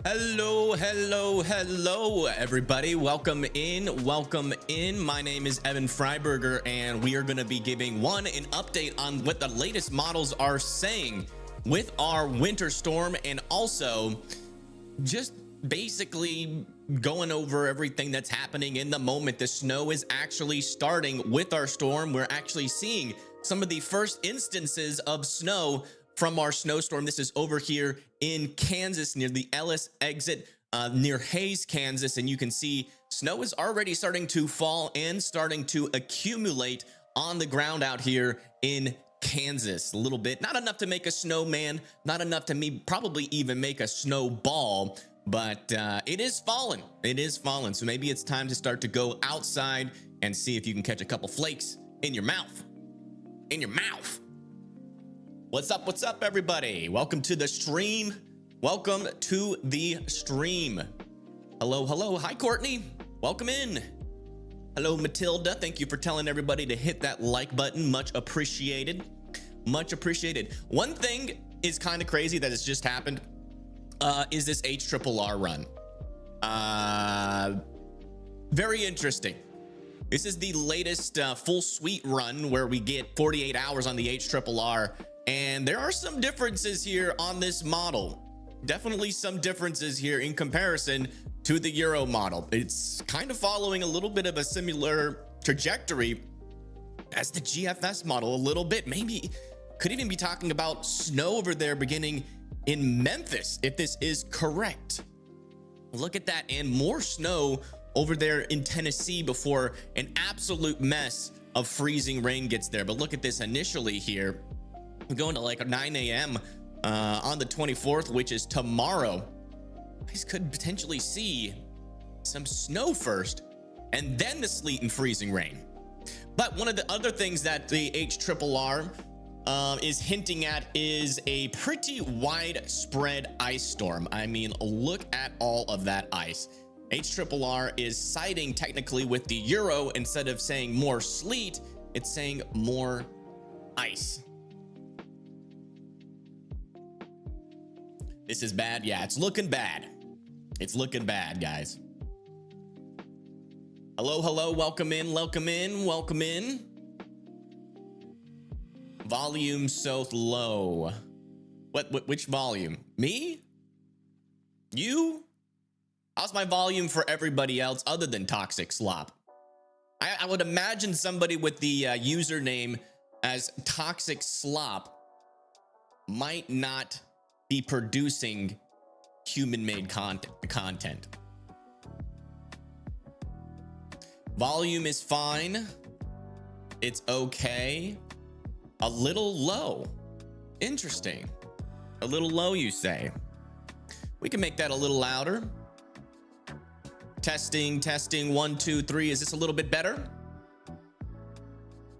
Hello, everybody. Welcome in. My name is Evan Freiberger, and we are going to be giving an update on what the latest models are saying with our winter storm, and also just basically going over everything that's happening in the moment. The snow is actually starting with our storm. We're actually seeing some of the first instances of snow from our snowstorm. This is over here in Kansas near the Ellis exit near Hayes, Kansas, and you can see snow is already starting to fall and starting to accumulate on the ground out here in Kansas. A little bit, not enough to make a snowman, not enough to probably even make a snowball, but it is falling. So maybe it's time to start to go outside and see if you can catch a couple flakes in your mouth. What's up, everybody? Welcome to the stream. Hello. Hi, Courtney. Welcome in. Hello, Matilda. Thank you for telling everybody to hit that like button. Much appreciated. One thing is kind of crazy that has just happened is this HRRR run. Very interesting. This is the latest full suite run where we get 48 hours on the HRRR. And there are some differences here on this model. Definitely some differences here in comparison to the Euro model. It's kind of following a little bit of a similar trajectory as the GFS model a little bit. Maybe could even be talking about snow over there beginning in Memphis, if this is correct. Look at that, and more snow over there in Tennessee before an absolute mess of freezing rain gets there. But look at this initially here. We're going to like 9 a.m. On the 24th, which is tomorrow. You guys could potentially see some snow first and then the sleet and freezing rain. But one of the other things that the HRRR is hinting at is a pretty widespread ice storm. I mean, look at all of that ice. HRRR is siding technically with the Euro. Instead of saying more sleet, it's saying more ice. This is bad. Yeah, it's looking bad. It's looking bad, guys. Hello. Welcome in. Volume so low. Which volume? Me? You? How's my volume for everybody else other than Toxic Slop? I would imagine somebody with the username as Toxic Slop might not be producing human-made content. Volume is fine. It's okay. A little low. Interesting. A little low, you say? We can make that a little louder. Testing. 1, 2, 3. Is this a little bit better?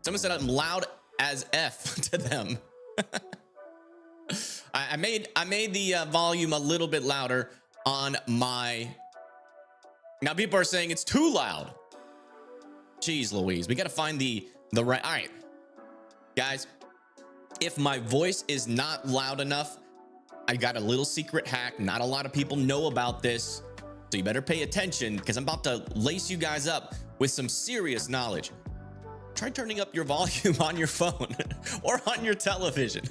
Someone said I'm loud as F to them. I made the volume a little bit louder on my. Now people are saying it's too loud. Jeez Louise, we got to find the right. All right, guys, if my voice is not loud enough, I got a little secret hack. Not a lot of people know about this, so you better pay attention because I'm about to lace you guys up with some serious knowledge. Try turning up your volume on your phone or on your television.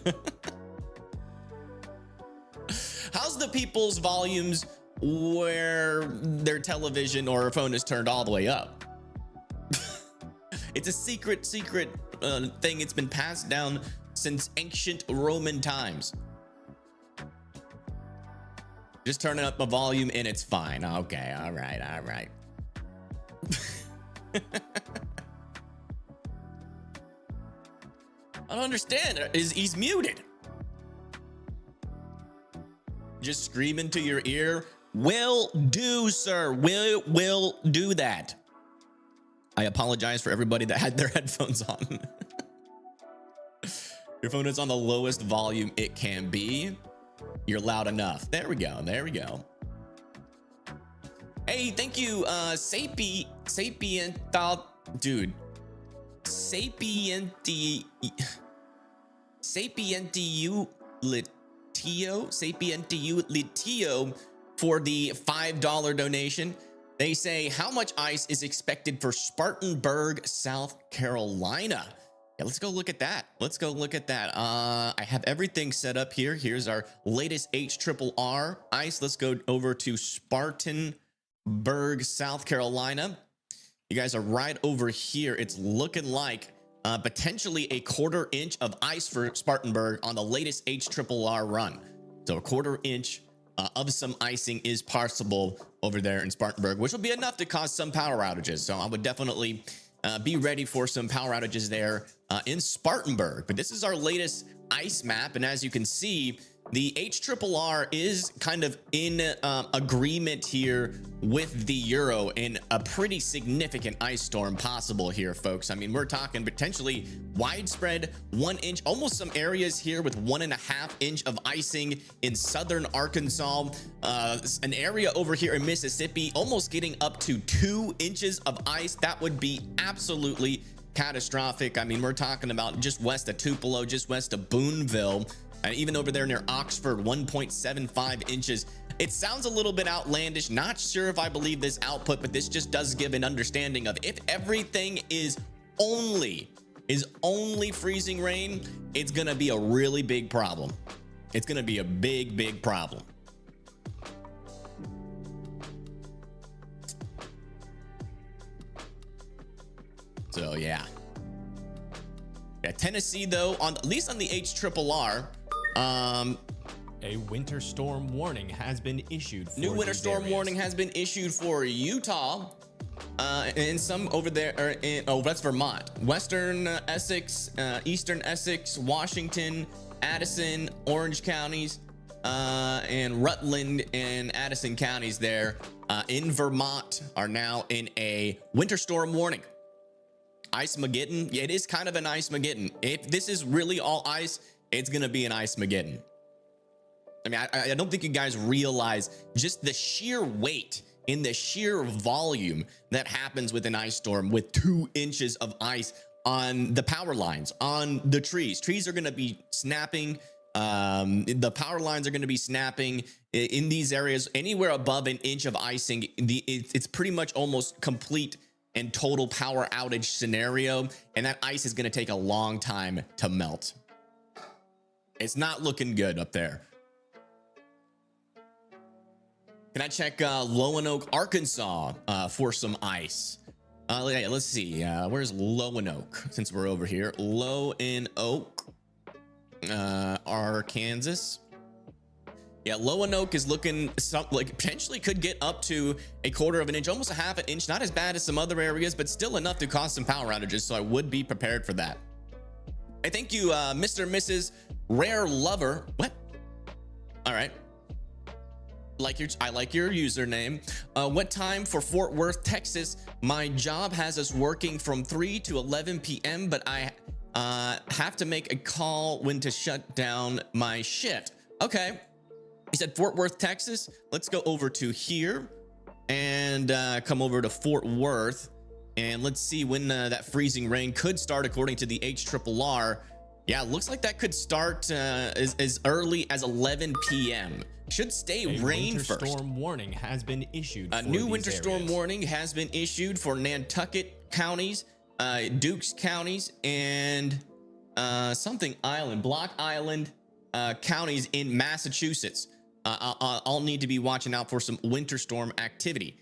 How's the people's volumes where their television or phone is turned all the way up? It's a secret thing. It's been passed down since ancient Roman times. Just turning up my volume and it's fine. Okay, all right. I don't understand. He's muted. Just scream into your ear. Will do, sir. Will do that. I apologize for everybody that had their headphones on. Your phone is on the lowest volume it can be. You're loud enough. There we go. Hey, thank you, Sapiental, dude. Sapientiulitio for the $5 donation. They say, how much ice is expected for Spartanburg, South Carolina? Yeah, let's go look at that. Let's go look at that. I have everything set up here. Here's our latest HRRR ice. Let's go over to Spartanburg, South Carolina. You guys are right over here. It's looking like potentially a 1/4 inch of ice for Spartanburg on the latest HRRR run. So a 1/4 inch of some icing is possible over there in Spartanburg, which will be enough to cause some power outages. So I would definitely be ready for some power outages there in Spartanburg. But this is our latest ice map, and as you can see, the HRRR is kind of in agreement here with the Euro in a pretty significant ice storm possible here, folks. I mean, we're talking potentially widespread 1 inch, almost some areas here with 1.5 inch of icing in southern Arkansas, an area over here in Mississippi, almost getting up to 2 inches of ice. That would be absolutely catastrophic. I mean, we're talking about just west of Tupelo, just west of Boonville, and even over there near Oxford, 1.75 inches. It sounds a little bit outlandish. Not sure if I believe this output, but this just does give an understanding of if everything is only freezing rain, it's gonna be a really big problem. It's gonna be a big problem. So yeah, Tennessee though, at least on the HRRR, a winter storm warning has been issued for new winter storm warning has been issued for Utah, and some over there in, oh, that's Vermont, western Essex, eastern Essex, Washington, Addison, Orange counties, and Rutland and Addison counties there in Vermont are now in a winter storm warning. Ice-mageddon. Yeah, it is kind of an ice-mageddon. If this is really all ice, it's gonna be an ice-mageddon. I mean, I don't think you guys realize just the sheer weight and the sheer volume that happens with an ice storm with 2 inches of ice on the power lines, on the trees. Trees are gonna be snapping. The power lines are gonna be snapping in these areas. Anywhere above an inch of icing, it's pretty much almost complete and total power outage scenario, and that ice is going to take a long time to melt. It's not looking good up there. Can I check Lonoke, Arkansas for some ice? Yeah, let's see. Where's Lonoke? Since we're over here, Lonoke, Arkansas. Yeah, Lonoke is looking like potentially could get up to a 1/4 of an inch, almost a 1/2 inch. Not as bad as some other areas, but still enough to cause some power outages. So I would be prepared for that. Hey, thank you, Mr. and Mrs. Rare Lover. What? All right. I like your username. What time for Fort Worth, Texas? My job has us working from 3 to 11 p.m., but I have to make a call when to shut down my shift. Okay. He said Fort Worth, Texas. Let's go over to here and come over to Fort Worth, and let's see when that freezing rain could start according to the HRRR. Yeah, looks like that could start as early as 11 p.m. Should stay rain first. A winter storm warning has been issued. A new winter storm warning has been issued for Nantucket counties, Dukes counties, and something island, Block Island counties in Massachusetts. I'll need to be watching out for some winter storm activity.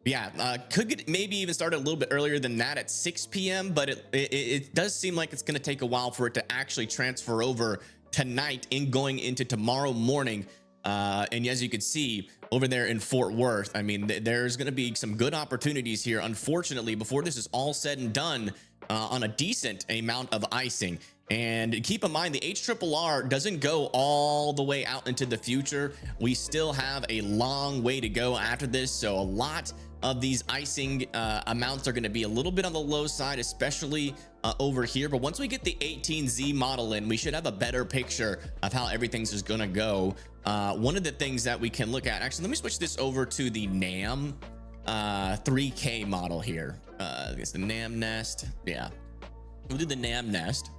Yeah, could get maybe even start a little bit earlier than that at 6 p.m., but it does seem like it's going to take a while for it to actually transfer over tonight and going into tomorrow morning. And as you can see over there in Fort Worth, I mean, there's going to be some good opportunities here, unfortunately, before this is all said and done, on a decent amount of icing. And keep in mind, the HRRR doesn't go all the way out into the future. We still have a long way to go after this. So a lot of these icing amounts are going to be a little bit on the low side, especially over here. But once we get the 18Z model in, we should have a better picture of how everything's just going to go. One of the things that we can look at, actually, let me switch this over to the NAM 3K model here. I guess the NAM Nest. Yeah, we'll do the NAM Nest,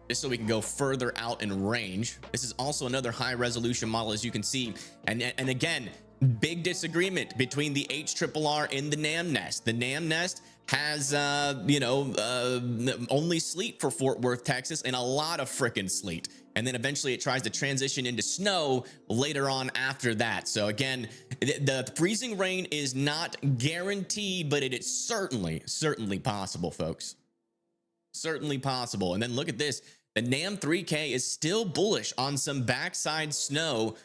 just so we can go further out in range. This is also another high resolution model, as you can see. And again, big disagreement between the HRRR and the NAM Nest. The NAM Nest has, only sleet for Fort Worth, Texas, and a lot of frickin' sleet. And then eventually it tries to transition into snow later on after that. So again, the freezing rain is not guaranteed, but it is certainly possible, folks. Certainly possible. And then look at this. The NAM 3K is still bullish on some backside snow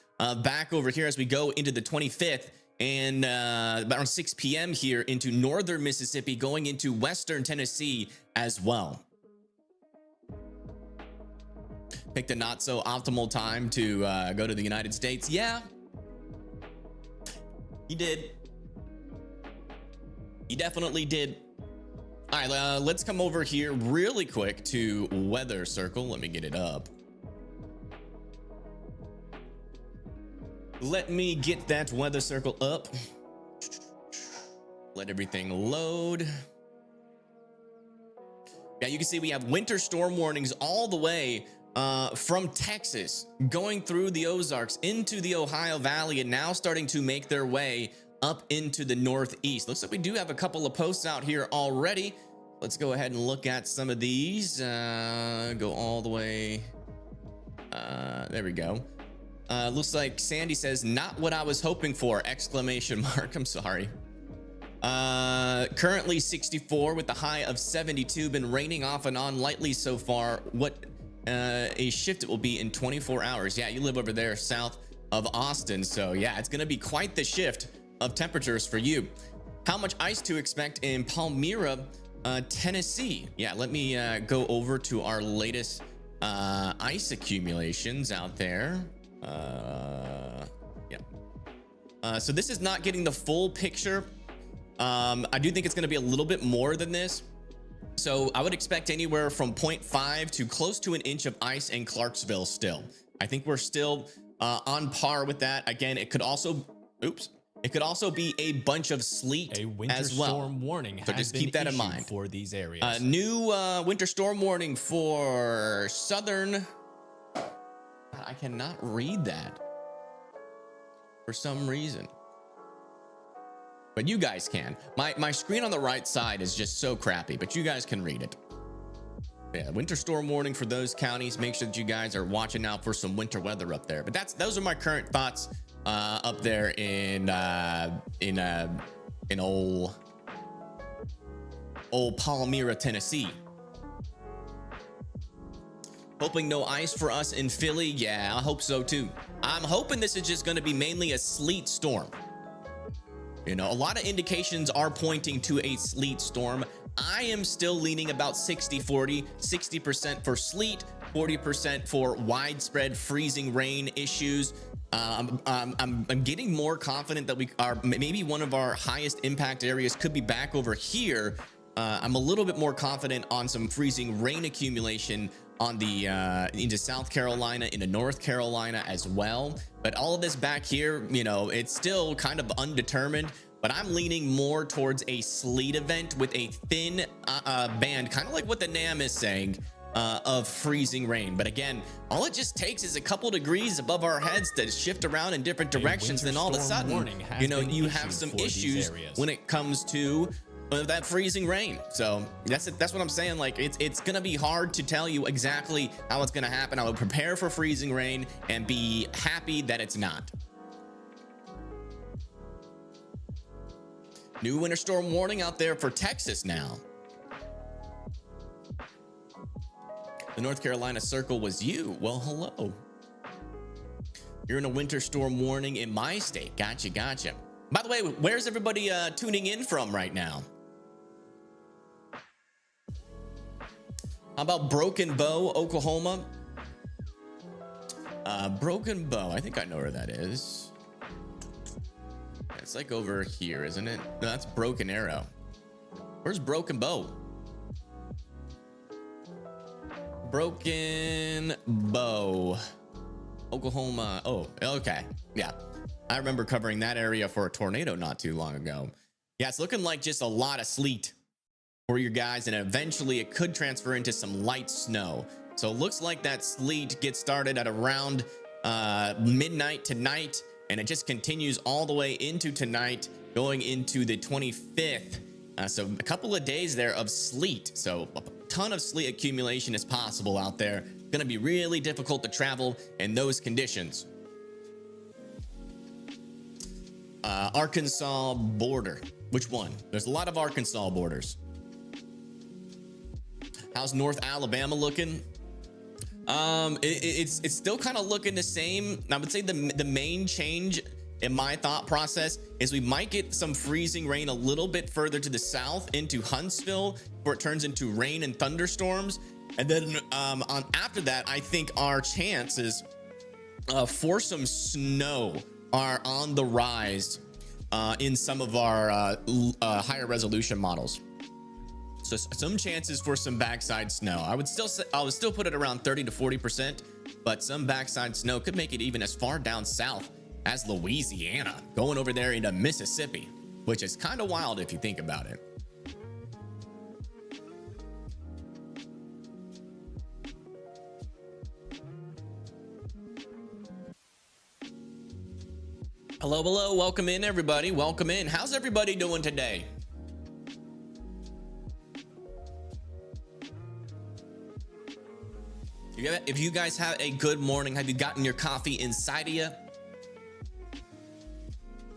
back over here as we go into the 25th and around 6 p.m. here into northern Mississippi, going into western Tennessee as well. Picked a not so optimal time to go to the United States. Yeah, he did. He definitely did. All right, let's come over here really quick to Weather Circle. Let me get it up. Let me get that Weather Circle up. Let everything load. Yeah, you can see we have winter storm warnings all the way from Texas, going through the Ozarks into the Ohio Valley, and now starting to make their way up into the Northeast. Looks like we do have a couple of posts out here already. Let's go ahead and look at some of these. Go all the way. There we go. Looks like Sandy says, not what I was hoping for, exclamation mark. I'm sorry. Currently 64 with the high of 72. Been raining off and on lightly so far. What a shift it will be in 24 hours. Yeah, you live over there south of Austin, so yeah, it's gonna be quite the shift of temperatures for you. How much ice to expect in Palmyra, Tennessee? Yeah, let me go over to our latest ice accumulations out there. So this is not getting the full picture. I do think it's going to be a little bit more than this. So I would expect anywhere from 0.5 to close to an inch of ice in Clarksville still. I think we're still on par with that. Again, it could also, it could also be a bunch of sleet as well. Storm warning so just keep that in mind for these areas. New winter storm warning for southern. I cannot read that for some reason, but you guys can. My screen on the right side is just so crappy, but you guys can read it. Yeah, winter storm warning for those counties. Make sure that you guys are watching out for some winter weather up there. But those are my current thoughts up there in old Palmyra, Tennessee. Hoping no ice for us in Philly. Yeah, I hope so too. I'm hoping this is just going to be mainly a sleet storm. You know, a lot of indications are pointing to a sleet storm. I am still leaning about 60-40, 60% for sleet, 40% for widespread freezing rain issues. I'm getting more confident that we are maybe one of our highest impact areas could be back over here. I'm a little bit more confident on some freezing rain accumulation on the into South Carolina, into North Carolina as well. But all of this back here, you know, it's still kind of undetermined, but I'm leaning more towards a sleet event with a thin band, kind of like what the NAM is saying, of freezing rain. But again, all it just takes is a couple degrees above our heads to shift around in different directions. Then all of a sudden, you know, you have some issues when it comes to that freezing rain. So that's what I'm saying. Like it's gonna be hard to tell you exactly how it's gonna happen. I would prepare for freezing rain and be happy that it's not. New winter storm warning out there for Texas now. The North Carolina circle was you. Well, hello. You're in a winter storm warning in my state. Gotcha. By the way, where's everybody tuning in from right now? How about Broken Bow, Oklahoma? Broken Bow, I think I know where that is. It's like over here, isn't it? No, that's Broken Arrow. Where's Broken Bow? Broken Bow, Oklahoma. Oh, okay. Yeah, I remember covering that area for a tornado not too long ago. Yeah, it's looking like just a lot of sleet for your guys, and eventually it could transfer into some light snow. So it looks like that sleet gets started at around midnight tonight, and it just continues all the way into tonight, going into the 25th. So a couple of days there of sleet. So a ton of sleet accumulation is possible out there. Going to be really difficult to travel in those conditions. Arkansas border. Which one? There's a lot of Arkansas borders. How's North Alabama looking? It's still kind of looking the same. I would say the main change in my thought process is we might get some freezing rain a little bit further to the south into Huntsville, where it turns into rain and thunderstorms. And then after that, I think our chances for some snow are on the rise in some of our higher resolution models. So some chances for some backside snow. I would still put it around 30 to 40%, but some backside snow could make it even as far down south as Louisiana, going over there into Mississippi, which is kind of wild if you think about it. Hello, welcome in everybody, welcome in. How's everybody doing today? If you guys have a good morning, have you gotten your coffee inside of you?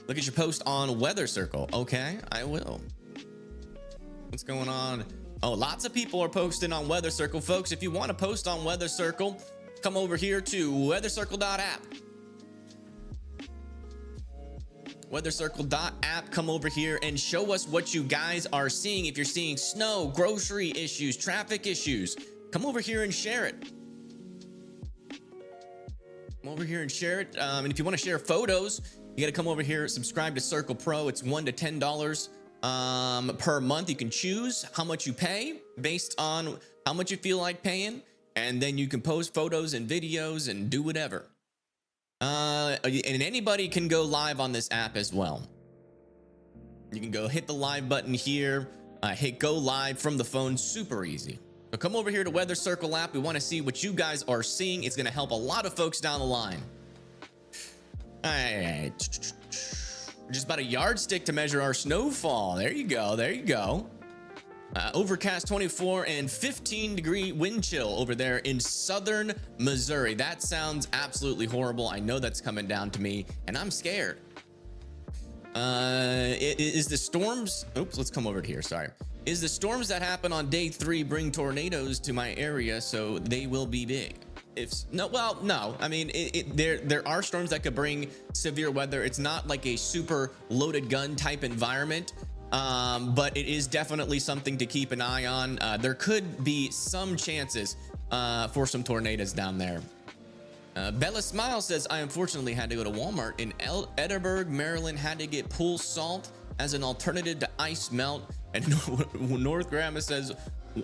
Look at your post on Weather Circle. Okay, I will. What's going on? Oh, lots of people are posting on Weather Circle. Folks, if you want to post on Weather Circle, come over here to weathercircle.app. Weathercircle.app, come over here and show us what you guys are seeing. If you're seeing snow, grocery issues, traffic issues, come over here and share it. Come over here and share it. And if you want to share photos, you got to come over here, subscribe to Circle Pro. It's $1 to $10 per month. You can choose how much you pay based on how much you feel like paying. And then you can post photos and videos and do whatever. And anybody can go live on this app as well. You can go hit the live button here, hit go live from the phone, super easy. So come over here to Weather Circle app. We want to see what you guys are seeing. It's going to help a lot of folks down the line. All right. Just about a yardstick to measure our snowfall. There you go. There you go. Overcast 24 and 15 degree wind chill over there in southern Missouri. That sounds absolutely horrible. I know that's coming down to me and I'm scared. Is the storms, oops, let's come over to here. Sorry. Is the storms that happen on day 3 bring tornadoes to my area so they will be big? If no, well, no. I mean, there are storms that could bring severe weather. It's not like a super loaded gun type environment, but it is definitely something to keep an eye on. There could be some chances for some tornadoes down there. Bella Smile says, I unfortunately had to go to Walmart in Edinburgh, Maryland, had to get pool salt as an alternative to ice melt. And North Grandma says,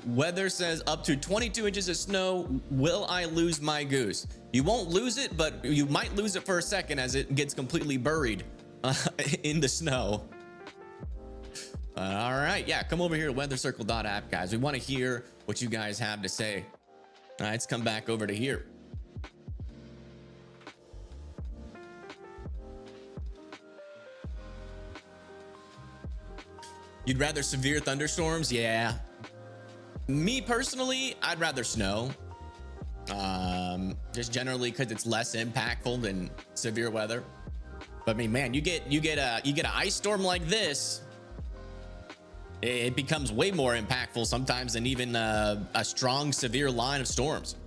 weather says up to 22 inches of snow. Will I lose my goose? You won't lose it, but you might lose it for a second as it gets completely buried in the snow. All right. Yeah. Come over here to weathercircle.app, guys. We want to hear what you guys have to say. All right. Let's come back over to here. You'd rather severe thunderstorms? Yeah. Me personally, I'd rather snow. Just generally because it's less impactful than severe weather. But I mean, man, you get an ice storm like this, it becomes way more impactful sometimes than even a strong, severe line of storms.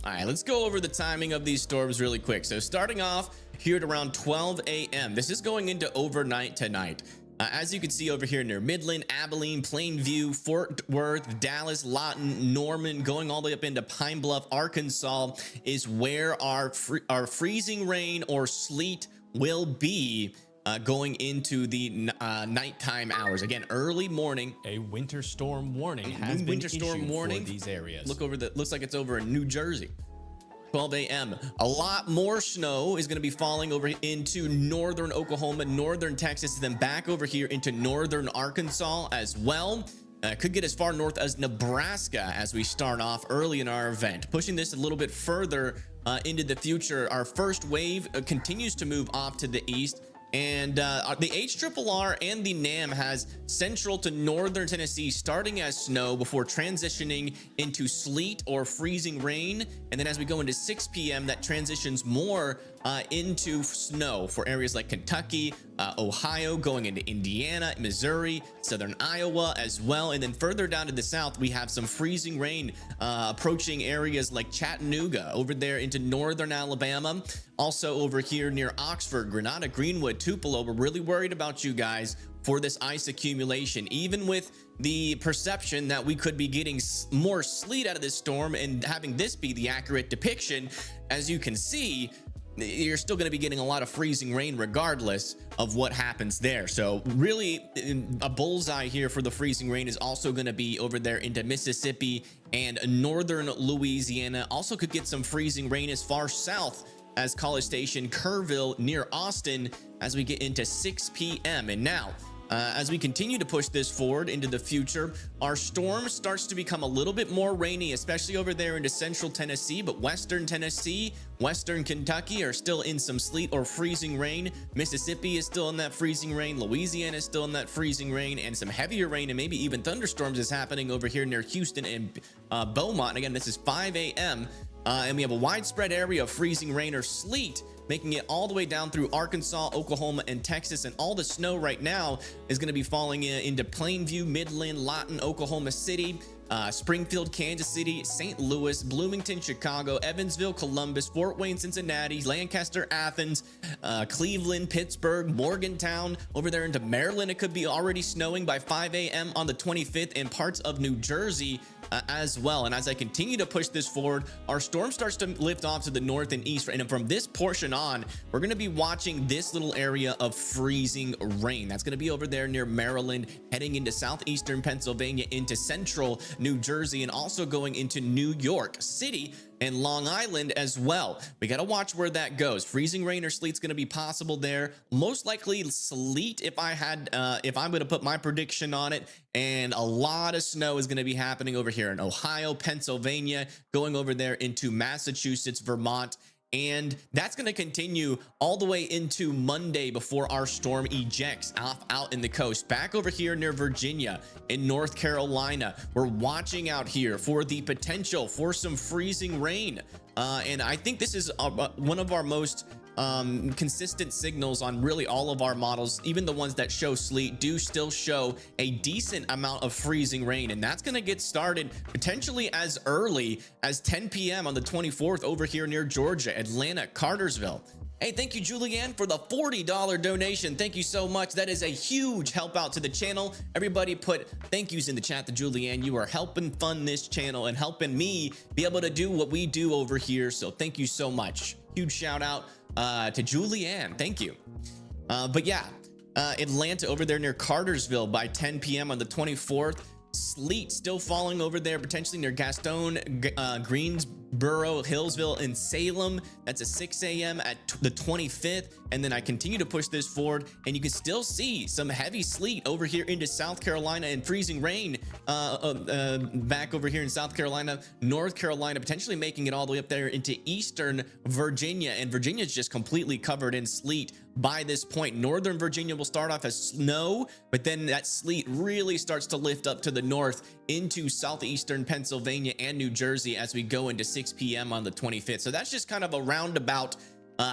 All right, let's go over the timing of these storms really quick. So starting off here at around 12 a.m. This is going into overnight tonight. As you can see over here near Midland, Abilene, Plainview, Fort Worth, Dallas, Lawton, Norman, going all the way up into Pine Bluff, Arkansas is where our freezing rain or sleet will be going into the nighttime hours. Again, early morning. A winter storm warning has been issued for these areas. Look over looks like it's over in New Jersey. 12 a.m. A lot more snow is going to be falling over into northern Oklahoma, northern Texas, then back over here into northern Arkansas as well. Could get as far north as Nebraska as we start off early in our event. Pushing this a little bit further into the future, our first wave continues to move off to the east. And the HRRR and the NAM has central to northern Tennessee starting as snow before transitioning into sleet or freezing rain. And then as we go into 6 p.m., that transitions more into snow for areas like Kentucky, Ohio, going into Indiana, Missouri, southern Iowa as well. And then further down to the south, we have some freezing rain approaching areas like Chattanooga over there into northern Alabama. Also over here near Oxford, Grenada, Greenwood, Tupelo. We're really worried about you guys for this ice accumulation, even with the perception that we could be getting more sleet out of this storm and having this be the accurate depiction. As you can see, you're still going to be getting a lot of freezing rain regardless of what happens there. So really a bullseye here for the freezing rain is also going to be over there into Mississippi and northern Louisiana. Also could get some freezing rain as far south as College Station, Kerrville, near Austin as we get into 6 p.m. And now, as we continue to push this forward into the future, our storm starts to become a little bit more rainy, especially over there into central Tennessee, but western Tennessee, western Kentucky are still in some sleet or freezing rain. Mississippi is still in that freezing rain. Louisiana is still in that freezing rain, and some heavier rain and maybe even thunderstorms is happening over here near Houston and Beaumont. And again, this is 5 a.m. And we have a widespread area of freezing rain or sleet, making it all the way down through Arkansas, Oklahoma, and Texas. And all the snow right now is going to be falling into Plainview, Midland, Lawton, Oklahoma City, Springfield, Kansas City, St. Louis, Bloomington, Chicago, Evansville, Columbus, Fort Wayne, Cincinnati, Lancaster, Athens, Cleveland, Pittsburgh, Morgantown. Over there into Maryland, it could be already snowing by 5 a.m. on the 25th, and parts of New Jersey as well. And as I continue to push this forward, our storm starts to lift off to the north and east. And from this portion on, we're going to be watching this little area of freezing rain. That's going to be over there near Maryland, heading into southeastern Pennsylvania, into central New Jersey, and also going into New York City and Long Island as well. We got to watch where that goes. Freezing rain or sleet's going to be possible there. Most likely sleet if I'm going to put my prediction on it. And a lot of snow is going to be happening over here in Ohio, Pennsylvania, going over there into Massachusetts, Vermont. And that's going to continue all the way into Monday before our storm ejects out in the coast. Back over here near Virginia, in North Carolina, we're watching out here for the potential for some freezing rain. And I think this is one of our most consistent signals on really all of our models. Even the ones that show sleet do still show a decent amount of freezing rain, and that's going to get started potentially as early as 10 p.m. on the 24th over here near Georgia, Atlanta, Cartersville. Hey, thank you, Julianne, for the $40 donation. Thank you so much. That is a huge help out to the channel. Everybody put thank yous in the chat to Julianne. You are helping fund this channel and helping me be able to do what we do over here. So thank you so much. Huge shout out to Julianne. Thank you. But yeah, Atlanta over there near Cartersville by 10 p.m. on the 24th. Sleet still falling over there, potentially near Gaston, Greensboro, Hillsville, and Salem. That's a 6 a.m. at the 25th. And then I continue to push this forward, and you can still see some heavy sleet over here into South Carolina and freezing rain back over here in South Carolina, North Carolina, potentially making it all the way up there into eastern Virginia. And Virginia is just completely covered in sleet by this point. Northern Virginia will start off as snow, but then that sleet really starts to lift up to the north into southeastern Pennsylvania and New Jersey as we go into 6 p.m. on the 25th. So that's just kind of a roundabout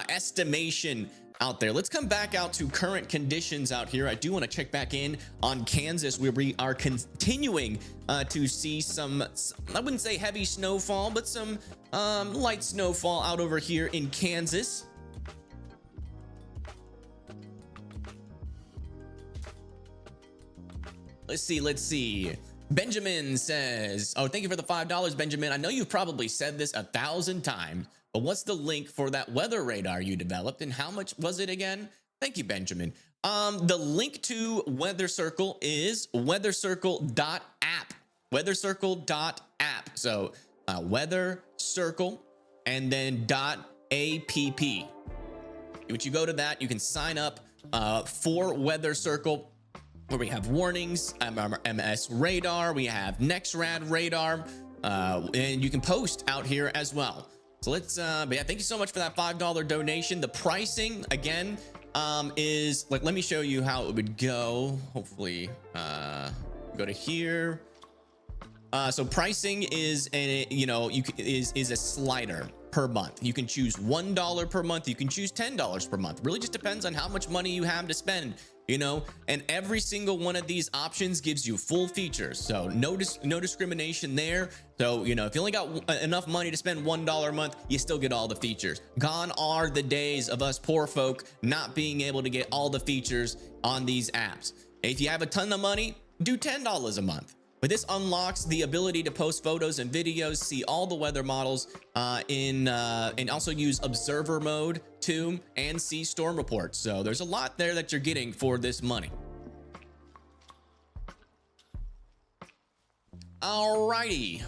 estimation out there. Let's come back out to current conditions out here. I do want to check back in on Kansas, where we are continuing to see some, I wouldn't say heavy snowfall, but some light snowfall out over here in Kansas. Let's see. Benjamin says, oh, thank you for the $5, Benjamin. I know you've probably said this 1,000 times, but what's the link for that weather radar you developed, and how much was it again? Thank you, Benjamin. The link to Weather Circle is weathercircle.app. Weathercircle.app. So Weather Circle and then .app. Once you go to that, you can sign up for Weather Circle. where we have warnings, MS radar, we have NextRad radar, and you can post out here as well. So let's, but yeah, thank you so much for that $5 donation. The pricing again, is like, let me show you how it would go. Hopefully, go to here. So pricing is is a slider per month. You can choose $1 per month. You can choose $10 per month. Really just depends on how much money you have to spend, and every single one of these options gives you full features. So no discrimination there. So, if you only got enough money to spend $1 a month, you still get all the features. Gone are the days of us poor folk not being able to get all the features on these apps. If you have a ton of money, do $10 a month. But this unlocks the ability to post photos and videos, see all the weather models, and also use observer mode too, and see storm reports. So there's a lot there that you're getting for this money. Alrighty,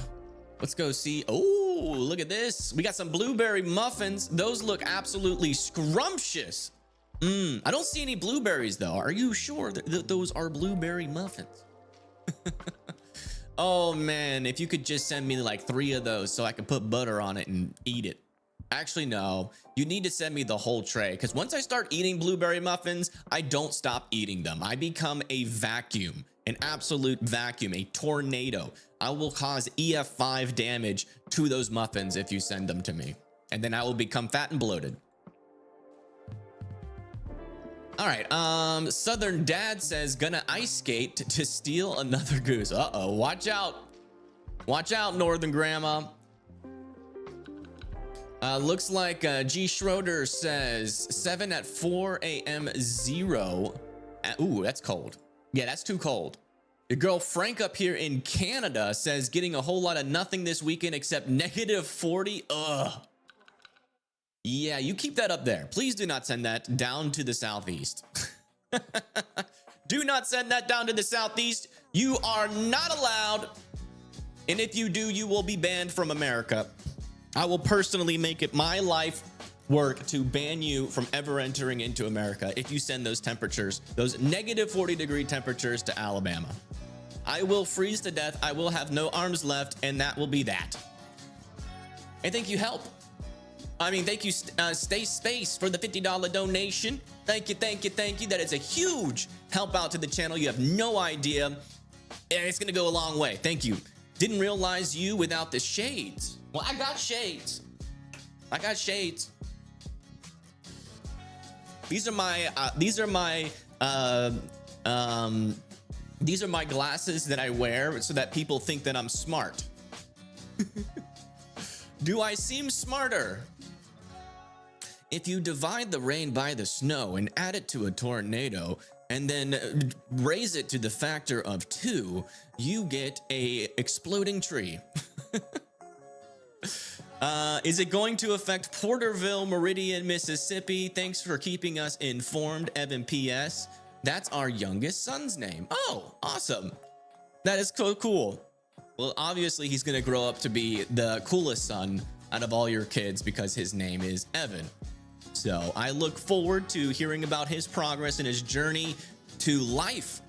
let's go see. Oh, look at this. We got some blueberry muffins. Those look absolutely scrumptious. I don't see any blueberries though. Are you sure that those are blueberry muffins? Oh man, if you could just send me like 3 of those so I can put butter on it and eat it. Actually, no, you need to send me the whole tray, because once I start eating blueberry muffins, I don't stop eating them. I become a vacuum, an absolute vacuum, a tornado. I will cause EF5 damage to those muffins if you send them to me, and then I will become fat and bloated. All right, Southern Dad says, gonna ice skate to steal another goose. Uh-oh, watch out. Watch out, Northern Grandma. Looks like G. Schroeder says 7 at 4 a.m. 0. Ooh, that's cold. Yeah, that's too cold. Your girl Frank up here in Canada says getting a whole lot of nothing this weekend except -40. Ugh. Yeah, you keep that up there. Please do not send that down to the southeast. Do not send that down to the southeast. You are not allowed. And if you do, you will be banned from America. I will personally make it my life work to ban you from ever entering into America if you send those temperatures, those -40-degree temperatures to Alabama. I will freeze to death. I will have no arms left, and that will be that. And thank you, Help. I mean, thank you, Stay Space, for the $50 donation. Thank you, thank you, thank you. That is a huge help out to the channel. You have no idea. And it's going to go a long way. Thank you. Didn't realize you without the shades. Well, I got shades. I got shades. These are my glasses that I wear so that people think that I'm smart. Do I seem smarter? If you divide the rain by the snow and add it to a tornado and then raise it to the factor of 2, you get a exploding tree. Is it going to affect Porterville, Meridian, Mississippi? Thanks for keeping us informed, Evan PS. That's our youngest son's name. Oh, awesome. That is so cool. Well, obviously he's gonna grow up to be the coolest son out of all your kids because his name is Evan. So I look forward to hearing about his progress and his journey to life.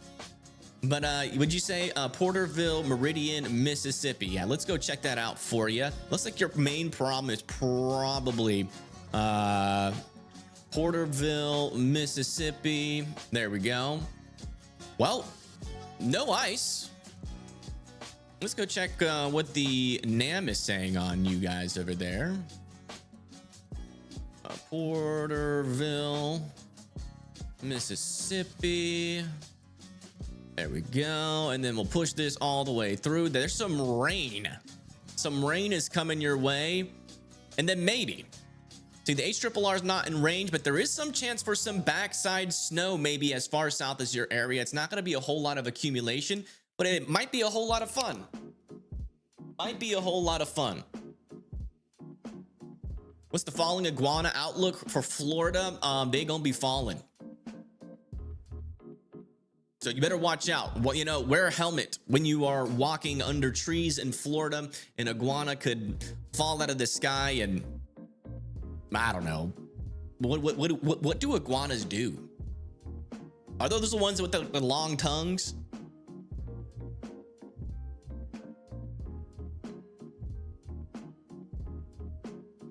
But would you say Porterville, Meridian, Mississippi? Yeah, let's go check that out for you. Looks like your main problem is probably Porterville, Mississippi. There we go. Well, no ice. Let's go check what the NAM is saying on you guys over there. Porterville, Mississippi. There we go. And then we'll push this all the way through. There's some rain. Some rain is coming your way. And then maybe. See, the HRRR is not in range, but there is some chance for some backside snow maybe as far south as your area. It's not going to be a whole lot of accumulation, but it might be a whole lot of fun. Might be a whole lot of fun. What's the falling iguana outlook for Florida? They gonna be falling. So you better watch out. Well, wear a helmet when you are walking under trees in Florida. An iguana could fall out of the sky and I don't know. What do iguanas do? Are those the ones with the long tongues?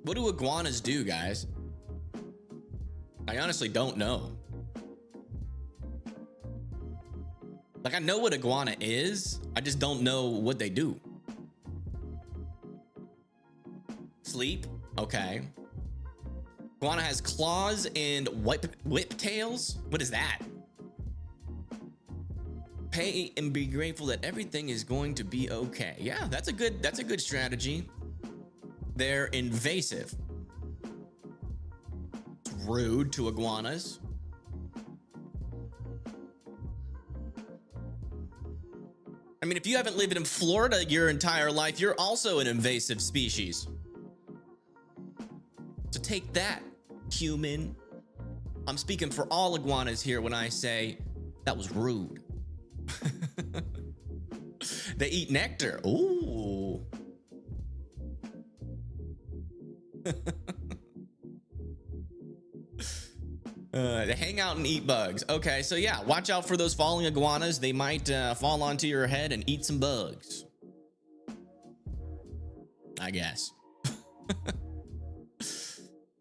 What do iguanas do, guys? I honestly don't know. Like, I know what iguana is. I just don't know what they do. Sleep? Okay. Iguana has claws and whip tails? What is that? Pay and be grateful that everything is going to be okay. Yeah, that's a good strategy. They're invasive. It's rude to iguanas. I mean, if you haven't lived in Florida your entire life, you're also an invasive species. So take that, human. I'm speaking for all iguanas here when I say that was rude. They eat nectar. Ooh. They hang out and eat bugs. Okay, so yeah, watch out for those falling iguanas. They might fall onto your head and eat some bugs, I guess.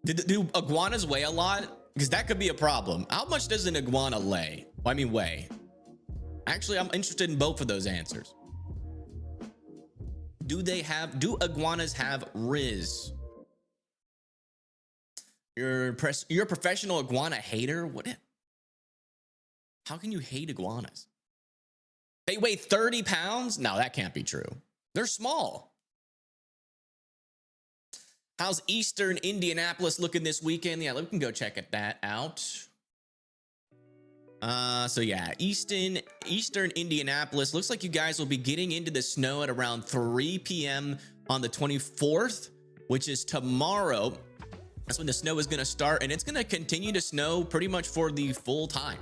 Do iguanas weigh a lot? Because that could be a problem. How much does an iguana weigh? Actually, I'm interested in both of those answers. Do iguanas have Riz? You're a professional iguana hater? What? How can you hate iguanas? They weigh 30 pounds? No, that can't be true. They're small. How's Eastern Indianapolis looking this weekend? Yeah, we can go check that out. So yeah, Eastern Indianapolis looks like you guys will be getting into the snow at around 3 p.m. on the 24th, which is tomorrow. That's when the snow is going to start, and it's going to continue to snow pretty much for the full time.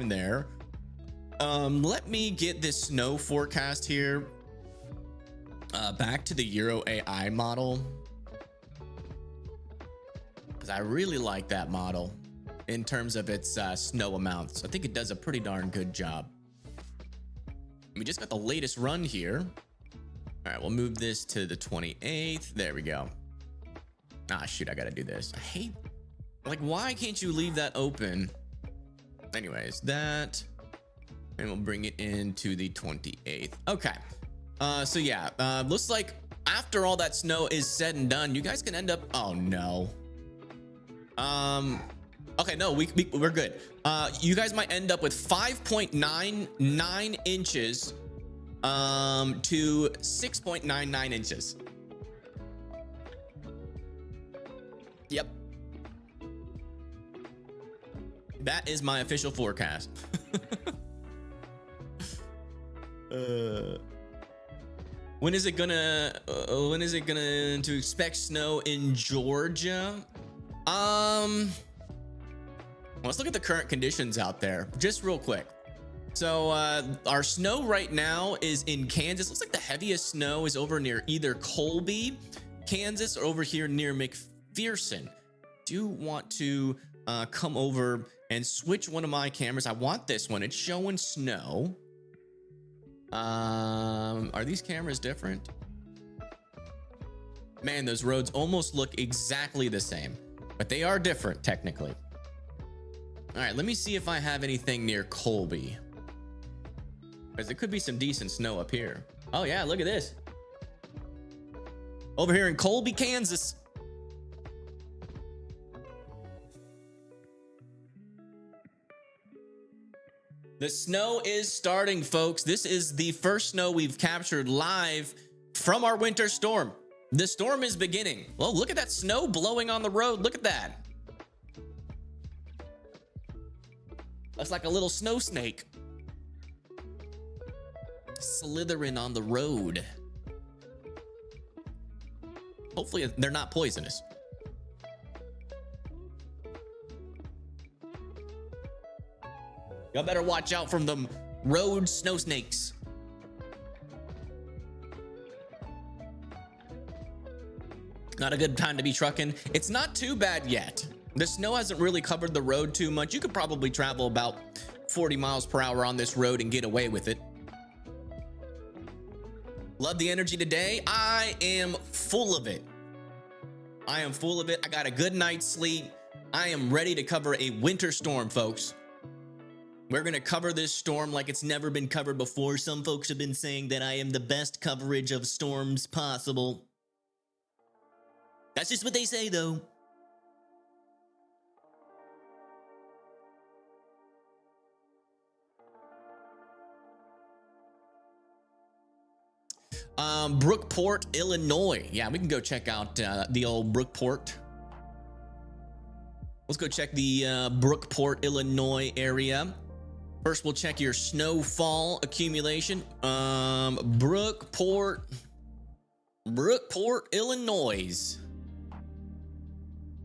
There. Let me get this snow forecast here. Back to the Euro AI model, because I really like that model in terms of its snow amounts. I think it does a pretty darn good job. We just got the latest run here. All right, we'll move this to the 28th. There we go. Ah, shoot, I gotta do this. I hate, like, why can't you leave that open? Anyways, that, and we'll bring it into the 28th. Okay. So yeah, looks like after all that snow is said and done, you guys can end up, oh no. Okay, no, we're good. You guys might end up with 5.99 inches to 6.99 inches. Yep. That is my official forecast. When is it gonna to expect snow in Georgia? Let's look at the current conditions out there just real quick. So our snow right now is in Kansas. Looks like the heaviest snow is over near either Colby, Kansas, or over here near McPherson. Do want to come over and switch one of my cameras. I want this one. It's showing snow. Are these cameras different? Man, those roads almost look exactly the same, but they are different technically. All right, let me see if I have anything near Colby, because there could be some decent snow up here. Oh yeah, look at this. Over here in Colby, Kansas. The snow is starting, folks. This is the first snow we've captured live from our winter storm. The storm is beginning. Well, look at that snow blowing on the road. Look at that. That's like a little snow snake slithering on the road. Hopefully they're not poisonous. Y'all better watch out from them road snow snakes. Not a good time to be trucking. It's not too bad yet. The snow hasn't really covered the road too much. You could probably travel about 40 miles per hour on this road and get away with it. Love the energy today. I am full of it. I am full of it. I got a good night's sleep. I am ready to cover a winter storm, folks. We're going to cover this storm like it's never been covered before. Some folks have been saying that I am the best coverage of storms possible. That's just what they say, though. Brookport, Illinois. Yeah, we can go check out the old Brookport. Let's go check the Brookport, Illinois area. First, we'll check your snowfall accumulation. Brookport, Illinois.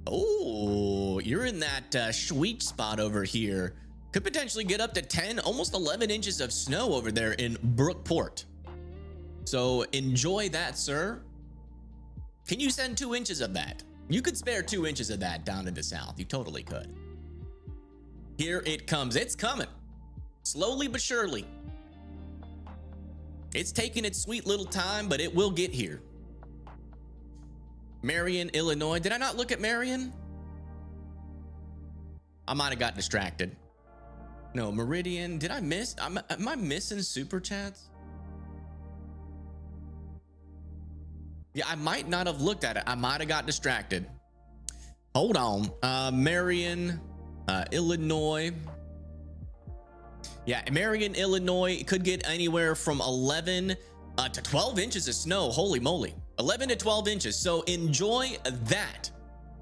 Oh, you're in that sweet spot over here. Could potentially get up to 10, almost 11 inches of snow over there in Brookport. So enjoy that, sir. Can you send 2 inches of that? You could spare 2 inches of that down to the south. You totally could. Here it comes. It's coming. Slowly but surely. It's taking its sweet little time, but it will get here. Marion, Illinois. Did I not look at Marion? I might have got distracted. No, Meridian. Did I miss? Am I missing super chats? Yeah, I might not have looked at it. I might have got distracted. Hold on. Marion, Illinois. Yeah, Marion, Illinois could get anywhere from 11 to 12 inches of snow. Holy moly. 11 to 12 inches. So enjoy that.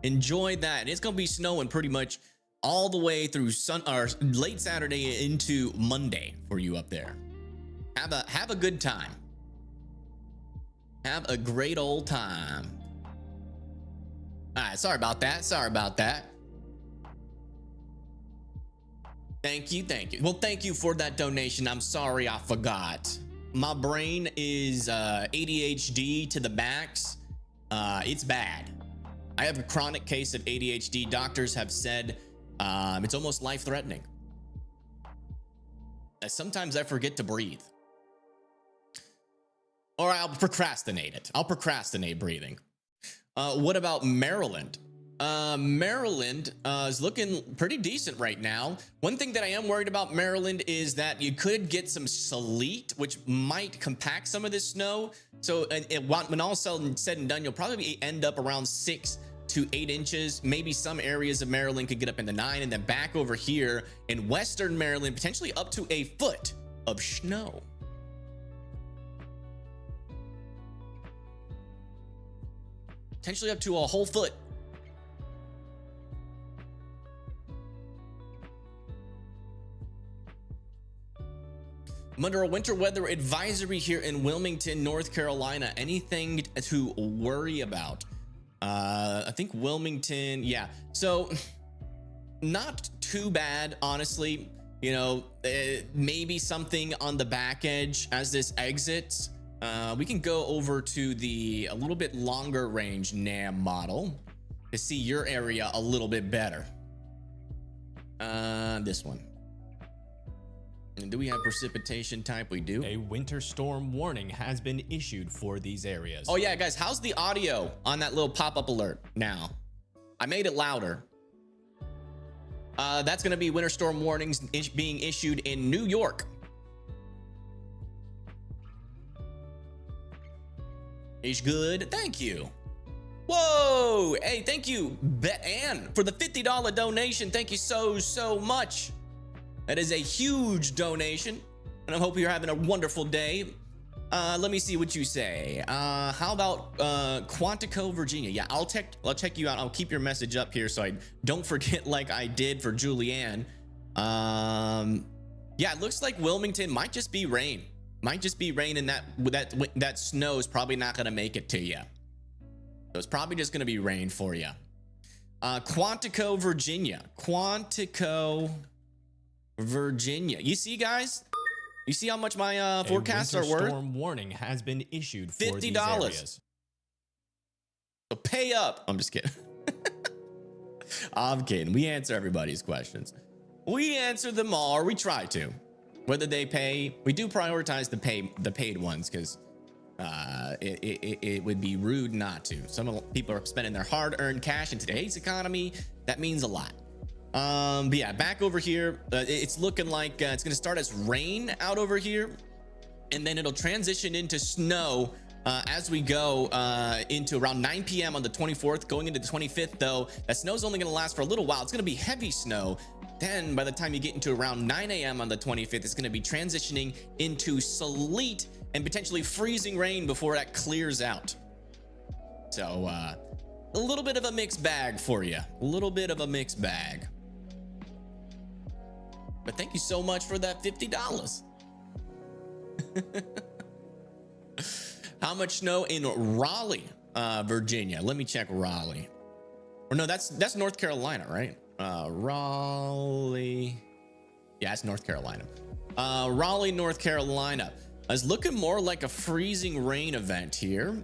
Enjoy that. And it's going to be snowing pretty much all the way through late Saturday into Monday for you up there. Have a good time. Have a great old time. All right, sorry about that. Sorry about that. Thank you, thank you. Well, thank you for that donation. I'm sorry I forgot. My brain is ADHD to the max. It's bad. I have a chronic case of ADHD. Doctors have said it's almost life-threatening. Sometimes I forget to breathe. Or I'll procrastinate it. I'll procrastinate breathing. What about Maryland? Maryland is looking pretty decent right now. One thing that I am worried about Maryland is that you could get some sleet, which might compact some of this snow. So when all said and done, you'll probably end up around 6 to 8 inches. Maybe some areas of Maryland could get up into 9, and then back over here in Western Maryland, potentially up to a foot of snow. Potentially up to a whole foot. I'm under a winter weather advisory here in Wilmington, North Carolina. Anything to worry about? I think Wilmington, yeah. So not too bad, honestly. You know, maybe something on the back edge as this exits. We can go over to a little bit longer range NAM model to see your area a little bit better. This one. And do we have precipitation type? We do. A winter storm warning has been issued for these areas. Oh yeah, guys, how's the audio on that little pop-up alert now? I made it louder. That's going to be winter storm warnings being issued in New York. Is good. Thank you. Whoa. Hey, thank you, Ann, for the $50 donation. Thank you so much. That is a huge donation, and I hope you're having a wonderful day. Let me see what you say. How about Quantico, Virginia? Yeah, I'll check you out. I'll keep your message up here so I don't forget like I did for Julianne. Yeah, it looks like Wilmington might just be rain. Might just be rain, and that snow is probably not gonna make it to you. So it's probably just gonna be rain for you. Quantico, Virginia. Quantico, Virginia. You see, guys? You see how much my forecasts are worth? A storm warning has been issued for $50. these areas. So pay up. I'm just kidding. I'm kidding. We answer everybody's questions. We answer them all, or we try to. Whether they pay, we do prioritize the paid ones because it would be rude not to. Some people are spending their hard-earned cash in today's economy. That means a lot. But yeah, back over here, it's looking like it's going to start as rain out over here, and then it'll transition into snow as we go into around 9 p.m. on the 24th, going into the 25th. Though that snow's only going to last for a little while. It's going to be heavy snow. Then by the time you get into around 9 a.m. on the 25th, it's going to be transitioning into sleet and potentially freezing rain before that clears out. So a little bit of a mixed bag for you. A little bit of a mixed bag. But thank you so much for that $50. How much snow in Raleigh, Virginia? Let me check Raleigh. Or no, that's North Carolina, right? Raleigh. Yeah, it's North Carolina. Raleigh, North Carolina. It's looking more like a freezing rain event here.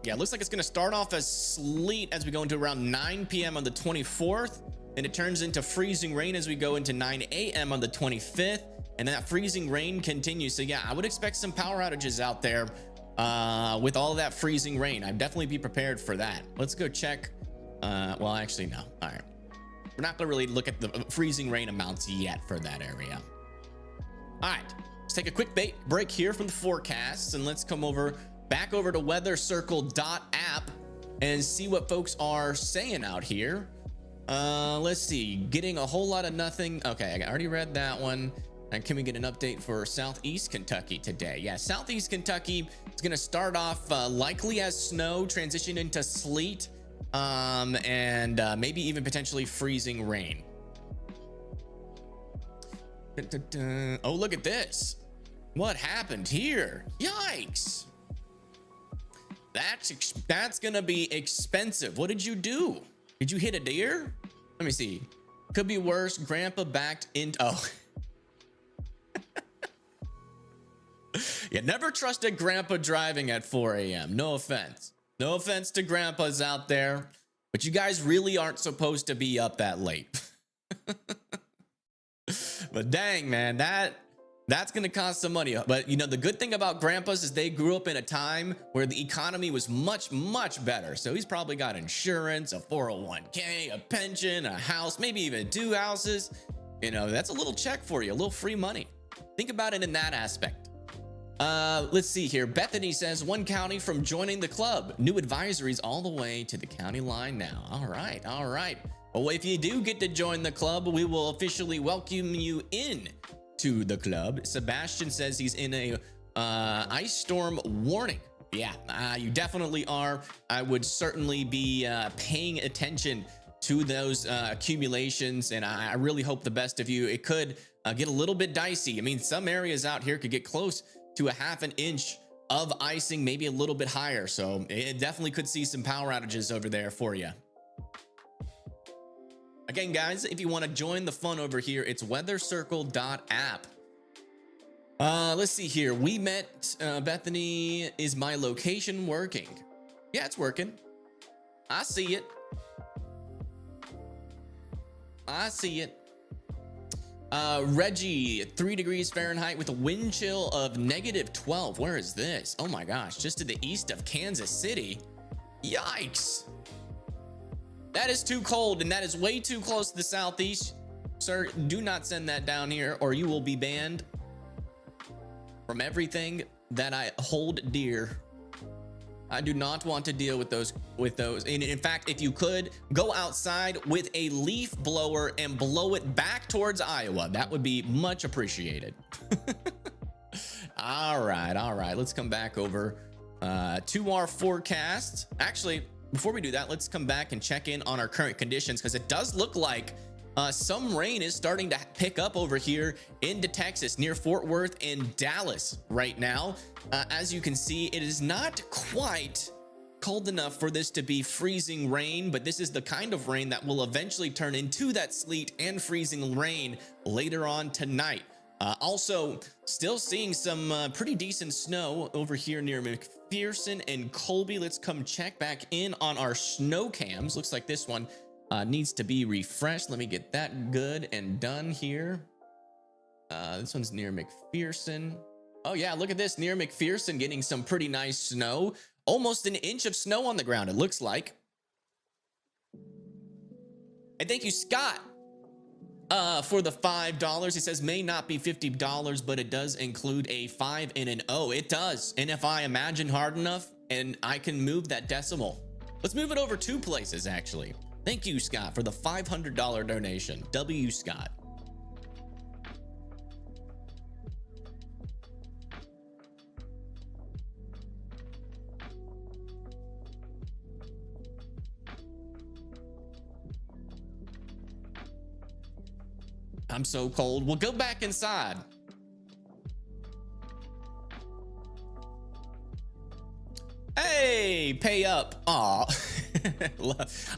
Yeah, it looks like it's going to start off as sleet as we go into around 9 p.m. on the 24th. And it turns into freezing rain as we go into 9 a.m. on the 25th. And then that freezing rain continues. So yeah, I would expect some power outages out there with all of that freezing rain. I'd definitely be prepared for that. Let's go check. Well, actually, no. All right. We're not going to really look at the freezing rain amounts yet for that area. All right. Let's take a quick break here from the forecasts, and let's come back over to weathercircle.app and see what folks are saying out here. Let's see. Getting a whole lot of nothing. Okay, I already read that one. And can we get an update for Southeast Kentucky today? Yeah, Southeast Kentucky is going to start off likely as snow, transition into sleet, and maybe even potentially freezing rain. Oh, look at what happened here. Yikes. That's gonna be expensive. What did you do? Did you hit a deer? Let me see. Could be worse. Grandpa backed into Yeah, never trust a grandpa driving at 4 a.m. No offense to grandpas out there, but you guys really aren't supposed to be up that late. But dang, man, that's gonna cost some money. But you know, the good thing about grandpas is they grew up in a time where the economy was much better. So he's probably got insurance, a 401k, a pension, a house, maybe even 2 houses. You know, that's a little check for you, a little free money. Think about it in that aspect. Let's see here. Bethany says 1 county from joining the club. New advisories all the way to the county line now. All right. Well, if you do get to join the club, we will officially welcome you in to the club. Sebastian says he's in a ice storm warning. Yeah, you definitely are. I would certainly be paying attention to those accumulations, and I really hope the best of you. It could get a little bit dicey. I mean, some areas out here could get close to a ½ an inch of icing, maybe a little bit higher. So it definitely could see some power outages over there for you. Again, guys, if you want to join the fun over here, it's weathercircle.app. Let's see here. We met Bethany. Is my location working? Yeah, it's working. I see it. Reggie, 3 degrees Fahrenheit with a wind chill of -12. Where is this? Oh my gosh, just to the east of Kansas City. Yikes. That is too cold, and that is way too close to the southeast. Sir, do not send that down here, or you will be banned from everything that I hold dear. I do not want to deal with those. And in fact, if you could go outside with a leaf blower and blow it back towards Iowa, that would be much appreciated. All right. Let's come back over to our forecast. Actually, before we do that, let's come back and check in on our current conditions, because it does look like some rain is starting to pick up over here into Texas near Fort Worth and Dallas right now. As you can see, it is not quite cold enough for this to be freezing rain, but this is the kind of rain that will eventually turn into that sleet and freezing rain later on tonight. Also, still seeing some pretty decent snow over here near McPherson and Colby, let's come check back in on our snow cams. Looks like this one needs to be refreshed. Let me get that good and done here. This one's near McPherson. Oh yeah, look at this, near McPherson getting some pretty nice snow. Almost an inch of snow on the ground, it looks like. And thank you, Scott, for the $5. He says may not be $50, but it does include a 5 and an O. It does. And if I imagine hard enough and I can move that decimal, let's move it over 2 places actually. Thank you, Scott, for the $500 donation. W. Scott. I'm so cold. We'll go back inside. Hey, pay up. Aw.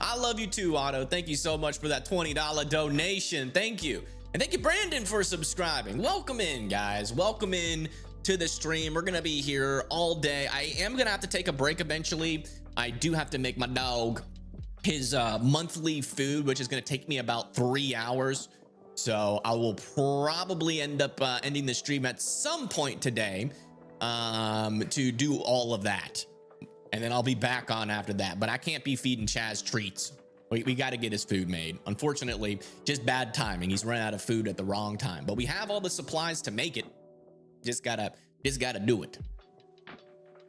I love you too, Otto. Thank you so much for that $20 donation. Thank you. And thank you, Brandon, for subscribing. Welcome in, guys. Welcome in to the stream. We're going to be here all day. I am going to have to take a break eventually. I do have to make my dog his monthly food, which is going to take me about 3 hours. So I will probably end up ending the stream at some point today to do all of that. And then I'll be back on after that. But I can't be feeding Chaz treats. We got to get his food made. Unfortunately, just bad timing. He's run out of food at the wrong time. But we have all the supplies to make it. Just gotta do it.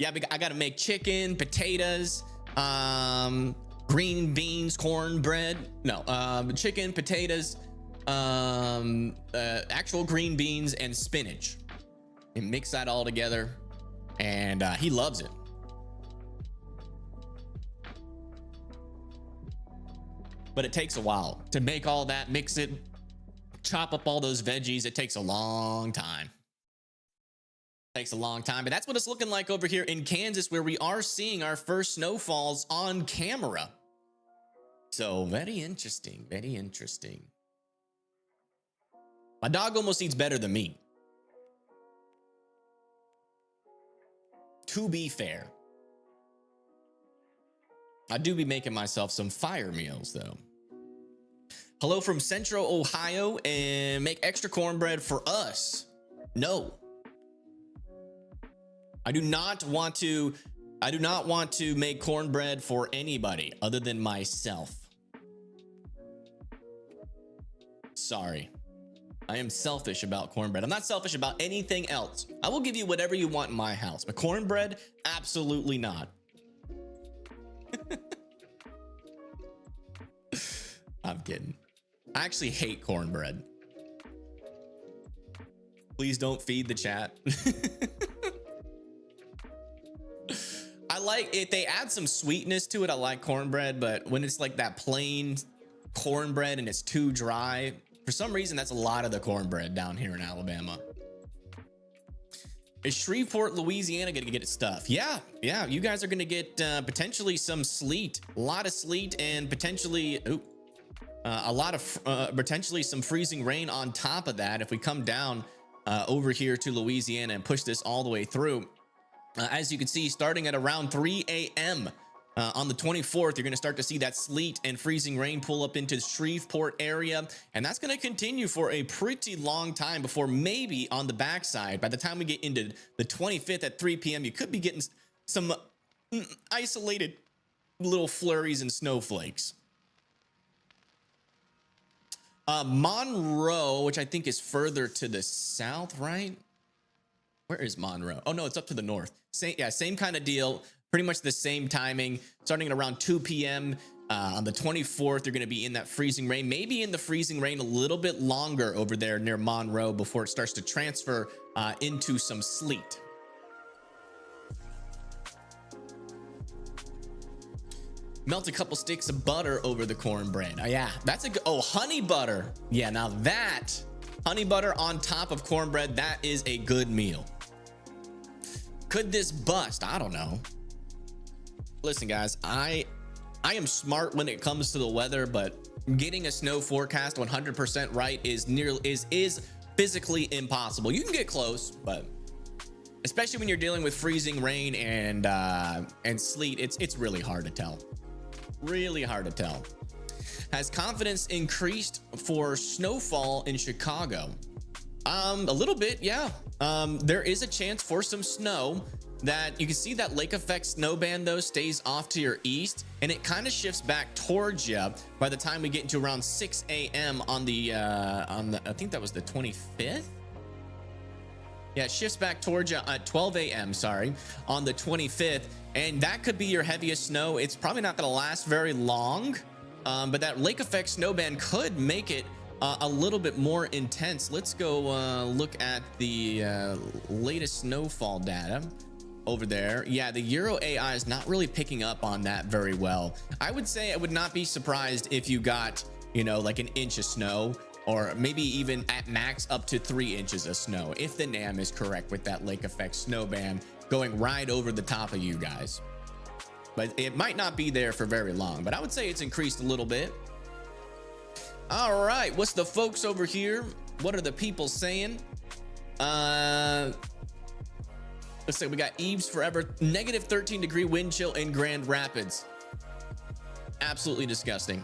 Yeah, I gotta make chicken, potatoes, green beans, cornbread. No, chicken, potatoes, actual green beans and spinach, and mix that all together. And he loves it. But it takes a while to make all that, mix it, chop up all those veggies. It takes a long time. Takes a long time, but that's what it's looking like over here in Kansas, where we are seeing our first snowfalls on camera. So very interesting, very interesting. My dog almost eats better than me, to be fair. I do be making myself some fire meals though. Hello from Central Ohio, and make extra cornbread for us. No. I do not want to make cornbread for anybody other than myself. Sorry. I am selfish about cornbread. I'm not selfish about anything else. I will give you whatever you want in my house, but cornbread, absolutely not. I'm kidding. I actually hate cornbread. Please don't feed the chat. I like it. They add some sweetness to it. I like cornbread, but when it's like that plain cornbread and it's too dry, for some reason, that's a lot of the cornbread down here in Alabama. Is Shreveport, Louisiana going to get stuff? Yeah. You guys are going to get potentially some sleet, a lot of sleet, and potentially potentially some freezing rain on top of that. If we come down over here to Louisiana and push this all the way through, as you can see, starting at around 3 a.m. On the 24th, you're going to start to see that sleet and freezing rain pull up into the Shreveport area. And that's going to continue for a pretty long time before maybe on the backside, by the time we get into the 25th at 3 p.m., you could be getting some isolated little flurries and snowflakes. Monroe, which I think is further to the south, right? Where is Monroe? Oh, no, it's up to the north. Same kind of deal. Pretty much the same timing, starting at around 2 p.m. On the 24th, you're going to be in that freezing rain, maybe in the freezing rain a little bit longer over there near Monroe before it starts to transfer into some sleet. Melt a couple sticks of butter over the cornbread. Oh, yeah, that's a good, honey butter. Yeah, now that honey butter on top of cornbread, that is a good meal. Could this bust? I don't know. Listen, guys, I am smart when it comes to the weather, but getting a snow forecast 100% right is physically impossible. You can get close, but especially when you're dealing with freezing rain and sleet. It's really hard to tell. Really hard to tell. Has confidence increased for snowfall in Chicago? A little bit, yeah. There is a chance for some snow. That you can see that lake effect snow band though stays off to your east, and it kind of shifts back towards you by the time we get into around 6 a.m. on the I think that was the 25th. Yeah, it shifts back towards you at 12 a.m. sorry, on the 25th, and that could be your heaviest snow. It's probably not going to last very long, but that lake effect snow band could make it a little bit more intense. Let's go look at the latest snowfall data over there. Yeah, the Euro AI is not really picking up on that very well. I would say I would not be surprised if you got, you know, like an inch of snow, or maybe even at max up to 3 inches of snow, if the NAM is correct with that lake effect snow band going right over the top of you guys. But it might not be there for very long, but I would say it's increased a little bit. All right, what's the folks over here? What are the people saying? Let's say we got Eves forever. Negative 13-degree wind chill in Grand Rapids. Absolutely disgusting.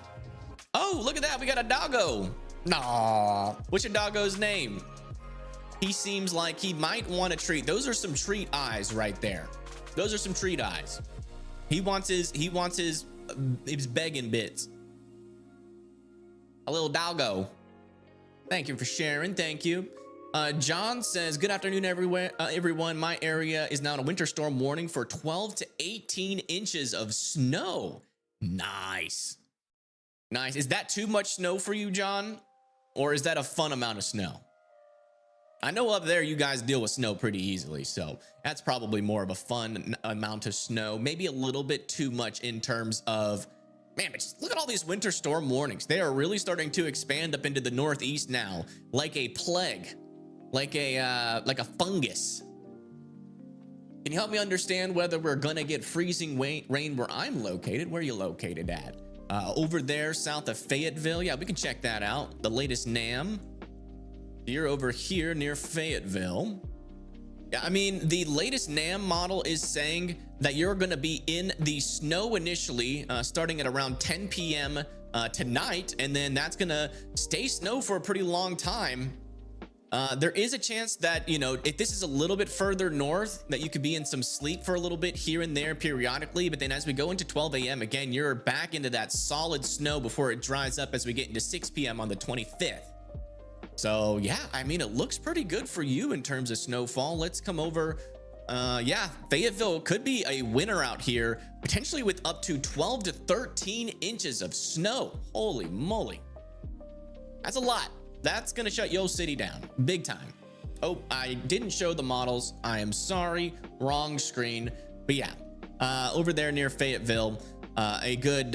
Oh, look at that. We got a doggo. Nah. What's your doggo's name? He seems like he might want a treat. Those are some treat eyes right there. Those are some treat eyes. He wants his begging bits. A little doggo. Thank you for sharing. Thank you. John says, good afternoon, everyone. My area is now in a winter storm warning for 12 to 18 inches of snow. Nice. Nice. Is that too much snow for you, John? Or is that a fun amount of snow? I know up there you guys deal with snow pretty easily, so that's probably more of a fun amount of snow. Maybe a little bit too much in terms of, man, but just look at all these winter storm warnings. They are really starting to expand up into the Northeast now, like a plague. Like a fungus. Can you help me understand whether we're gonna get freezing rain where I'm located? Where are you located at? Over there south of Fayetteville. Yeah, we can check that out. The latest NAM. You're over here near Fayetteville. Yeah, I mean, the latest NAM model is saying that you're gonna be in the snow initially, starting at around 10 p.m. Tonight, and then that's gonna stay snow for a pretty long time. There is a chance that, you know, if this is a little bit further north, that you could be in some sleep for a little bit here and there periodically. But then as we go into 12 a.m. again, you're back into that solid snow before it dries up as we get into 6 p.m. on the 25th. So yeah, I mean, it looks pretty good for you in terms of snowfall. Let's come over. Yeah, Fayetteville could be a winner out here, potentially with up to 12 to 13 inches of snow. Holy moly. That's a lot. That's gonna shut Yo City down big time. Oh, I didn't show the models. I am sorry, wrong screen. But yeah, over there near Fayetteville, a good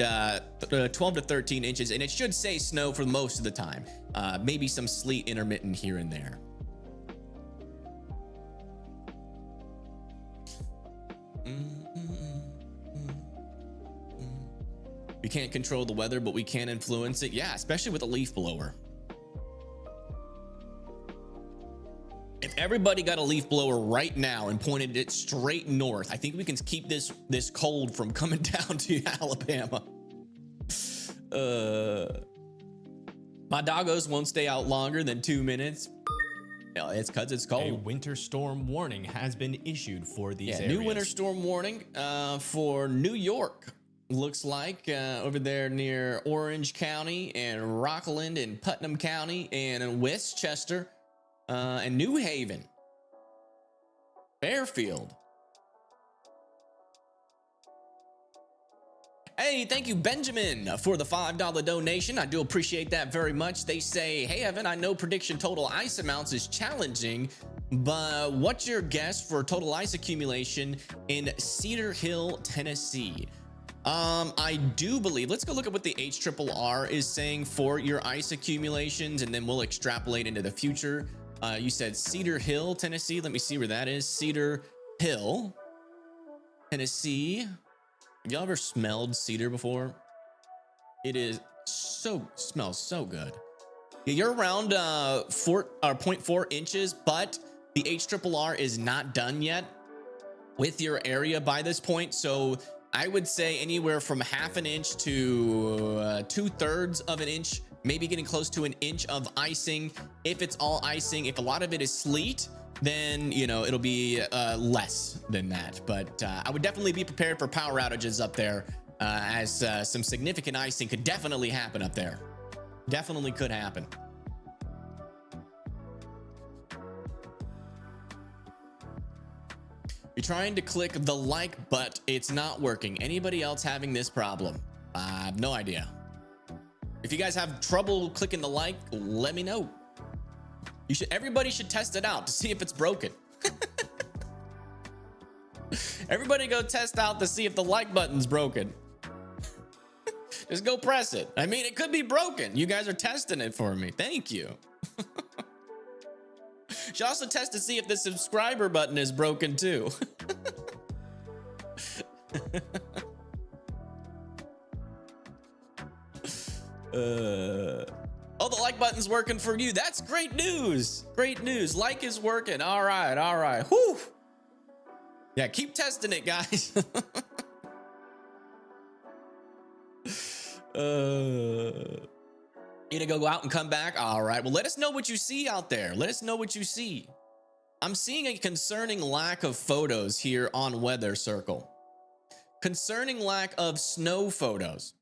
12 to 13 inches, and it should say snow for most of the time. Maybe some sleet intermittent here and there. We can't control the weather, but we can influence it. Yeah, especially with a leaf blower. If everybody got a leaf blower right now and pointed it straight north, I think we can keep this cold from coming down to Alabama. My doggos won't stay out longer than 2 minutes. Yeah, it's because it's cold. A winter storm warning has been issued for these areas. New winter storm warning for New York. Looks like over there near Orange County and Rockland and Putnam County and Westchester. And New Haven, Fairfield. Hey, thank you, Benjamin, for the $5 donation. I do appreciate that very much. They say, hey, Evan, I know prediction total ice amounts is challenging, but what's your guess for total ice accumulation in Cedar Hill, Tennessee? I do believe, let's go look at what the HRRR is saying for your ice accumulations, and then we'll extrapolate into the future. You said Cedar Hill, Tennessee. Let me see where that is. Cedar Hill, Tennessee. Have y'all ever smelled cedar before? It is smells so good. Yeah, you're around 0.4 inches, but the HRRR is not done yet with your area by this point. So I would say anywhere from half an inch to 2/3 of an inch, maybe getting close to an inch of icing. If it's all icing, if a lot of it is sleet, then, you know, it'll be less than that. But I would definitely be prepared for power outages up there, as some significant icing could definitely happen up there. Definitely could happen. You're trying to click the like, but it's not working. Anybody else having this problem? I have no idea. If you guys have trouble clicking the like, let me know. Everybody should test it out to see if it's broken. Everybody go test out to see if the like button's broken. Just go press it. I mean, it could be broken. You guys are testing it for me. Thank you. Should also test to see if the subscriber button is broken too. Oh, the like button's working for you. That's great news. Great news. Like is working. All right. All right. Whew. Yeah, keep testing it, guys. You gonna go out and come back? All right. Well, let us know what you see out there. Let us know what you see. I'm seeing a concerning lack of photos here on Weather Circle. Concerning lack of snow photos.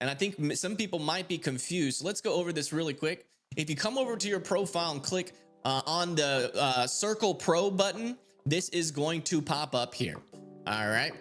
And I think some people might be confused. So let's go over this really quick. If you come over to your profile and click on the Circle Pro button, this is going to pop up here. All right.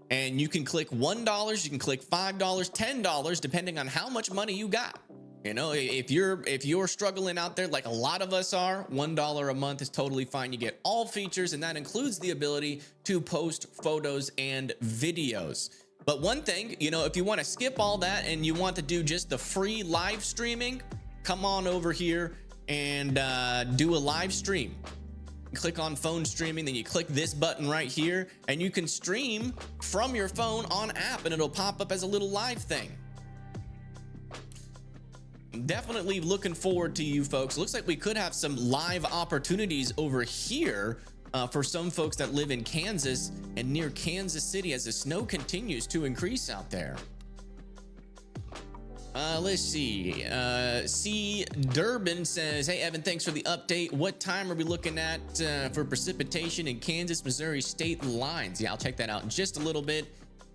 And you can click $1, you can click $5, $10, depending on how much money you got. You know, if you're struggling out there like a lot of us are, $1 a month is totally fine. You get all features, and that includes the ability to post photos and videos. But one thing, you know, if you want to skip all that and you want to do just the free live streaming, come on over here and do a live stream. Click on phone streaming, then you click this button right here, and you can stream from your phone on app, and it'll pop up as a little live thing. I'm definitely looking forward to you folks. Looks like we could have some live opportunities over here for some folks that live in Kansas and near Kansas City as the snow continues to increase out there. Let's see. C. Durbin says, hey, Evan, thanks for the update. What time are we looking at for precipitation in Kansas, Missouri state lines? Yeah, I'll check that out in just a little bit.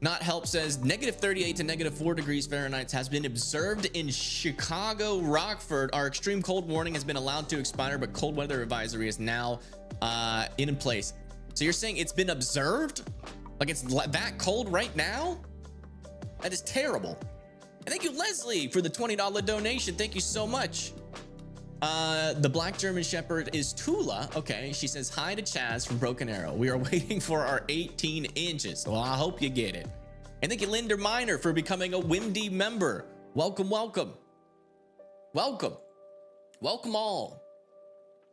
Not Help says -38 to -4 degrees Fahrenheit has been observed in Chicago, Rockford. Our extreme cold warning has been allowed to expire, but cold weather advisory is now in place. So you're saying it's been observed? Like it's that cold right now? That is terrible. And thank you, Leslie, for the $20 donation. Thank you so much. The Black German Shepherd is Tula. Okay, she says, hi to Chaz from Broken Arrow. We are waiting for our 18 inches. Well, I hope you get it. And thank you, Linda Miner, for becoming a Windy member. Welcome, welcome. Welcome. Welcome all.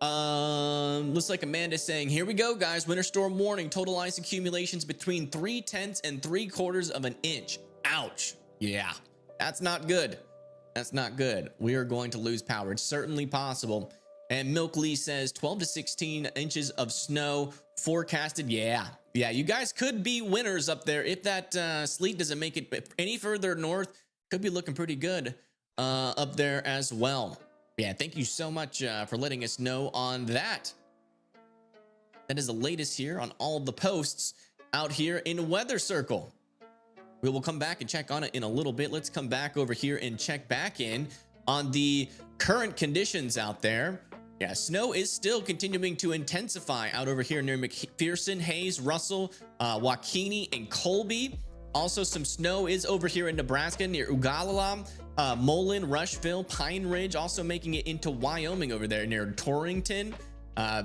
Looks like Amanda's saying, here we go, guys. Winter storm warning. Total ice accumulations between 0.3 and 3/4 of an inch. Ouch. Yeah. That's not good. That's not good. We are going to lose power. It's certainly possible. And Milk Lee says 12 to 16 inches of snow forecasted. Yeah. Yeah. You guys could be winners up there. If that sleet doesn't make it any further north, could be looking pretty good up there as well. Yeah. Thank you so much for letting us know on that. That is the latest here on all the posts out here in Weather Circle. We will come back and check on it in a little bit. Let's come back over here and check back in on the current conditions out there. Yeah, snow is still continuing to intensify out over here near McPherson, Hayes, Russell, Waukene, and Colby. Also, some snow is over here in Nebraska near Ugalala, Mullen, Rushville, Pine Ridge, also making it into Wyoming over there near Torrington.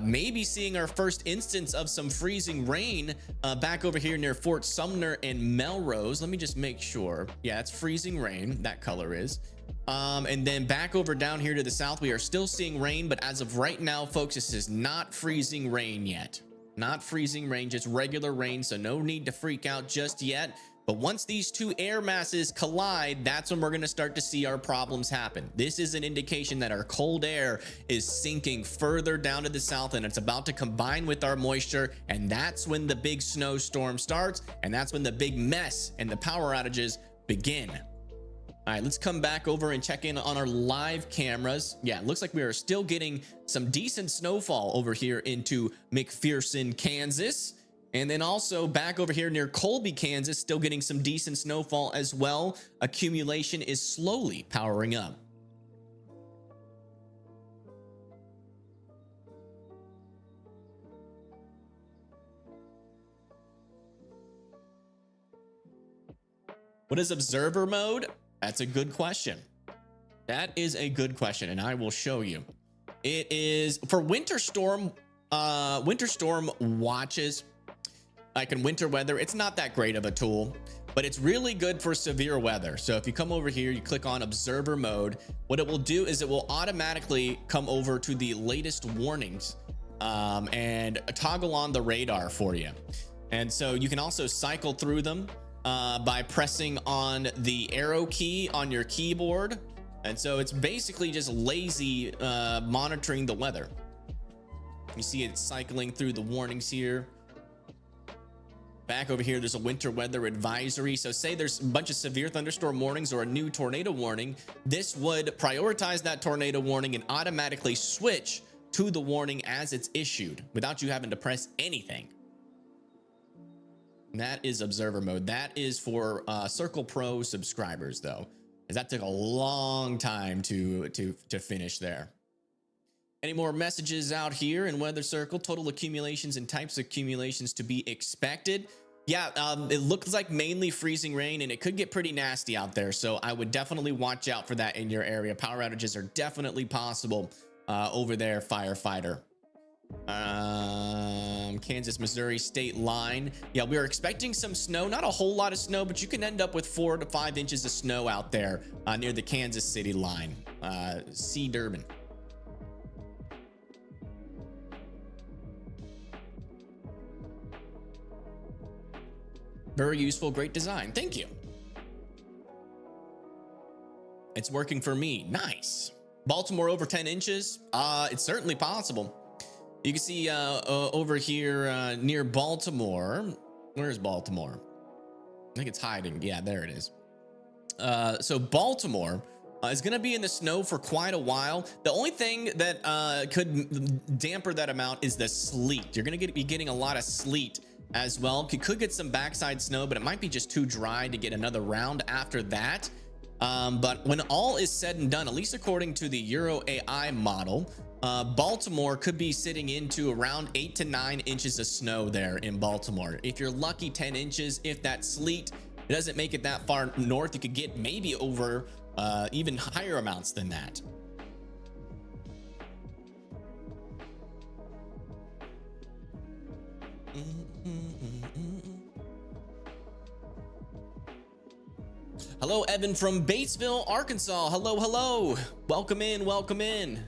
Maybe seeing our first instance of some freezing rain back over here near Fort Sumner and Melrose. Let me just make sure. Yeah, it's freezing rain. That color is. And then back over down here to the south, we are still seeing rain, but as of right now, folks, this is not freezing rain yet. Not freezing rain, just regular rain, so no need to freak out just yet. But once these two air masses collide, that's when we're going to start to see our problems happen. This is an indication that our cold air is sinking further down to the south, and it's about to combine with our moisture. And that's when the big snowstorm starts. And that's when the big mess and the power outages begin. All right, let's come back over and check in on our live cameras. Yeah, it looks like we are still getting some decent snowfall over here into McPherson, Kansas. And then also back over here near Colby, Kansas, still getting some decent snowfall as well. Accumulation is slowly powering up. What is observer mode? That's a good question. That is a good question, and I will show you. It is for winter storm watches. Like in winter weather, it's not that great of a tool, but it's really good for severe weather. So if you come over here, you click on observer mode, what it will do is it will automatically come over to the latest warnings and toggle on the radar for you. And so you can also cycle through them by pressing on the arrow key on your keyboard. And so it's basically just lazy monitoring the weather. You see it cycling through the warnings here. Back over here, there's a winter weather advisory. So say there's a bunch of severe thunderstorm warnings or a new tornado warning. This would prioritize that tornado warning and automatically switch to the warning as it's issued without you having to press anything. And that is observer mode. That is for Circle Pro subscribers, though, as that took a long time to finish there. Any more messages out here in Weather Circle? Total accumulations and types of accumulations to be expected. Yeah, it looks like mainly freezing rain, and it could get pretty nasty out there. So I would definitely watch out for that in your area. Power outages are definitely possible over there, firefighter. Kansas, Missouri state line. Yeah, we are expecting some snow, not a whole lot of snow, but you can end up with 4 to 5 inches of snow out there near the Kansas City line. See Durbin. Very useful, great design. Thank you. It's working for me. Nice. Baltimore over 10 inches. It's certainly possible. You can see over here near Baltimore. Where's Baltimore? I think it's hiding. Yeah, there it is. So Baltimore is going to be in the snow for quite a while. The only thing that could damper that amount is the sleet. You're going to be getting a lot of sleet as well. You could get some backside snow, but it might be just too dry to get another round after that. But when all is said and done, at least according to the Euro AI model, Baltimore could be sitting into around 8 to 9 inches of snow there in Baltimore. If you're lucky, 10 inches. If that sleet, it doesn't make it that far north, you could get maybe over even higher amounts than that. Hello, Evan from Batesville, Arkansas. Hello, hello. Welcome in, welcome in.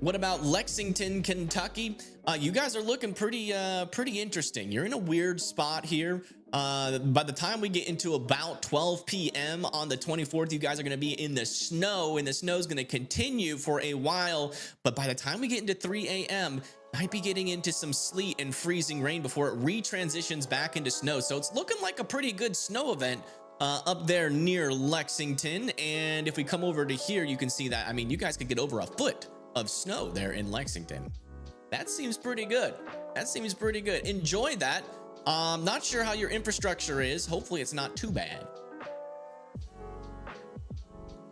What about Lexington, Kentucky? You guys are looking pretty interesting. You're in a weird spot here. By the time we get into about 12 p.m. on the 24th, you guys are going to be in the snow, and the snow is going to continue for a while. But by the time we get into 3 a.m., might be getting into some sleet and freezing rain before it retransitions back into snow. So it's looking like a pretty good snow event up there near Lexington. And if we come over to here, you can see that, I mean, you guys could get over a foot of snow there in Lexington. That seems pretty good. That seems pretty good. Enjoy that. Not sure how your infrastructure is. Hopefully it's not too bad.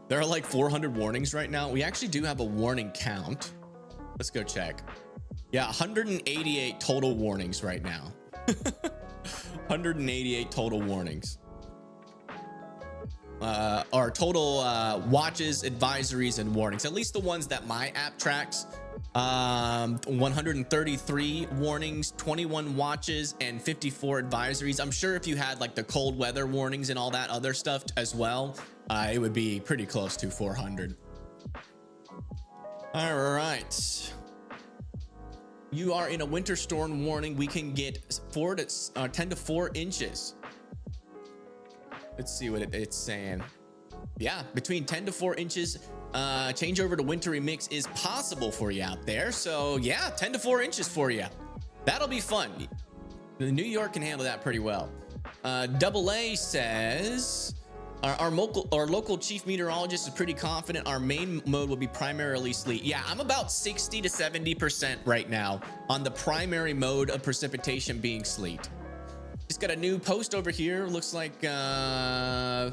There are like 400 warnings right now. We actually do have a warning count. Let's go check. Yeah, 188 total warnings right now. 188 total warnings. Our total watches, advisories, and warnings, at least the ones that my app tracks. 133 warnings, 21 watches, and 54 advisories. I'm sure if you had like the cold weather warnings and all that other stuff as well, it would be pretty close to 400. All right. You are in a winter storm warning. We can get 10 to 4 inches. Let's see what it's saying. Yeah, between 10 to 4 inches. Change over to wintry mix is possible for you out there. So yeah, 10 to 4 inches for you. That'll be fun. New York can handle that pretty well. Double A says our local chief meteorologist is pretty confident our main mode will be primarily sleet. Yeah, I'm about 60 to 70% right now on the primary mode of precipitation being sleet. Just got a new post over here. Looks like oh,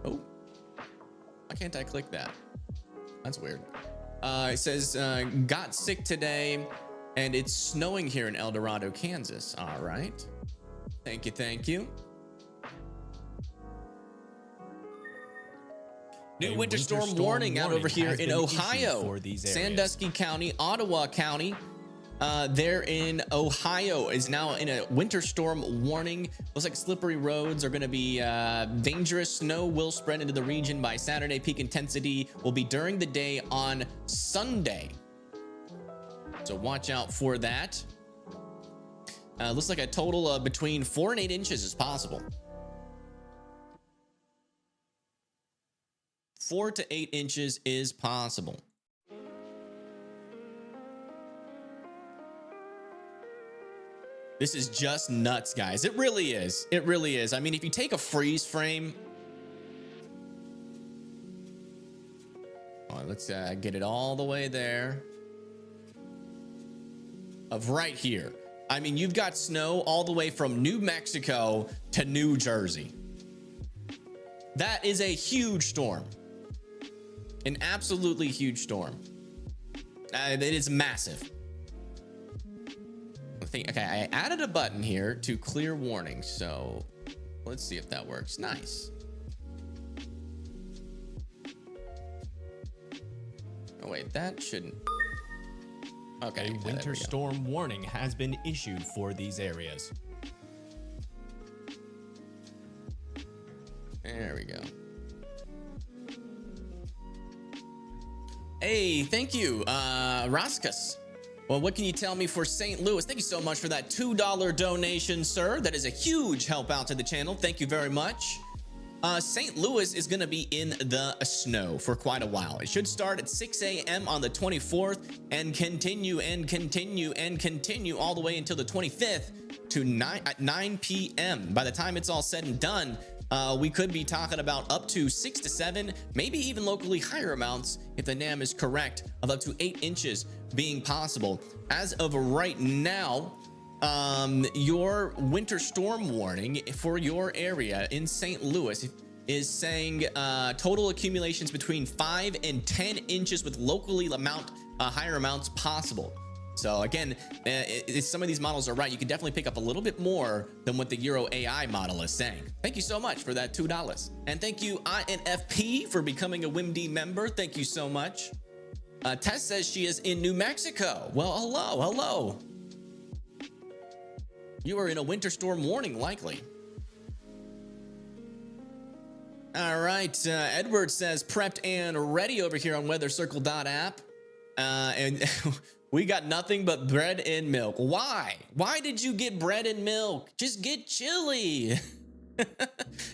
why can't I click that? That's weird. It says got sick today and it's snowing here in El Dorado, Kansas. All right, thank you. New winter storm warning out over here in Ohio, Sandusky County, Ottawa County. There in Ohio is now in a winter storm warning. Looks like slippery roads are going to be dangerous. Snow will spread into the region by Saturday. Peak intensity will be during the day on Sunday. So watch out for that. Looks like a total of between 4 and 8 inches is possible. 4 to 8 inches is possible. This is just nuts, guys. It really is. It really is. I mean, if you take a freeze frame. Let's get it all the way there. Of right here. I mean, you've got snow all the way from New Mexico to New Jersey. That is a huge storm. An absolutely huge storm. It is massive. Okay, I added a button here to clear warnings, so let's see if that works. Nice. Oh wait, that shouldn't. Okay, a winter storm warning has been issued for these areas. There we go. Hey, thank you, Raskus. Well, what can you tell me for St. Louis? Thank you so much for that $2 donation, sir. That is a huge help out to the channel. Thank you very much. St. Louis is going to be in the snow for quite a while. It should start at 6 a.m. on the 24th and continue all the way until the 25th to 9 p.m. By the time it's all said and done, we could be talking about up to 6 to 7, maybe even locally higher amounts if the NAM is correct, of up to 8 inches being possible. As of right now, your winter storm warning for your area in St. Louis is saying total accumulations between 5 and 10 inches with locally higher amounts possible. So again, if some of these models are right, you can definitely pick up a little bit more than what the Euro AI model is saying. Thank you so much for that $2. And thank you INFP for becoming a WIMD member. Thank you so much. Tess says she is in New Mexico. Well, hello. You are in a winter storm warning, likely. All right, Edward says prepped and ready over here on weathercircle.app. And we got nothing but bread and milk. Why did you get bread and milk? Just get chili.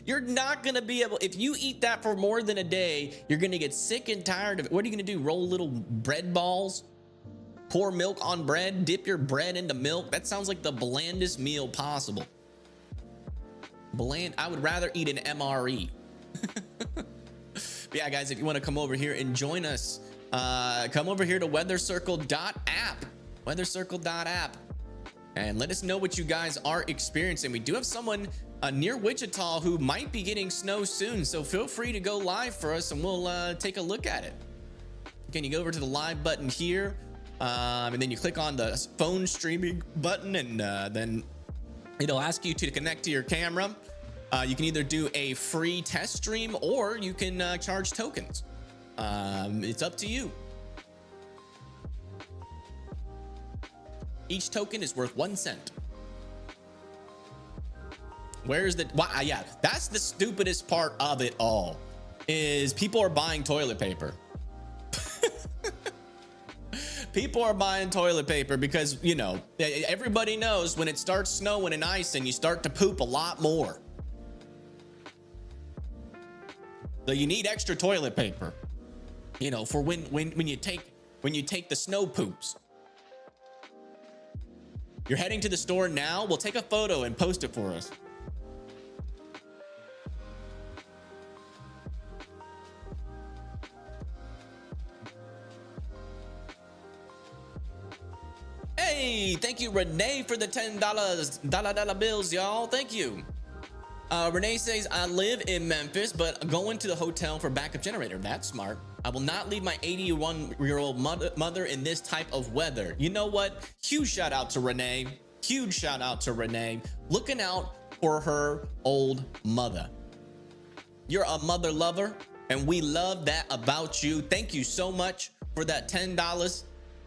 You're not gonna be able, if you eat that for more than a day, you're gonna get sick and tired of it. What are you gonna do, roll little bread balls, pour milk on bread, dip your bread into milk? That sounds like the blandest meal possible. Bland. I would rather eat an MRE. But yeah, guys, if you want to come over here and join us, come over here to weathercircle.app, weathercircle.app, and let us know what you guys are experiencing. We do have someone near Wichita who might be getting snow soon, so feel free to go live for us and we'll take a look at it. Again, you go over to the live button here, and then you click on the phone streaming button, and then it'll ask you to connect to your camera. You can either do a free test stream or you can charge tokens. It's up to you. Each token is worth 1 cent. Where's the, yeah, that's the stupidest part of it all, is people are buying toilet paper. People are buying toilet paper because, you know, everybody knows when it starts snowing and icing, you start to poop a lot more. So you need extra toilet paper, you know, for when you take the snow poops. You're heading to the store now? We'll take a photo and post it for us. Hey, thank you, Renee, for the $10 dollar bills, y'all. Thank you. Renee says, I live in Memphis, but going to the hotel for backup generator. That's smart. I will not leave my 81-year-old mother in this type of weather. You know what? Huge shout out to Renee. Huge shout out to Renee. Looking out for her old mother. You're a mother lover, and we love that about you. Thank you so much for that $10.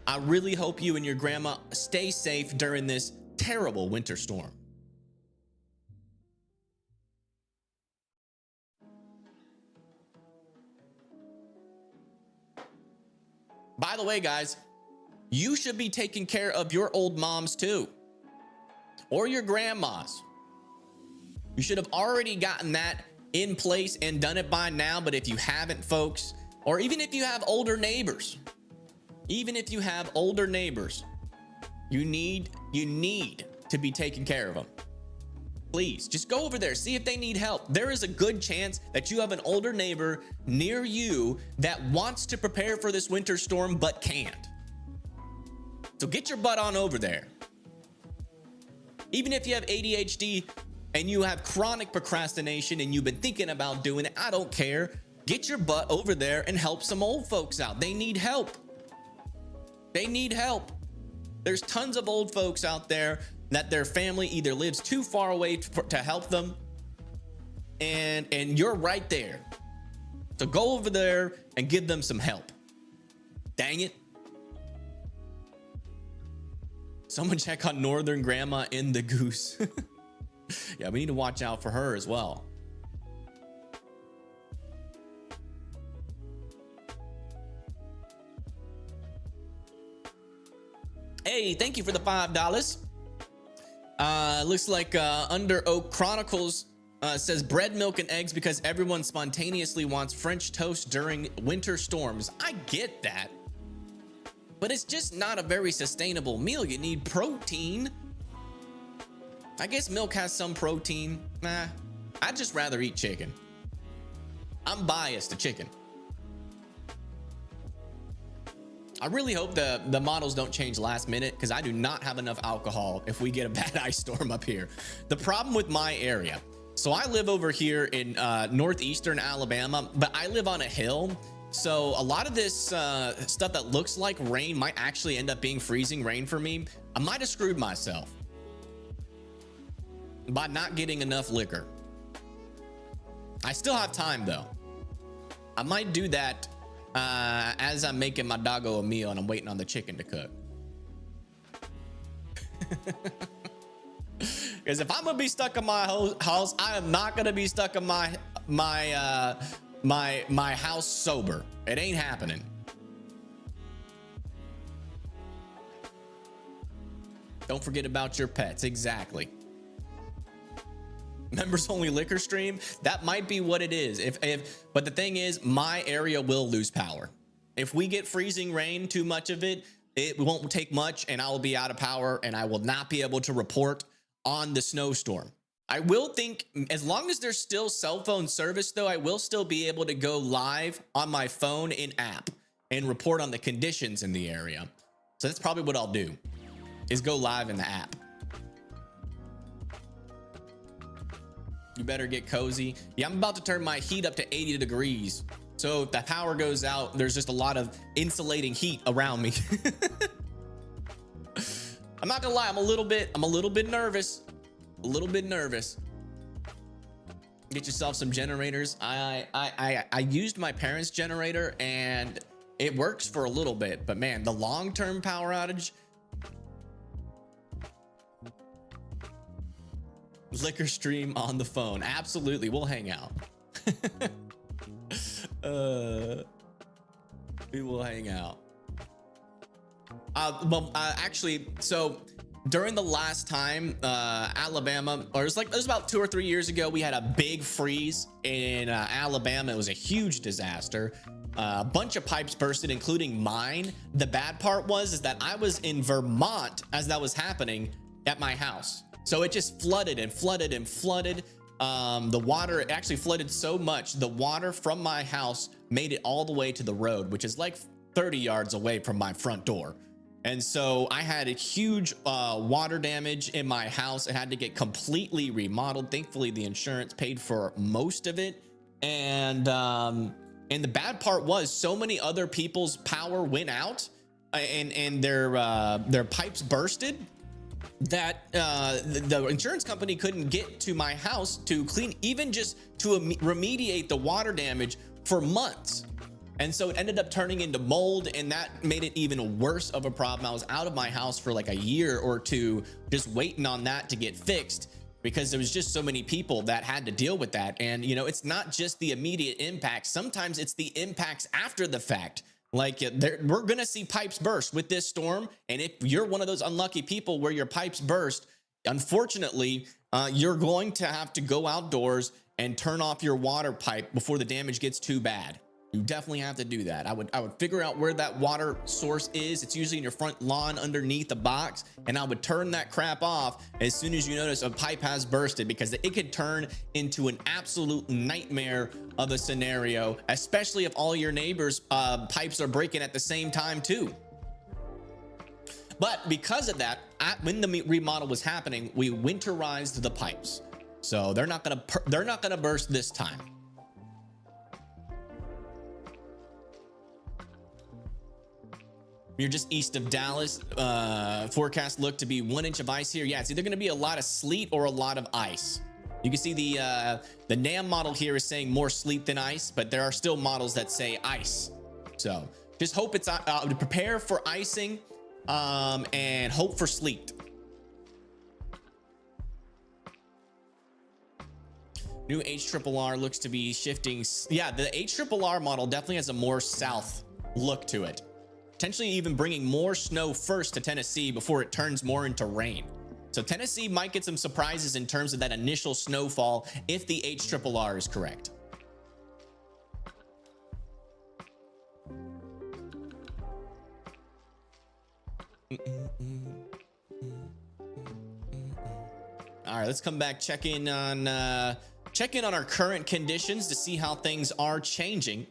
I really hope you and your grandma stay safe during this terrible winter storm. By the way, guys, you should be taking care of your old moms too, or your grandmas. You should have already gotten that in place and done it by now. But if you haven't, folks, or even if you have older neighbors, you need to be taking care of them. Please just go over there, see if they need help. There is a good chance that you have an older neighbor near you that wants to prepare for this winter storm but can't. So get your butt on over there. Even if you have ADHD and you have chronic procrastination and you've been thinking about doing it, I don't care. Get your butt over there and help some old folks out. They need help. They need help. There's tons of old folks out there that their family either lives too far away to help them, and you're right there. So go over there and give them some help. Dang it. Someone check on Northern Grandma in the goose. Yeah, we need to watch out for her as well. Hey, thank you for the $5. Looks like Under Oak Chronicles says bread, milk, and eggs because everyone spontaneously wants French toast during winter storms. I get that, but it's just not a very sustainable meal. You need protein. I guess milk has some protein. Nah, I'd just rather eat chicken. I'm biased to chicken. I really hope the models don't change last minute because I do not have enough alcohol if we get a bad ice storm up here. The problem with my area, so I live over here in northeastern Alabama, but I live on a hill. So a lot of this stuff that looks like rain might actually end up being freezing rain for me. I might have screwed myself by not getting enough liquor. I still have time though. I might do that as I'm making my doggo a meal and I'm waiting on the chicken to cook. Because if I'm gonna be stuck in my house, I am not gonna be stuck in my house sober. It ain't happening. Don't forget about your pets. Exactly. Members only liquor stream, that might be what it is. But the thing is, my area will lose power. If we get freezing rain, too much of it, it won't take much and I will be out of power and I will not be able to report on the snowstorm. I will think, as long as there's still cell phone service though, I will still be able to go live on my phone in app and report on the conditions in the area. So that's probably what I'll do, is go live in the app. You better get cozy. Yeah, I'm about to turn my heat up to 80 degrees. So if the power goes out, there's just a lot of insulating heat around me. I'm not gonna lie, I'm a little bit nervous. A little bit nervous. Get yourself some generators. I used my parents' generator and it works for a little bit, but man, the long-term power outage. Liquor stream on the phone. Absolutely, we'll hang out. We will hang out. Actually, so during the last time Alabama, or it was about 2 or 3 years ago, we had a big freeze in Alabama. It was a huge disaster. A bunch of pipes bursted, including mine. The bad part is that I was in Vermont as that was happening at my house. So it just flooded and flooded and flooded. The water actually flooded so much, the water from my house made it all the way to the road, which is like 30 yards away from my front door. And so I had a huge water damage in my house. It had to get completely remodeled. Thankfully, the insurance paid for most of it. And the bad part was so many other people's power went out and their pipes bursted that the insurance company couldn't get to my house to clean, even just to remediate the water damage for months. And so it ended up turning into mold, and that made it even worse of a problem. I was out of my house for like a year or two, just waiting on that to get fixed, because there was just so many people that had to deal with that. And, you know, it's not just the immediate impact. Sometimes it's the impacts after the fact. Like we're going to see pipes burst with this storm. And if you're one of those unlucky people where your pipes burst, unfortunately, you're going to have to go outdoors and turn off your water pipe before the damage gets too bad. You definitely have to do that. I would figure out where that water source is. It's usually in your front lawn underneath a box, and I would turn that crap off as soon as you notice a pipe has bursted, because it could turn into an absolute nightmare of a scenario, especially if all your neighbors' pipes are breaking at the same time too. But because of that, when the remodel was happening, we winterized the pipes, so they're not gonna burst this time. You're just east of Dallas. Forecast look to be 1 inch of ice here. Yeah, it's either going to be a lot of sleet or a lot of ice. You can see the NAM model here is saying more sleet than ice, but there are still models that say ice. So just hope it's prepare for icing and hope for sleet. New HRRR looks to be shifting. Yeah, the HRRR model definitely has a more south look to it. Potentially even bringing more snow first to Tennessee before it turns more into rain. So Tennessee might get some surprises in terms of that initial snowfall if the HRRR is correct. All right, let's come back, check in on our current conditions to see how things are changing.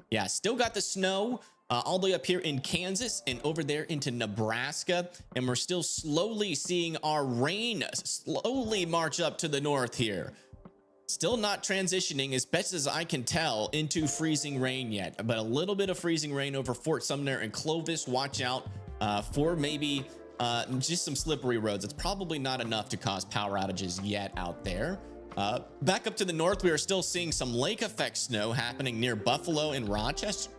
Yeah, still got the snow all the way up here in Kansas and over there into Nebraska. And we're still slowly seeing our rain slowly march up to the north here. Still not transitioning, as best as I can tell, into freezing rain yet, but a little bit of freezing rain over Fort Sumner and Clovis. Watch out for maybe just some slippery roads. It's probably not enough to cause power outages yet out there. Back up to the north, we are still seeing some lake effect snow happening near Buffalo and Rochester.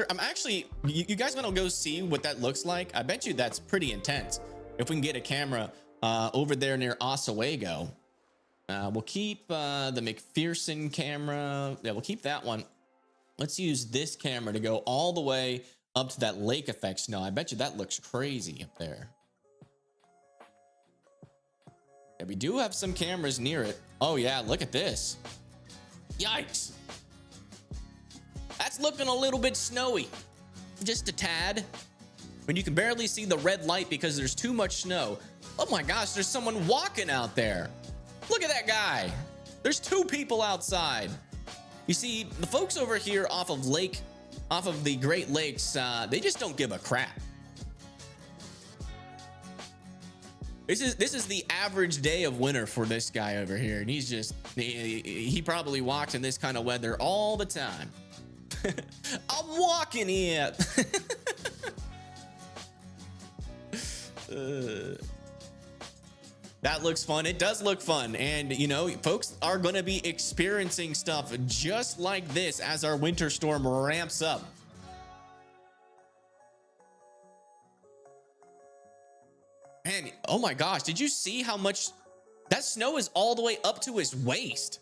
I'm actually, you guys want to go see what that looks like? I bet you that's pretty intense. If we can get a camera over there near Oswego. We'll keep the McPherson camera. Yeah, we'll keep that one. Let's use this camera to go all the way up to that lake effect snow. I bet you that looks crazy up there. Yeah, we do have some cameras near it. Oh yeah, look at this. Yikes. That's looking a little bit snowy, just a tad. When you can barely see the red light because there's too much snow. Oh my gosh, there's someone walking out there. Look at that guy. There's 2 people outside. You see, the folks over here off of the Great Lakes, they just don't give a crap. This is the average day of winter for this guy over here, and he's just he probably walks in this kind of weather all the time. I'm walking here. That looks fun. It does look fun. And, you know, folks are going to be experiencing stuff just like this as our winter storm ramps up. Man, oh my gosh, did you see how much that snow is all the way up to his waist?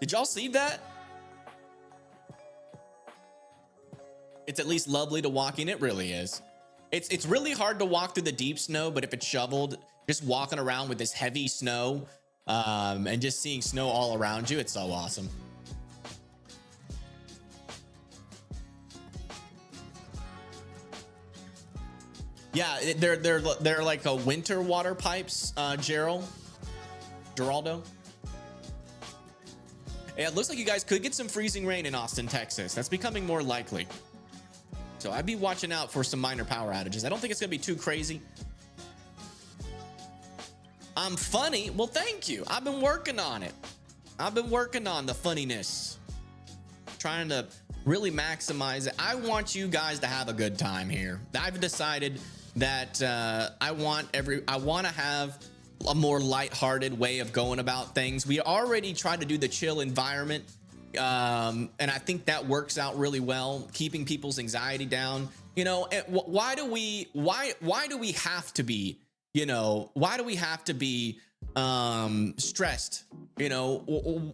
Did y'all see that? It's at least lovely to walk in. It really is. It's really hard to walk through the deep snow, but if it's shoveled, just walking around with this heavy snow, and just seeing snow all around you, it's so awesome. Yeah, they're like a winter water pipes, Geraldo. Yeah, it looks like you guys could get some freezing rain in Austin, Texas. That's becoming more likely. So I'd be watching out for some minor power outages. I don't think it's gonna be too crazy. I'm funny. Well, thank you. I've been working on it. I've been working on the funniness, trying to really maximize it. I want you guys to have a good time here. I've decided that I want to have a more lighthearted way of going about things. We already tried to do the chill environment, and I think that works out really well, keeping people's anxiety down. You know, why do we have to be, you know, why do we have to be stressed? You know,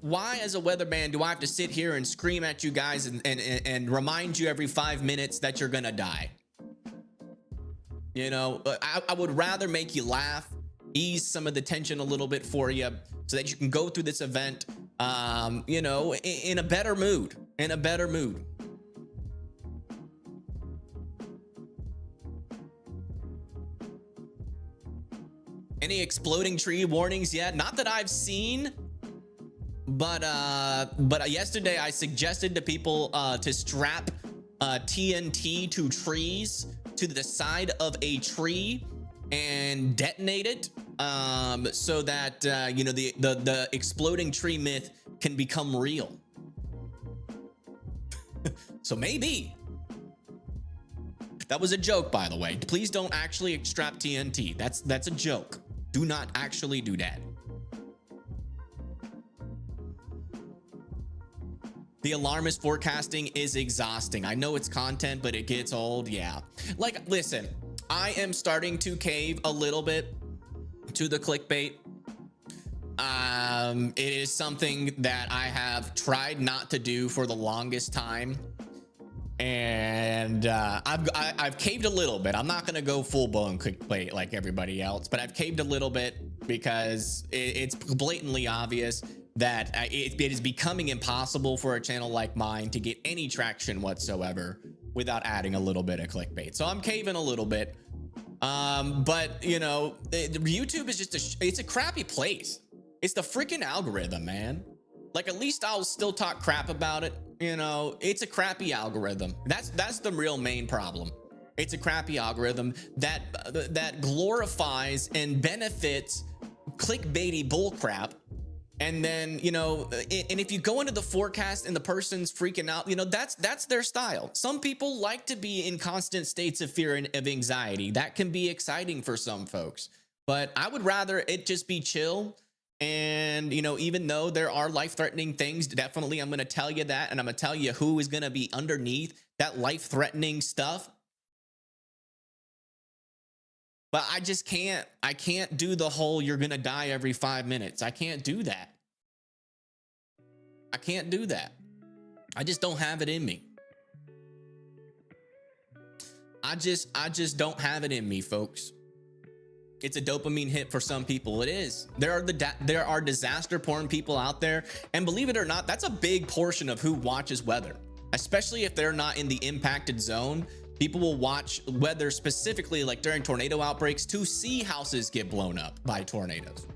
why as a weatherman do I have to sit here and scream at you guys and remind you every 5 minutes that you're gonna die? You know, I would rather make you laugh, ease some of the tension a little bit for you, so that you can go through this event, you know, in a better mood, Any exploding tree warnings yet? Not that I've seen, but yesterday I suggested to people to strap TNT to trees, to the side of a tree, and detonate it, so that you know, the exploding tree myth can become real. So maybe that was a joke, by the way. Please don't actually strap TNT. That's a joke. Do not actually do that. The alarmist forecasting is exhausting. I know it's content, but it gets old. Yeah. Like, listen, I am starting to cave a little bit to the clickbait. It is something that I have tried not to do for the longest time. And I've caved a little bit. I'm not gonna go full-blown clickbait like everybody else, but I've caved a little bit because it's blatantly obvious that it is becoming impossible for a channel like mine to get any traction whatsoever without adding a little bit of clickbait. So I'm caving a little bit, but you know, YouTube is just it's a crappy place. It's the freaking algorithm, man. Like, at least I'll still talk crap about it. You know, it's a crappy algorithm. That's the real main problem. It's a crappy algorithm that glorifies and benefits clickbaity bullcrap. And then, you know, and if you go into the forecast and the person's freaking out, you know, that's their style. Some people like to be in constant states of fear and of anxiety. That can be exciting for some folks, but I would rather it just be chill. And, you know, even though there are life-threatening things, definitely I'm going to tell you that, and I'm going to tell you who is going to be underneath that life-threatening stuff. But I just can't, I can't do the whole you're going to die every 5 minutes. I can't do that. I can't do that. I just don't have it in me. I just don't have it in me, folks. It's a dopamine hit for some people. It is. There are disaster porn people out there, and believe it or not, that's a big portion of who watches weather, especially if they're not in the impacted zone. People will watch weather specifically, like during tornado outbreaks, to see houses get blown up by tornadoes.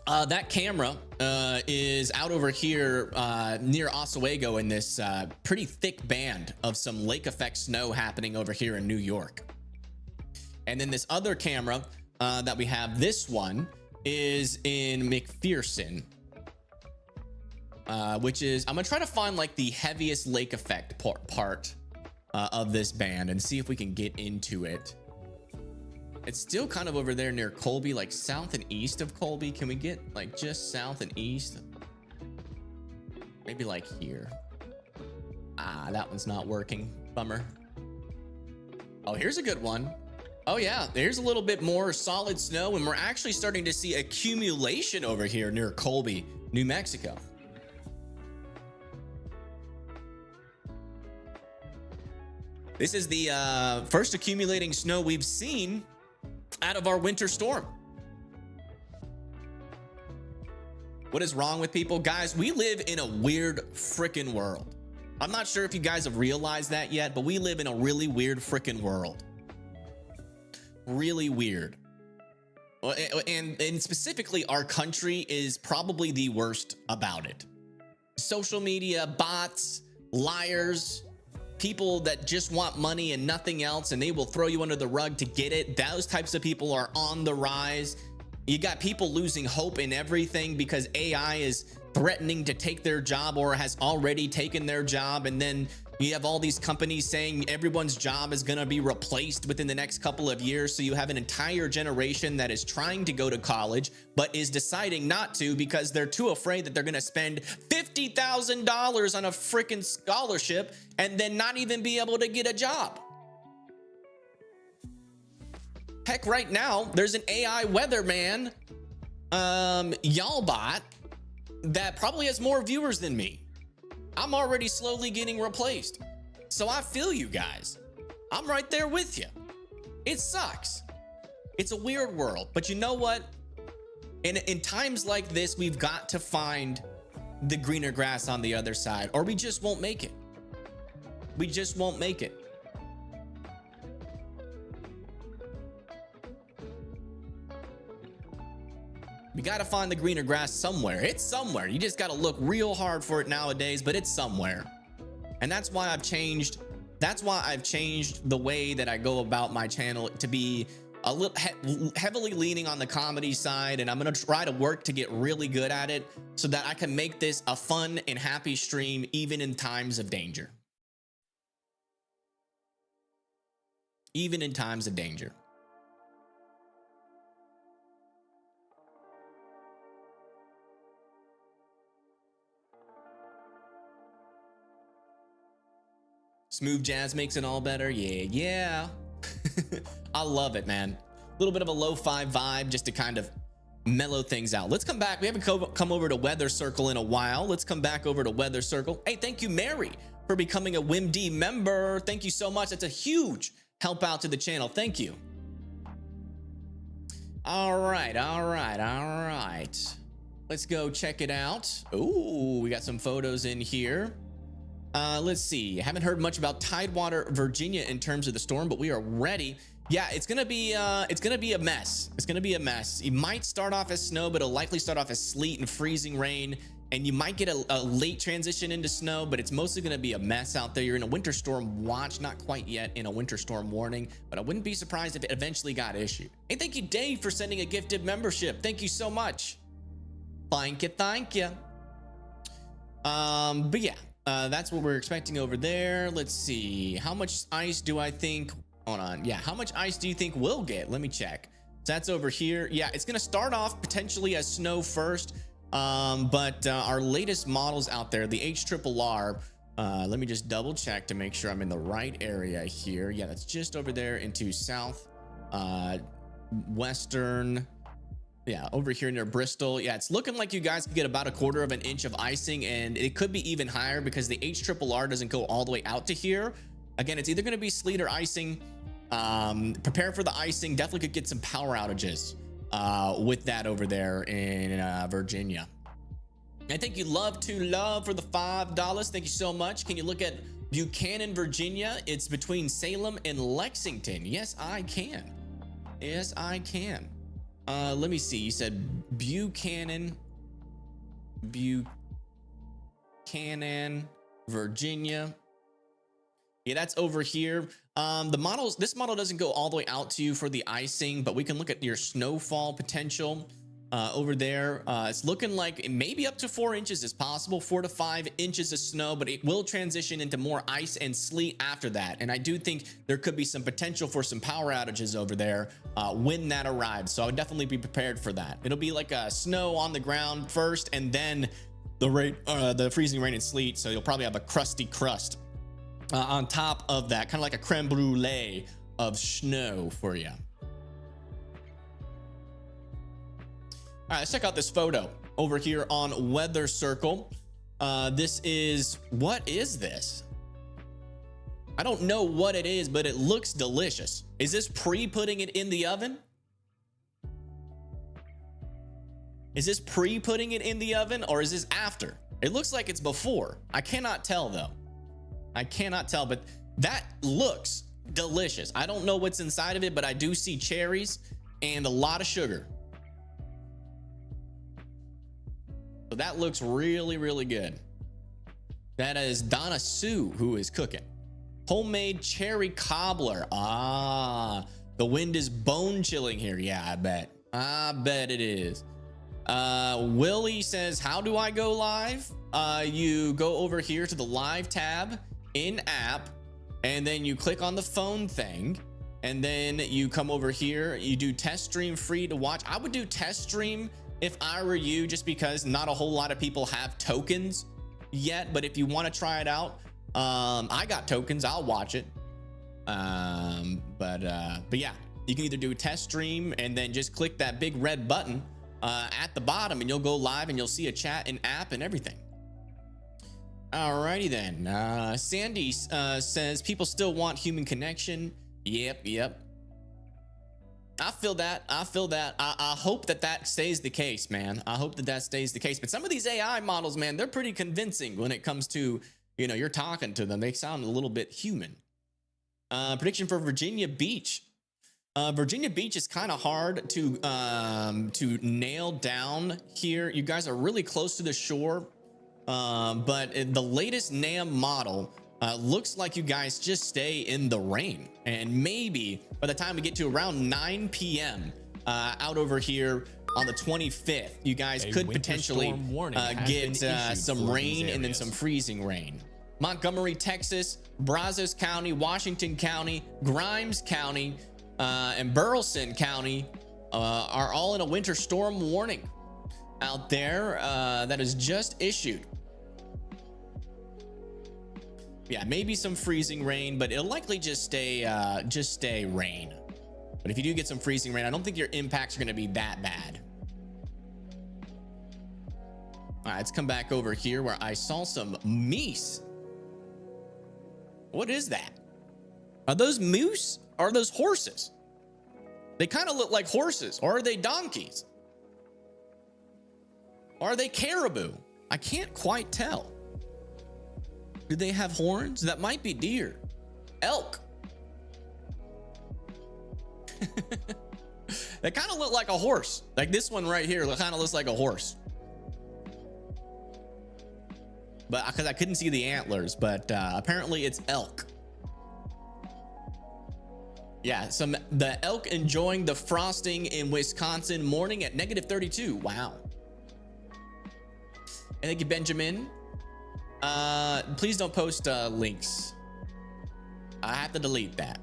That camera is out over here near Oswego in this pretty thick band of some lake effect snow happening over here in New York. And then this other camera that we have, this one is in McPherson, which is, I'm gonna try to find like the heaviest lake effect part of this band and see if we can get into it. It's still kind of over there near Colby, like south and east of Colby. Can we get like just south and east? Maybe like here. Ah, that one's not working. Bummer. Oh, here's a good one. Oh yeah, there's a little bit more solid snow, and we're actually starting to see accumulation over here near Colby, New Mexico. This is the first accumulating snow we've seen out of our winter storm. What is wrong with people? Guys, we live in a weird freaking world. I'm not sure if you guys have realized that yet, but we live in a really weird freaking world. Really weird. And specifically, our country is probably the worst about it. Social media, bots, liars, people that just want money and nothing else, and they will throw you under the rug to get it. Those types of people are on the rise. You got people losing hope in everything because AI is threatening to take their job or has already taken their job. And then you have all these companies saying everyone's job is going to be replaced within the next couple of years. So you have an entire generation that is trying to go to college, but is deciding not to because they're too afraid that they're going to spend $50,000 on a freaking scholarship and then not even be able to get a job. Heck, right now, there's an AI weatherman, y'all bot, that probably has more viewers than me. I'm already slowly getting replaced. So I feel you guys. I'm right there with you. It sucks. It's a weird world, but you know what? In times like this, we've got to find the greener grass on the other side, or we just won't make it. We just won't make it. We got to find the greener grass somewhere. It's somewhere. You just got to look real hard for it nowadays, but it's somewhere. And that's why I've changed. That's why I've changed the way that I go about my channel to be a little heavily leaning on the comedy side. And I'm going to try to work to get really good at it so that I can make this a fun and happy stream, even in times of danger. Even in times of danger. Smooth jazz makes it all better. Yeah. I love it, man. A little bit of a lo-fi vibe just to kind of mellow things out. Let's come back. We haven't come over to Weather Circle in a while. Let's come back over to Weather Circle. Hey, thank you, Mary, for becoming a WimD member. Thank you so much. That's a huge help out to the channel. Thank you. All right. Let's go check it out. Ooh, we got some photos in here. Let's see. I haven't heard much about Tidewater, Virginia in terms of the storm, but we are ready. Yeah, it's gonna be a mess. It's gonna be a mess. It might start off as snow, but it'll likely start off as sleet and freezing rain, and you might get a late transition into snow, but it's mostly gonna be a mess out there. You're in a winter storm watch, not quite yet in a winter storm warning, but I wouldn't be surprised if it eventually got issued. Hey, thank you, Dave, for sending a gifted membership. Thank you so much. Thank you. But yeah. That's what we're expecting over there. Let's see. How much ice do I think? Hold on. Yeah. How much ice do you think we'll get? Let me check. So that's over here. Yeah. It's going to start off potentially as snow first. But our latest models out there, the HRRR, let me just double check to make sure I'm in the right area here. Yeah. That's just over there into south, western. Yeah, over here near Bristol. Yeah, it's looking like you guys could get about 1/4 of an inch of icing, and it could be even higher because the HRRR doesn't go all the way out to here. Again, it's either going to be sleet or icing. Prepare for the icing. Definitely could get some power outages with that over there in Virginia. I think you love to love for the $5. Thank you so much. Can you look at Buchanan, Virginia? It's between Salem and Lexington. Yes, I can. Yes, I can. Let me see. You said Buchanan, Virginia. Yeah, that's over here. This model doesn't go all the way out to you for the icing, but we can look at your snowfall potential over there. It's looking like it may be up to 4 inches is possible, 4 to 5 inches of snow, but it will transition into more ice and sleet after that. And I do think there could be some potential for some power outages over there when that arrives. So I would definitely be prepared for that. It'll be like a snow on the ground first, and then the freezing rain and sleet. So you'll probably have a crusty crust on top of that, kind of like a creme brulee of snow for you. All right, let's check out this photo over here on Weather Circle. What is this? I don't know what it is, but it looks delicious. Is this pre-putting it in the oven? Is this pre-putting it in the oven or is this after? It looks like it's before. I cannot tell though. I cannot tell, but that looks delicious. I don't know what's inside of it, but I do see cherries and a lot of sugar. So that looks really, really good. That is Donna Sue who is cooking. Homemade cherry cobbler. Ah, the wind is bone chilling here. Yeah, I bet it is. Willie says, how do I go live? You go over here to the live tab in app, and then you click on the phone thing, and then you come over here, you do test stream free to watch. I would do test stream if I were you, just because not a whole lot of people have tokens yet, but if you want to try it out, I got tokens, I'll watch it. But yeah, you can either do test stream and then just click that big red button at the bottom and you'll go live and you'll see a chat and app and everything. Alrighty then. Sandy says people still want human connection. Yep. I feel that. I hope that stays the case, man. I hope that stays the case. But some of these AI models, man, they're pretty convincing when it comes to, you know, you're talking to them. They sound a little bit human. Prediction for Virginia Beach. Virginia Beach is kind of hard to nail down here. You guys are really close to the shore. But the latest NAM model looks like you guys just stay in the rain, and maybe by the time we get to around 9 p.m. Out over here on the 25th, you guys could potentially get some rain and then some freezing rain. Montgomery, Texas, Brazos County, Washington County, Grimes County, and Burleson County are all in a winter storm warning out there that is just issued. Yeah, maybe some freezing rain, but it'll likely just stay rain. But if you do get some freezing rain, I don't think your impacts are going to be that bad. All right, let's come back over here where I saw some meese. What is that? Are those moose? Or are those horses? They kind of look like horses. Or are they donkeys? Or are they caribou? I can't quite tell. Do they have horns? That might be deer. Elk. They kind of look like a horse. Like this one right here kind of looks like a horse. But because I couldn't see the antlers, but apparently it's elk. Yeah, the elk enjoying the frosting in Wisconsin, morning at -32. Wow. And thank you, Benjamin. Please don't post links. I have to delete that.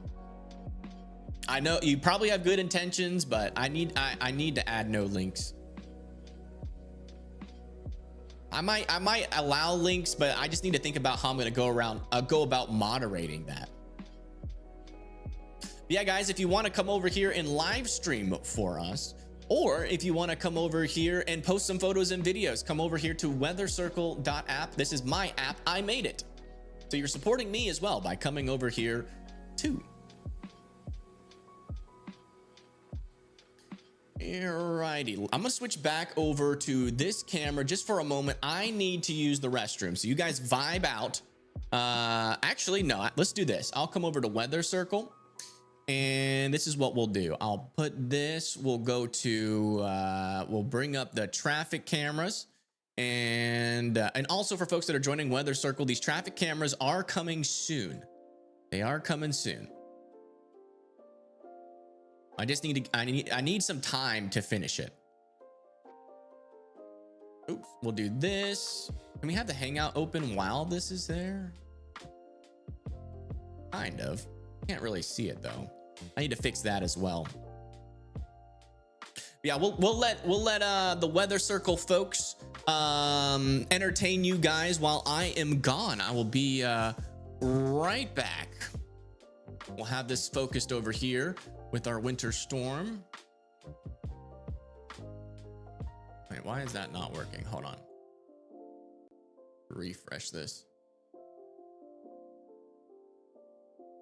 I know you probably have good intentions, but I need to add no links. I might allow links, but I just need to think about how I'm going to go about moderating that. Yeah, guys, if you want to come over here and live stream for us, or if you want to come over here and post some photos and videos, come over here to weathercircle.app. This is my app. I made it. So you're supporting me as well by coming over here too. Alrighty, I'm gonna switch back over to this camera just for a moment. I need to use the restroom, so you guys vibe out. Actually, no, let's do this. I'll come over to Weather Circle, and this is what we'll do. I'll put this, we'll go to, we'll bring up the traffic cameras, and also for folks that are joining Weather Circle, these traffic cameras are coming soon. They are coming soon. I just I need some time to finish it. Oops, we'll do this. Can we have the Hangout open while this is there? Kind of. Can't really see it though. I need to fix that as well. Yeah, we'll let the Weather Circle folks entertain you guys while I am gone. I will be right back. We'll have this focused over here with our winter storm. Wait, why is that not working? Hold on. Refresh this.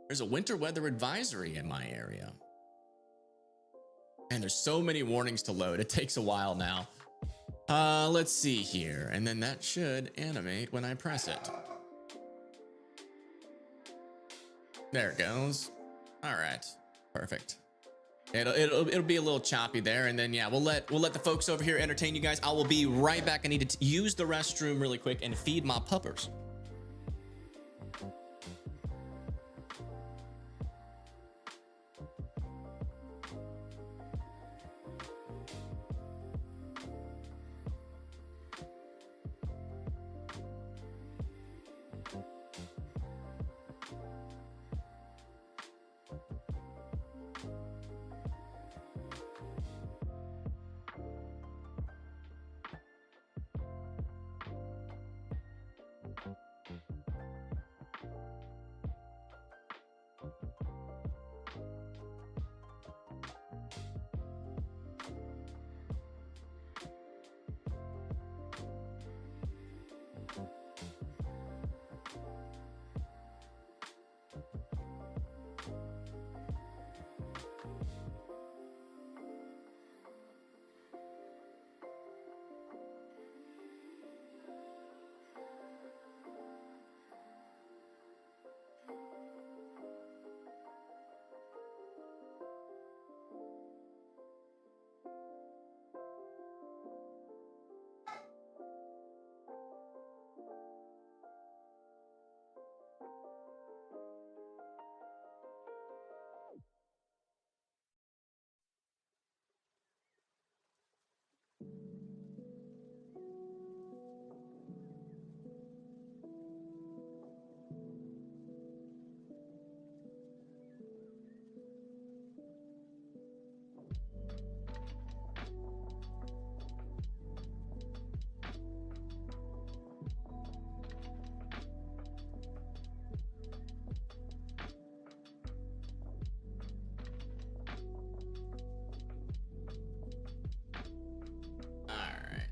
There's a winter weather advisory in my area. And there's so many warnings to load. It takes a while now. Let's see here. And then that should animate when I press it. There it goes. All right, perfect. It'll be a little choppy there, and then yeah, we'll let the folks over here entertain you guys. I will be right back. I need to use the restroom really quick and feed my puppers.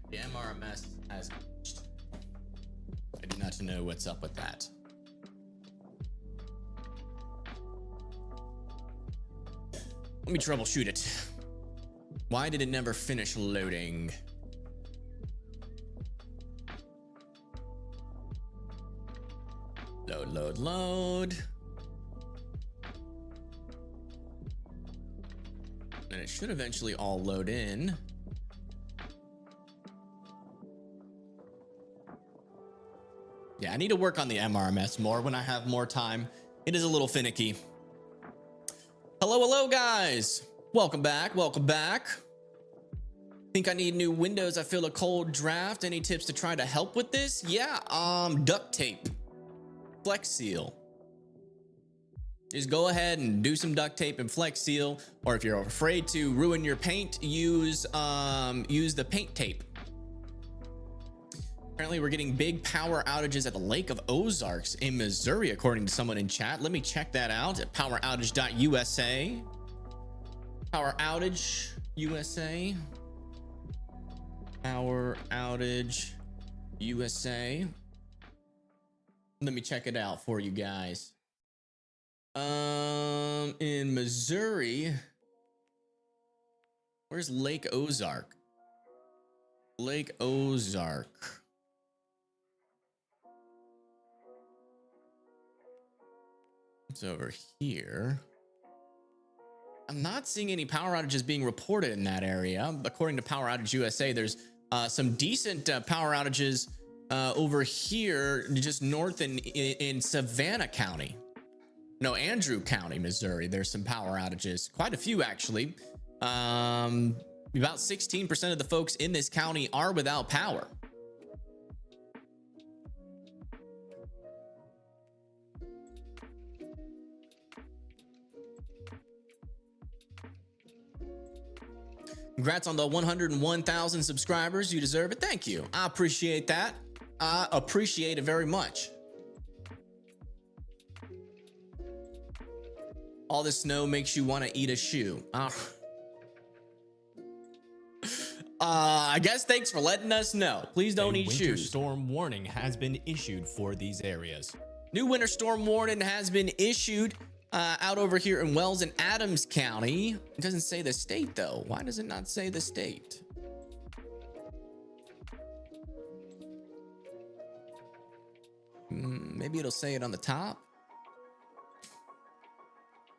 The MRMS has glitched. I do not know what's up with that. Let me troubleshoot it. Why did it never finish loading? Load. And it should eventually all load in. Yeah, I need to work on the MRMS more when I have more time. It is a little finicky. Hello, guys. Welcome back. Think I need new windows. I feel a cold draft. Any tips to try to help with this? Yeah, duct tape, Flex Seal. Just go ahead and do some duct tape and Flex Seal, or if you're afraid to ruin your paint, use the paint tape. Apparently we're getting big power outages at the Lake of Ozarks in Missouri, according to someone in chat. Let me check that out at poweroutage.usa. Power outage USA. Power outage USA. Let me check it out for you guys. In Missouri, where's Lake Ozark? Lake Ozark. It's over here. I'm not seeing any power outages being reported in that area. According to Power Outage USA, there's some decent power outages over here, just north in Savannah County. No, Andrew County, Missouri. There's some power outages, quite a few actually. About 16% of the folks in this county are without power. Congrats on the 101,000 subscribers. You deserve it. Thank you. I appreciate that. I appreciate it very much. All this snow makes you want to eat a shoe. I guess thanks for letting us know. Please don't eat shoes. Winter storm warning has been issued for these areas. New winter storm warning has been issued. out over here in Wells and Adams County. It doesn't say the state though. Why does it not say the state? Maybe it'll say it on the top.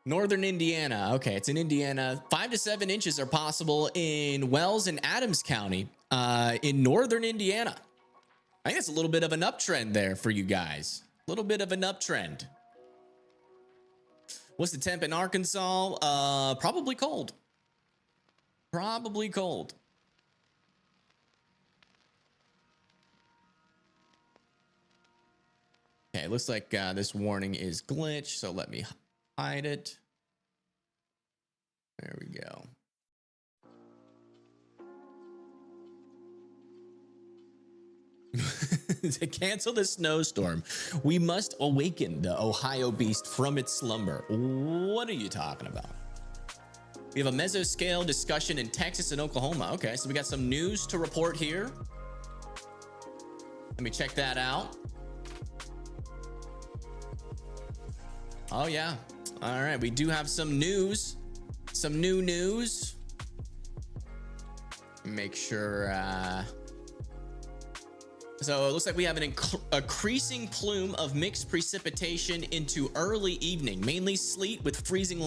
Northern Indiana. Okay, it's in Indiana. 5 to 7 inches are possible in Wells and Adams County in northern Indiana. I think that's a little bit of an uptrend there for you guys. A little bit of an uptrend. What's the temp in Arkansas? Probably cold. Probably cold. Okay, looks like this warning is glitched, so let me hide it. There we go. To cancel the snowstorm, we must awaken the Ohio beast from its slumber. What are you talking about? We have a mesoscale discussion in Texas and Oklahoma. Okay, so we got some news to report here. Let me check that out. Oh yeah. All right, we do have some news, some new news. Make sure, so it looks like we have an increasing plume of mixed precipitation into early evening, mainly sleet with freezing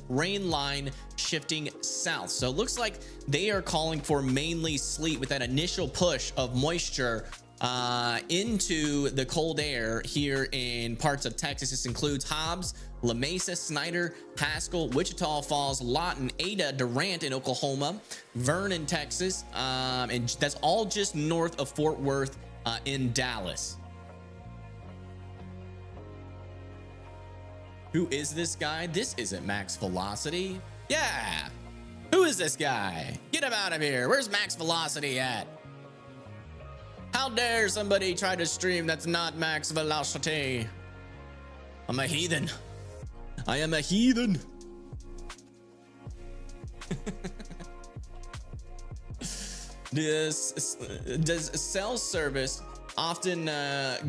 rain line shifting south. So it looks like they are calling for mainly sleet with that initial push of moisture into the cold air here in parts of Texas. This includes Hobbs, La Mesa, Snyder, Haskell, Wichita Falls, Lawton, Ada, Durant in Oklahoma, Vernon, Texas, and that's all just north of Fort Worth in Dallas. Who is this guy? This isn't Max Velocity. Yeah, who is this guy? Get him out of here. Where's Max Velocity at? How dare somebody try to stream that's not Max Velocity? I'm a heathen. I am a heathen. Does cell service often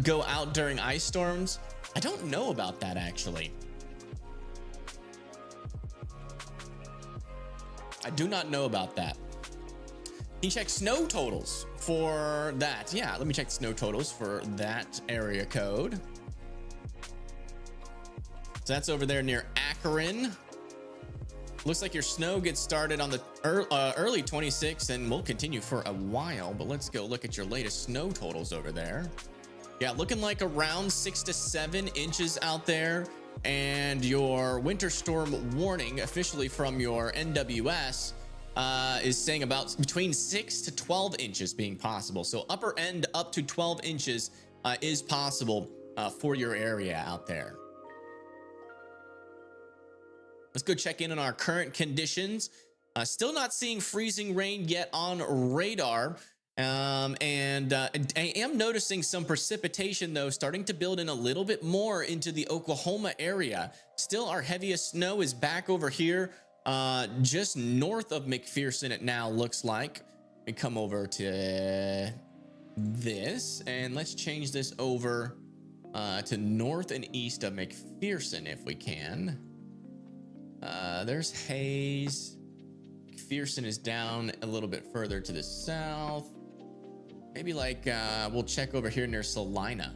go out during ice storms? I don't know about that actually. I do not know about that. Can you check snow totals for that? Yeah, let me check the snow totals for that area code. So that's over there near Akron. Looks like your snow gets started on the early 26th and will continue for a while, but let's go look at your latest snow totals over there. Yeah, looking like around 6 to 7 inches out there, and your winter storm warning officially from your NWS is saying about between 6 to 12 inches being possible. So upper end up to 12 inches is possible for your area out there. Let's go check in on our current conditions. Still not seeing freezing rain yet on radar. And I am noticing some precipitation though, starting to build in a little bit more into the Oklahoma area. Still, our heaviest snow is back over here, just north of McPherson. It now looks like. We come over to this, and let's change this over to north and east of McPherson if we can. There's Hayes. McPherson is down a little bit further to the south. Maybe like we'll check over here near Salina.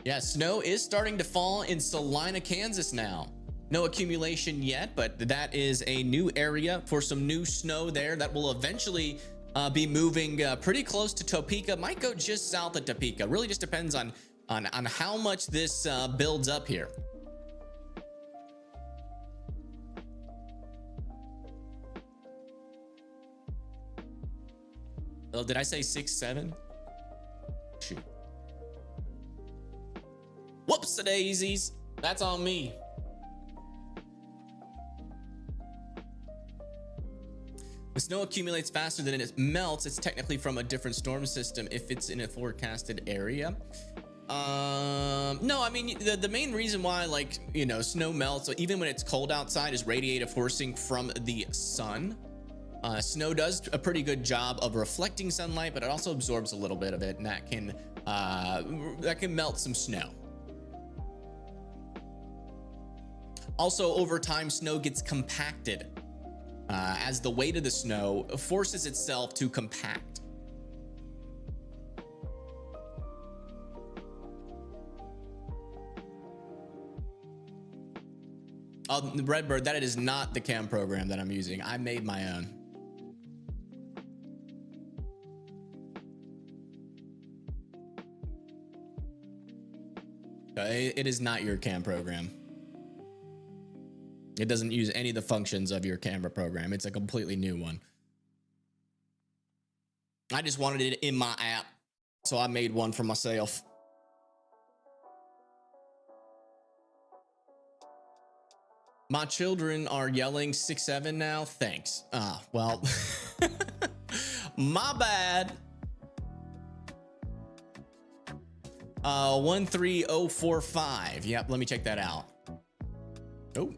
Yeah, snow is starting to fall in Salina, Kansas now. No accumulation yet, but that is a new area for some new snow there that will eventually be moving pretty close to Topeka. Might go just south of Topeka. Really just depends on how much this builds up here. Oh, did I say 6, 7? Shoot. Whoops-a-daisies. That's on me. The snow accumulates faster than it melts. It's technically from a different storm system if it's in a forecasted area. No, I mean, the main reason why, like, you know, snow melts, even when it's cold outside, is radiative forcing from the sun. Snow does a pretty good job of reflecting sunlight, but it also absorbs a little bit of it, and that can melt some snow. Also, over time, snow gets compacted as the weight of the snow forces itself to compact. Redbird, that is not the cam program that I'm using. I made my own. It is not your cam program. It doesn't use any of the functions of your camera program. It's a completely new one. I just wanted it in my app, so I made one for myself. My children are yelling 6-7 now. Thanks. Well, my bad. 13045. Yep, let me check that out. Oh.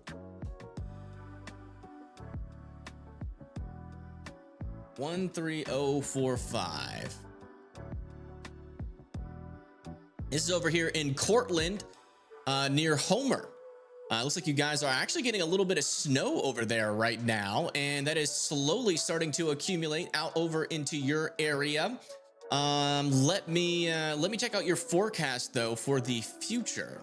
One 13045. This is over here in Cortland, near Homer. Looks like you guys are actually getting a little bit of snow over there right now, and that is slowly starting to accumulate out over into your area. Let me check out your forecast though for the future.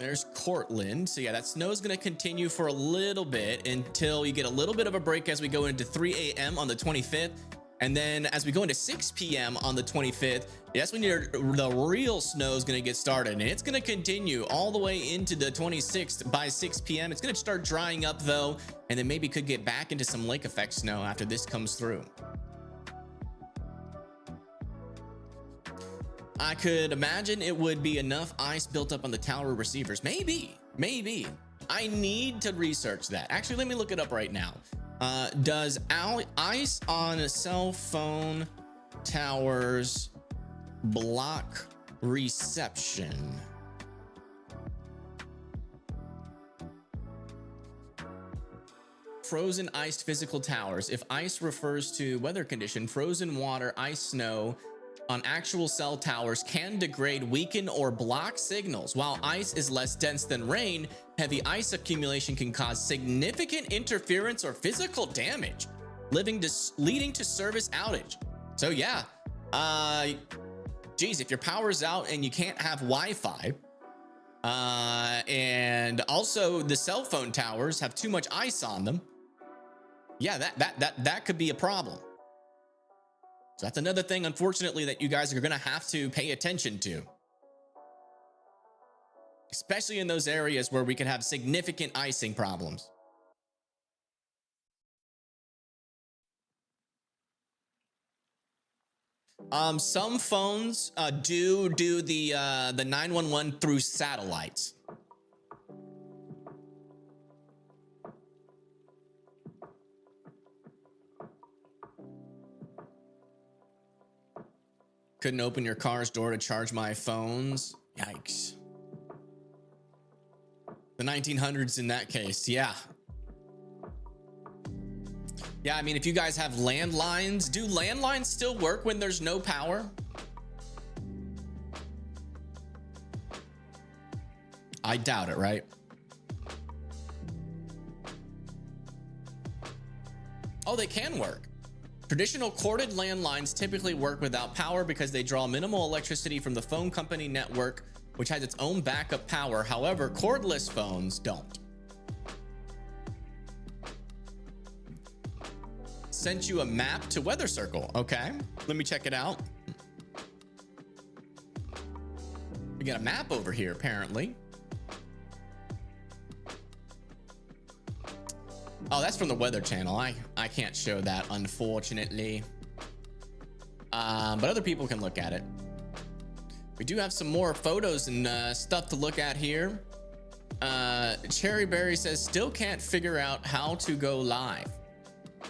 There's Cortland. So yeah, that snow is going to continue for a little bit until you get a little bit of a break as we go into 3 a.m. on the 25th. And then as we go into 6 p.m. on the 25th, that's when the real snow is going to get started. And it's going to continue all the way into the 26th by 6 p.m. It's going to start drying up though, and then maybe could get back into some lake effect snow after this comes through. I could imagine it would be enough ice built up on the tower receivers. Maybe. I need to research that. Actually, let me look it up right now. Does ice on cell phone towers block reception? Frozen iced physical towers. If ice refers to weather condition, frozen water, ice, snow on actual cell towers can degrade, weaken, or block signals. While ice is less dense than rain, heavy ice accumulation can cause significant interference or physical damage, leading to service outage. So yeah, geez, if your power's out and you can't have Wi-Fi, and also the cell phone towers have too much ice on them, yeah, that could be a problem. So that's another thing, unfortunately, that you guys are going to have to pay attention to, especially in those areas where we can have significant icing problems. Some phones do the 911 through satellites. Couldn't open your car's door to charge my phones. Yikes. The 1900s in that case, yeah. Yeah, I mean, if you guys have landlines, do landlines still work when there's no power? I doubt it, right? Oh, they can work. Traditional corded landlines typically work without power because they draw minimal electricity from the phone company network, which has its own backup power. However, cordless phones don't. Sent you a map to Weather Circle. Okay, let me check it out. We got a map over here, apparently. Oh, that's from the Weather Channel. I can't show that, unfortunately. But other people can look at it. We do have some more photos and stuff to look at here. Cherryberry says, still can't figure out how to go live.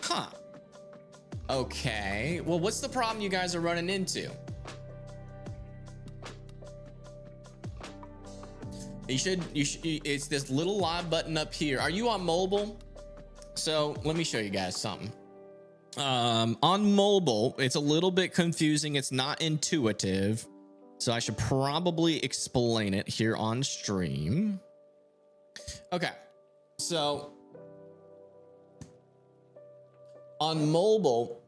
Huh. Okay. Well, what's the problem you guys are running into? You should, it's this little live button up here. Are you on mobile? So let me show you guys something. On mobile, it's a little bit confusing. It's not intuitive. So I should probably explain it here on stream. Okay, so on mobile,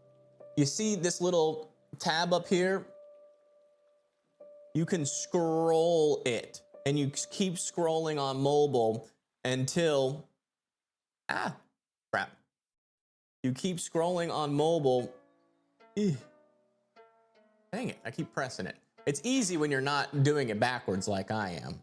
you see this little tab up here? You can scroll it, and you keep scrolling on mobile until, crap. You keep scrolling on mobile. Dang it, I keep pressing it. It's easy when you're not doing it backwards like I am.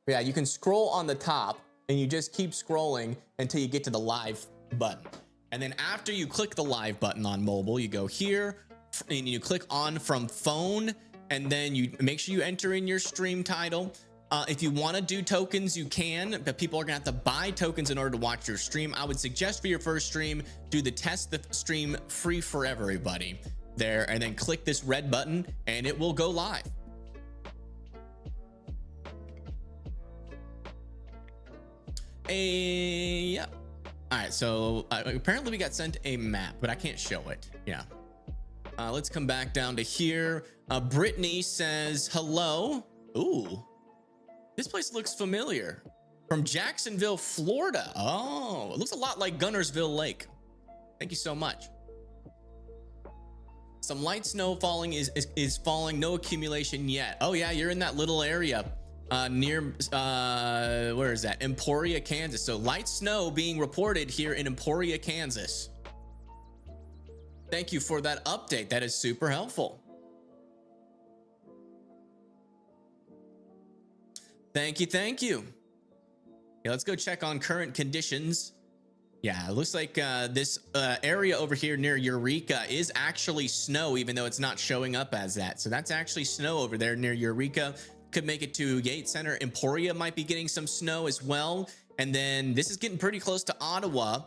Yeah, you can scroll on the top and you just keep scrolling until you get to the live button. And then after you click the live button on mobile, you go here and you click on from phone, and then you make sure you enter in your stream title. If you want to do tokens, you can, but people are gonna have to buy tokens in order to watch your stream. I would suggest for your first stream, do the test the stream free for everybody there, and then click this red button and it will go live. Yeah. All right, so apparently we got sent a map, but I can't show it. Yeah. Let's come back down to here. Brittany says hello. Ooh, this place looks familiar. From Jacksonville, Florida. Oh, it looks a lot like Gunnersville Lake. Thank you so much. Some light snow falling is falling, no accumulation yet. Oh yeah, you're in that little area near where is that? Emporia, Kansas. So light snow being reported here in Emporia, Kansas. Thank you for that update. That is super helpful. Thank you, thank you. Yeah, let's go check on current conditions. Yeah, it looks like this area over here near Eureka is actually snow, even though it's not showing up as that. So that's actually snow over there near Eureka. Could make it to Yates Center. Emporia might be getting some snow as well. And then this is getting pretty close to Ottawa.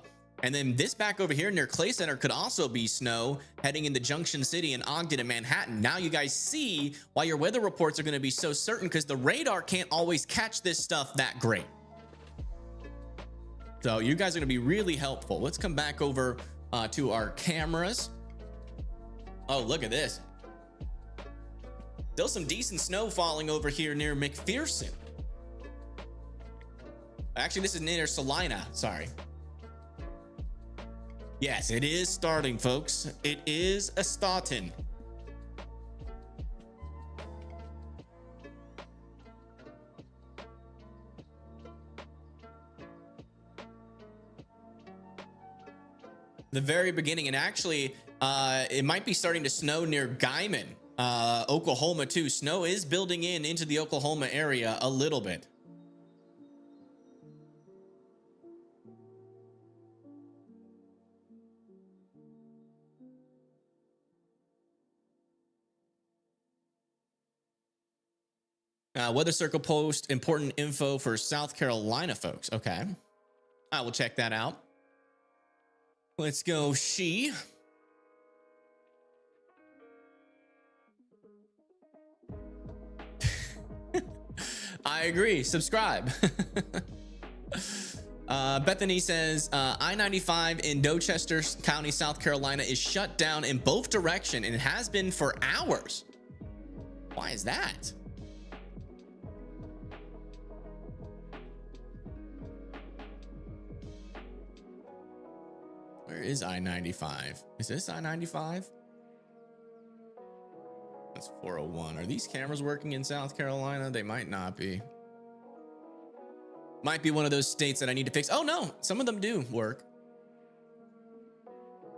And then this back over here near Clay Center could also be snow heading into Junction City and Ogden and Manhattan. Now you guys see why your weather reports are going to be so certain, because the radar can't always catch this stuff that great. So you guys are going to be really helpful. Let's come back over to our cameras. Oh, look at this. Still some decent snow falling over here near McPherson. Actually, this is near Salina. Sorry. Yes, it is starting, folks. It is a starting. The very beginning, and actually, it might be starting to snow near Guyman, Oklahoma too. Snow is building into the Oklahoma area a little bit. Weather Circle post important info for South Carolina folks. Okay, I will check that out. Let's go. I agree. Subscribe. Bethany says I-95 in Dorchester County, South Carolina is shut down in both directions and it has been for hours. Why is that? Where is I-95? Is this I-95? That's 401. Are these cameras working in South Carolina? They might not be. Might be one of those states that I need to fix. Oh no, some of them do work.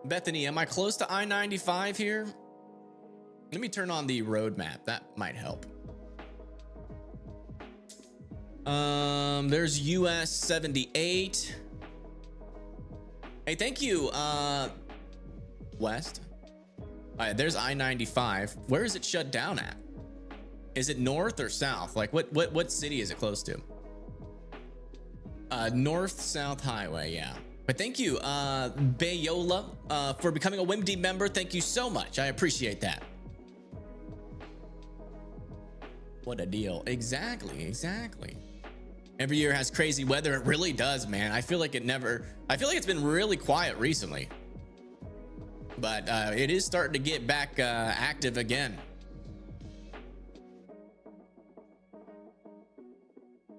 Bethany, am I close to I-95 here? Let me turn on the road map. That might help. There's US 78. Hey, thank you, West. All right, there's I-95. Where is it shut down at? Is it north or south? Like what city is it close to? North-South Highway, yeah. But thank you, Bayola, for becoming a WIMD member. Thank you so much. I appreciate that. What a deal. Exactly, exactly. Every year has crazy weather. It really does, man. I feel like it's been really quiet recently. But it is starting to get back active again.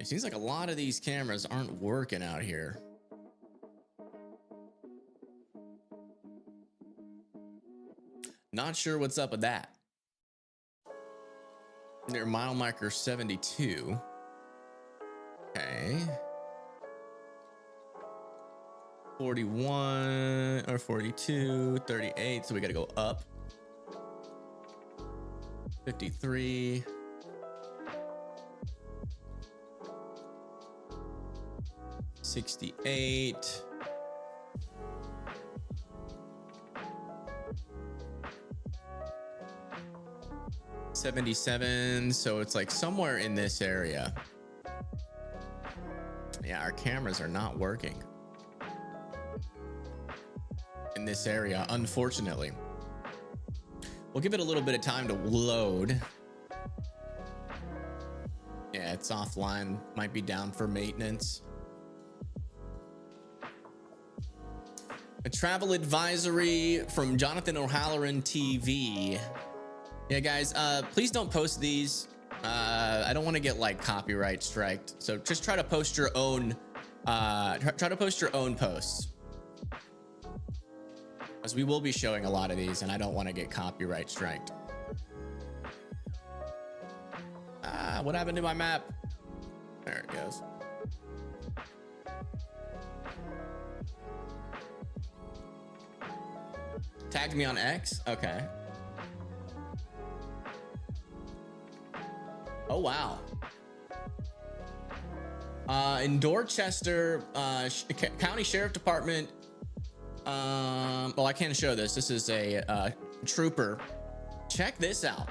It seems like a lot of these cameras aren't working out here. Not sure what's up with that. Near mile marker 72. Okay. 41 or 42, 38. So we got to go up. 53. 68. 77. So it's like somewhere in this area. Yeah, our cameras are not working in this area, unfortunately. We'll give it a little bit of time to load. Yeah, it's offline, might be down for maintenance. A travel advisory from Jonathan O'Halloran TV. Yeah, guys, please don't post these. I don't want to get like copyright striked. So just try to post your own, try to post your own posts. As we will be showing a lot of these and I don't want to get copyright striked. Ah, what happened to my map? There it goes. Tagged me on X? Okay. Oh, wow. In Dorchester, County Sheriff Department. Well, I can't show this. This is a trooper. Check this out.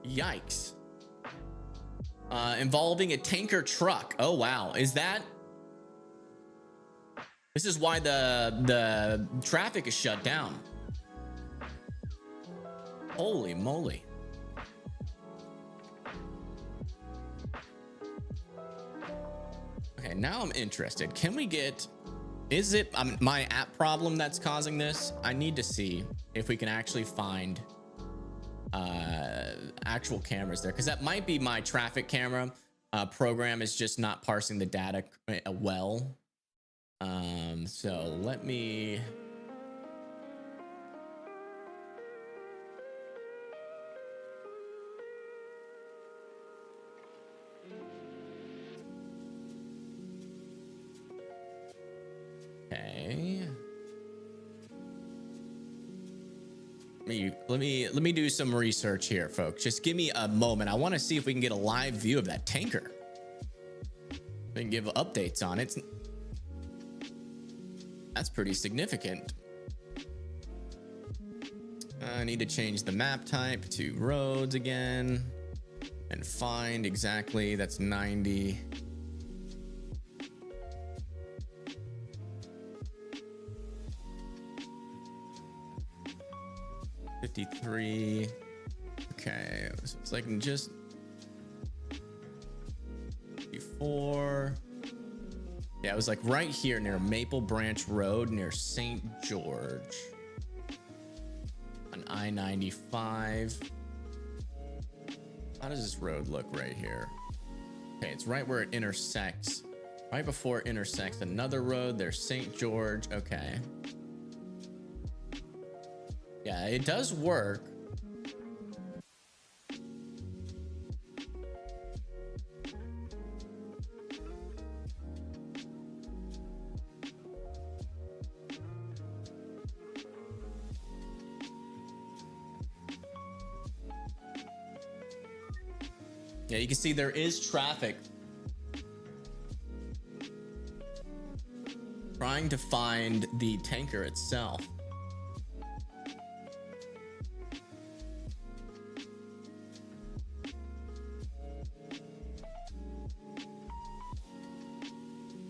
Yikes. Involving a tanker truck. Oh, wow. Is that... This is why the traffic is shut down. Holy moly. Okay, now I'm interested. Can we get... Is it my app problem that's causing this? I need to see if we can actually find actual cameras there, because that might be my traffic camera program is just not parsing the data well. So let me... Okay. Let me do some research here, folks. Just give me a moment. I want to see if we can get a live view of that tanker. We can give updates on it. That's pretty significant. I need to change the map type to roads again and find exactly, that's 90. $53. Okay, so it's like just before. Yeah, it was like right here near Maple Branch Road near St. George on I-95. How does this road look right here? Okay, it's right where it intersects, right before it intersects another road. There's St. George. Okay. Yeah, it does work. Yeah, you can see there is traffic. Trying to find the tanker itself.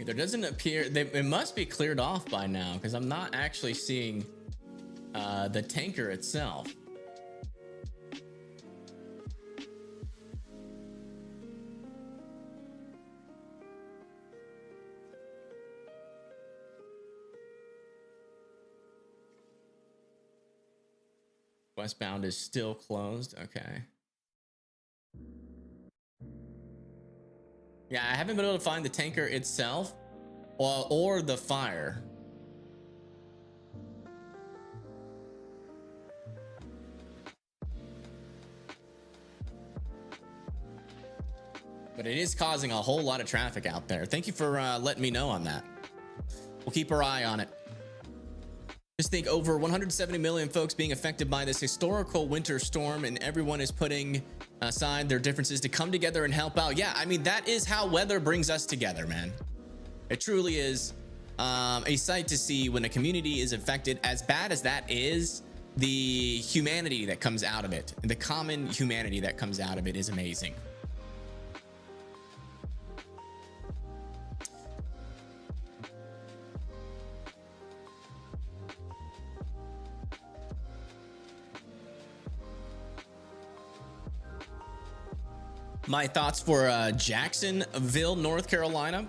There doesn't appear, it must be cleared off by now because I'm not actually seeing the tanker itself. Westbound is still closed. Okay. Yeah, I haven't been able to find the tanker itself or the fire. But it is causing a whole lot of traffic out there. Thank you for letting me know on that. We'll keep our eye on it. Just think, over 170 million folks being affected by this historical winter storm, and everyone is putting aside their differences to come together and help out. Yeah, I mean, that is how weather brings us together, man. It truly is a sight to see when a community is affected. As bad as that is, the humanity that comes out of it, the common humanity that comes out of it is amazing. My thoughts for Jacksonville, North Carolina.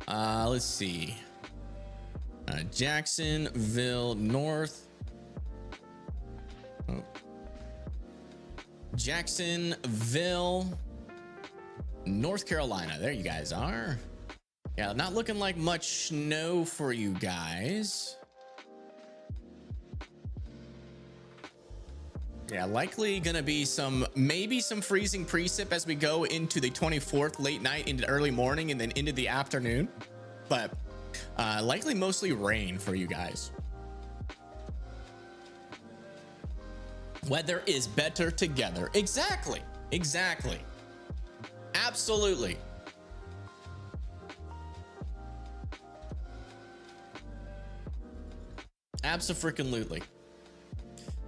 Let's see. Jacksonville, North. Oh. Jacksonville, North Carolina. There you guys are. Yeah, not looking like much snow for you guys. Yeah, likely gonna be maybe some freezing precip as we go into the 24th, late night into early morning and then into the afternoon, but likely mostly rain for you guys. Weather is better together. Exactly. Absolutely. Abso-freaking-lutely.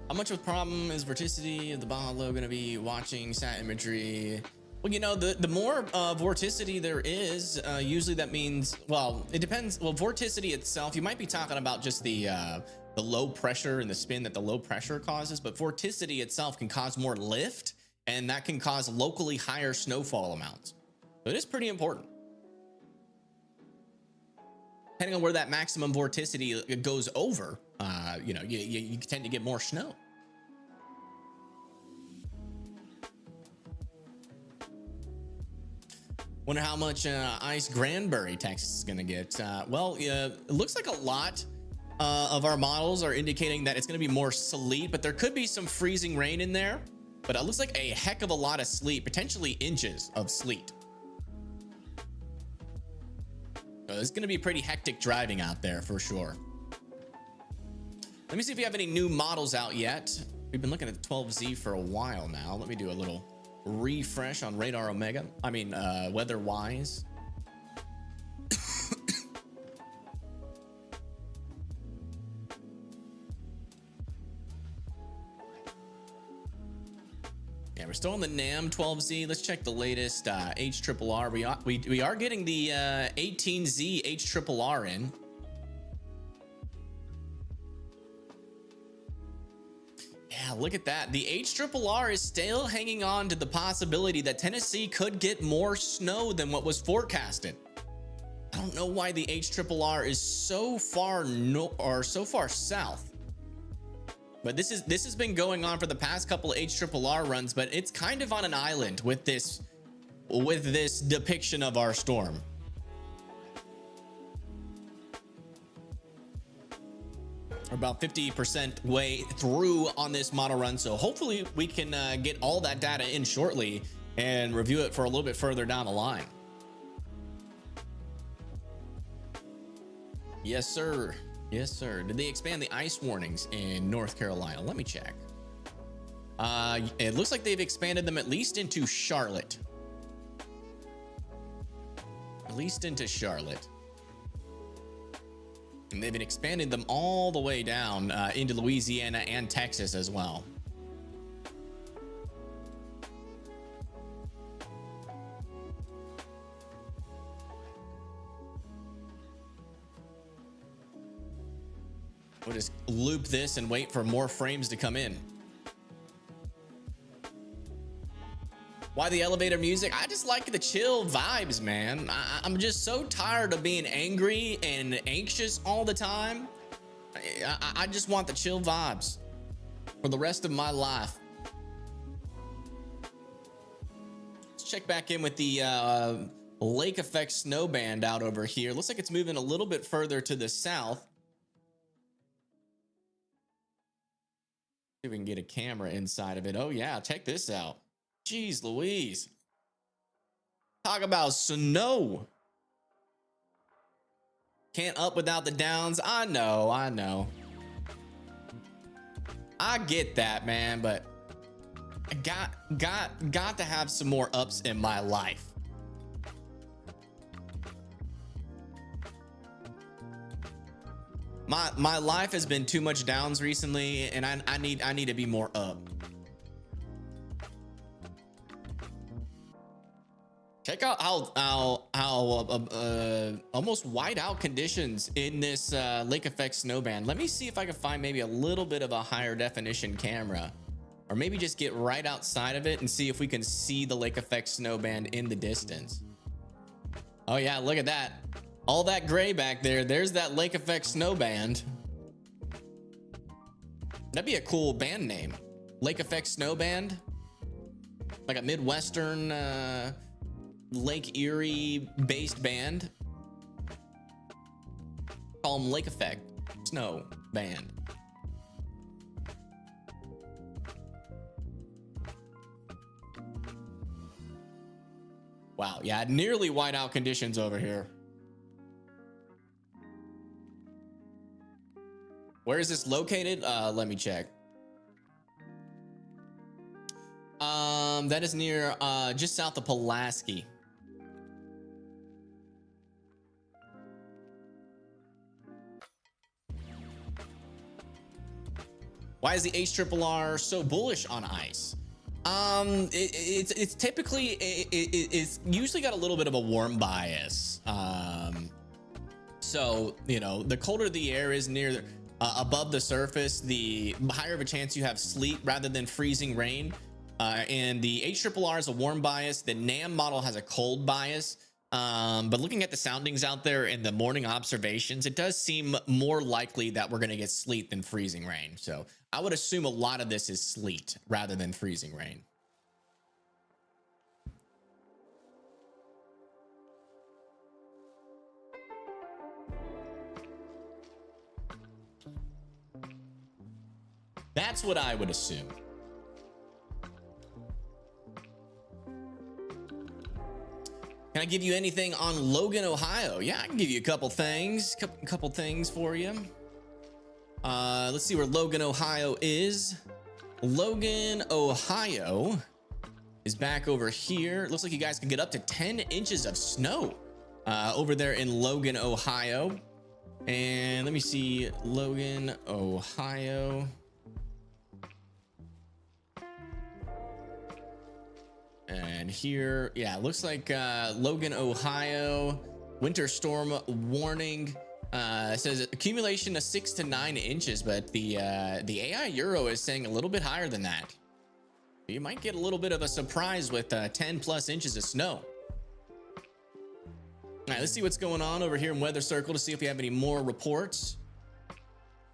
How much of a problem is vorticity of the Bahalo going to be watching sat imagery? Well, you know, the more vorticity there is, usually that means, well, it depends. Well, vorticity itself, you might be talking about just the low pressure and the spin that the low pressure causes, but vorticity itself can cause more lift, and that can cause locally higher snowfall amounts. So it is pretty important. Depending on where that maximum vorticity goes over, you know, you tend to get more snow. Wonder how much ice Granbury, Texas is going to get. Well, it looks like a lot of our models are indicating that it's going to be more sleet, but there could be some freezing rain in there. But it looks like a heck of a lot of sleet, potentially inches of sleet. So it's going to be pretty hectic driving out there for sure. Let me see if we have any new models out yet. We've been looking at the 12Z for a while now. Let me do a little refresh on Radar Omega. I mean, weather-wise. Yeah, we're still on the NAM 12Z. Let's check the latest HRRR. We are getting the 18Z HRRR in. Yeah, look at that. The HRRR is still hanging on to the possibility that Tennessee could get more snow than what was forecasted. I don't know why the HRRR is so far so far south. But this has been going on for the past couple of HRRR runs, but it's kind of on an island with this depiction of our storm. We're about 50% way through on this model run, so hopefully we can get all that data in shortly and review it for a little bit further down the line. Yes, sir. Yes, sir. Did they expand the ice warnings in North Carolina? Let me check. It looks like they've expanded them at least into Charlotte. At least into Charlotte. And they've been expanding them all the way down into Louisiana and Texas as well. We'll just loop this and wait for more frames to come in. Why the elevator music? I just like the chill vibes, man. I'm just so tired of being angry and anxious all the time. I just want the chill vibes for the rest of my life. Let's check back in with the lake effect snow band out over here. Looks like it's moving a little bit further to the south. See if we can get a camera inside of it. Oh yeah, check this out. Jeez Louise. Talk about snow. Can't up without the downs. I know. I get that, man, but I got to have some more ups in my life. My life has been too much downs recently, and I need to be more up. Check out how almost white out conditions in this lake effect snowband. Let me see if I can find maybe a little bit of a higher definition camera, or maybe just get right outside of it and see if we can see the lake effect snowband in the distance. Oh yeah, look at that. All that gray back there, there's that lake effect snowband. That'd be a cool band name. Lake effect snowband. Like a Midwestern Lake Erie based band. Call them Lake Effect Snow Band. Wow, yeah, nearly whiteout conditions over here. Where is this located? Let me check. That is near just south of Pulaski. Why is the HRRR so bullish on ice? It's typically it's usually got a little bit of a warm bias. So you know, the colder the air is near above the surface, the higher of a chance you have sleet rather than freezing rain. And the HRRR is a warm bias. The NAM model has a cold bias. But looking at the soundings out there in the morning observations, it does seem more likely that we're going to get sleet than freezing rain. So I would assume a lot of this is sleet rather than freezing rain. That's what I would assume. Can I give you anything on Logan, Ohio? Yeah, I can give you a couple things. Couple things for you. Let's see where Logan, Ohio is. Logan, Ohio is back over here. Looks like you guys can get up to 10 inches of snow over there in Logan, Ohio. And let me see, Logan, Ohio. And here, yeah, it looks like Logan, Ohio, winter storm warning. It says accumulation of 6 to 9 inches, but the AI Euro is saying a little bit higher than that. You might get a little bit of a surprise with 10 plus inches of snow. All right, let's see what's going on over here in Weather Circle to see if we have any more reports.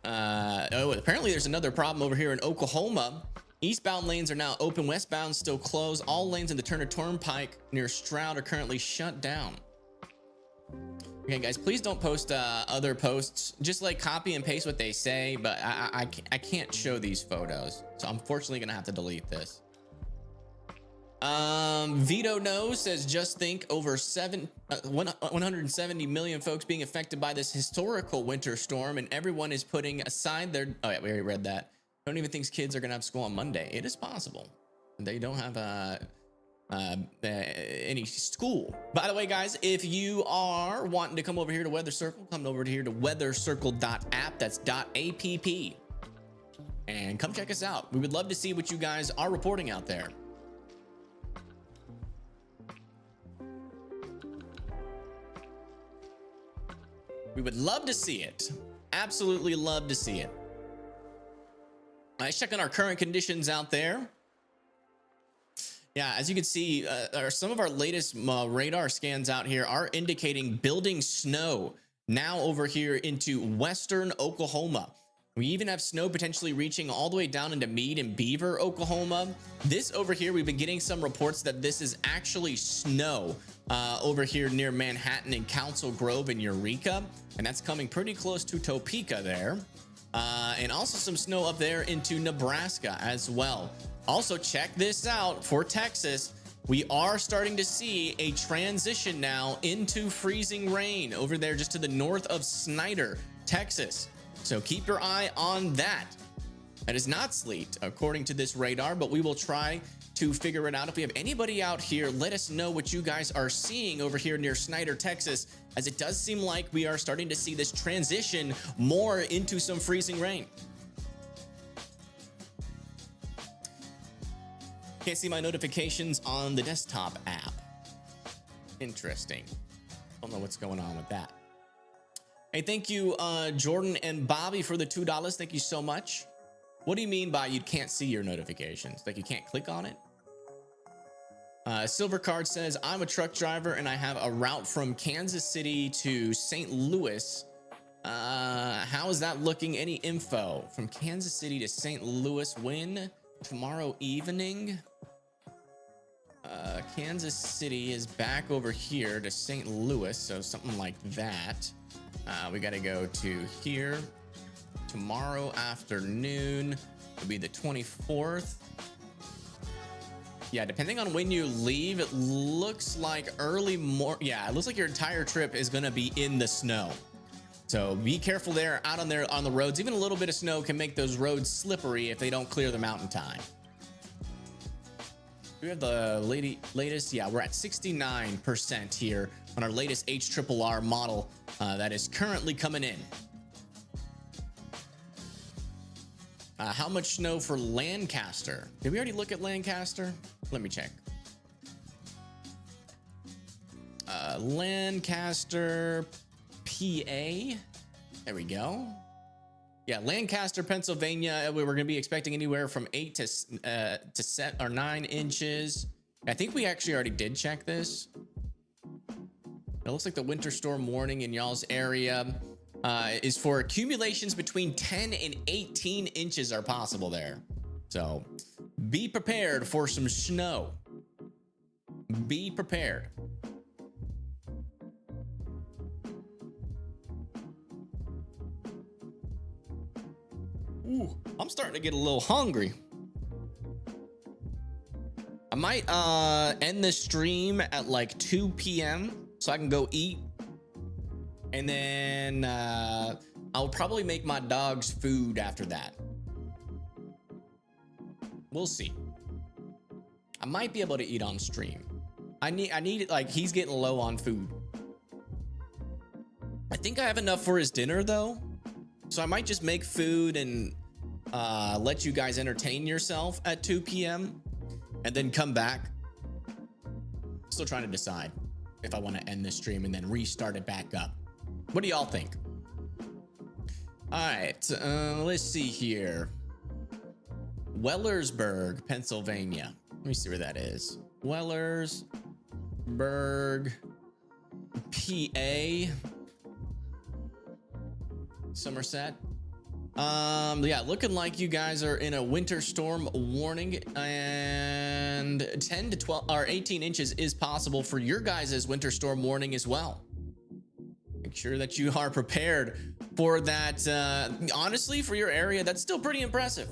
Oh, apparently there's another problem over here in Oklahoma. Eastbound lanes are now open, westbound still closed. All lanes in the Turner Turnpike near Stroud are currently shut down. Okay, guys, please don't post other posts. Just like copy and paste what they say, but I can't show these photos, so I'm unfortunately gonna have to delete this. Vito No says, just think, over 170 million folks being affected by this historical winter storm, and everyone is putting aside their, oh yeah, we already read that. Don't even think kids are gonna have school on Monday. It is possible. They don't have any school. By the way, guys, if you are wanting to come over here to Weather Circle, come over here to weathercircle.app. That's .app, and come check us out. We would love to see what you guys are reporting out there. We would love to see it. Absolutely love to see it. Let's check on our current conditions out there. Yeah, as you can see, some of our latest radar scans out here are indicating building snow now over here into western Oklahoma. We even have snow potentially reaching all the way down into Meade and Beaver, Oklahoma. This over here, we've been getting some reports that this is actually snow over here near Manhattan and Council Grove and Eureka. And that's coming pretty close to Topeka there. And also some snow up there into Nebraska as well. Also, check this out for Texas. We are starting to see a transition now into freezing rain over there just to the north of Snyder, Texas. So keep your eye on that. That is not sleet, according to this radar, but we will try to figure it out. If we have anybody out here, let us know what you guys are seeing over here near Snyder, Texas, as it does seem like we are starting to see this transition more into some freezing rain. Can't see my notifications on the desktop app. Interesting. Don't know what's going on with that. Hey, thank you, Jordan and Bobby, for the $2. Thank you so much. What do you mean by you can't see your notifications? Like you can't click on it? Silver Card says, I'm a truck driver and I have a route from Kansas City to St. Louis. How is that looking? Any info? From Kansas City to St. Louis, when? Tomorrow evening? Kansas City is back over here to St. Louis, so something like that. We got to go to here. Tomorrow afternoon will be the 24th. Yeah, depending on when you leave, it looks like it looks like your entire trip is going to be in the snow. So be careful there, out on the roads. Even a little bit of snow can make those roads slippery if they don't clear them out in time. We have the latest. Yeah, we're at 69% here on our latest HRRR model that is currently coming in. How much snow for Lancaster? Did we already look at Lancaster? Let me check. Lancaster, PA. There we go. Yeah, Lancaster, Pennsylvania. We were going to be expecting anywhere from 8 to 9 inches. I think we actually already did check this. It looks like the winter storm warning in y'all's area is for accumulations between 10 and 18 inches are possible there. So be prepared for some snow. Be prepared. Ooh, I'm starting to get a little hungry. I might end the stream at like 2 p.m. so I can go eat. And then I'll probably make my dogs food after that. We'll see. I might be able to eat on stream. I need it, like he's getting low on food. I think I have enough for his dinner though. So I might just make food and let you guys entertain yourself at 2 p.m. and then come back. Still trying to decide if I want to end this stream and then restart it back up. What do y'all think? All right, let's see here. Wellersburg, Pennsylvania. Let me see where that is. Wellersburg, PA. Somerset. Yeah, looking like you guys are in a winter storm warning, and 10 to 12 or 18 inches is possible for your guys' winter storm warning as well. Make sure that you are prepared for that. Honestly, for your area, that's still pretty impressive.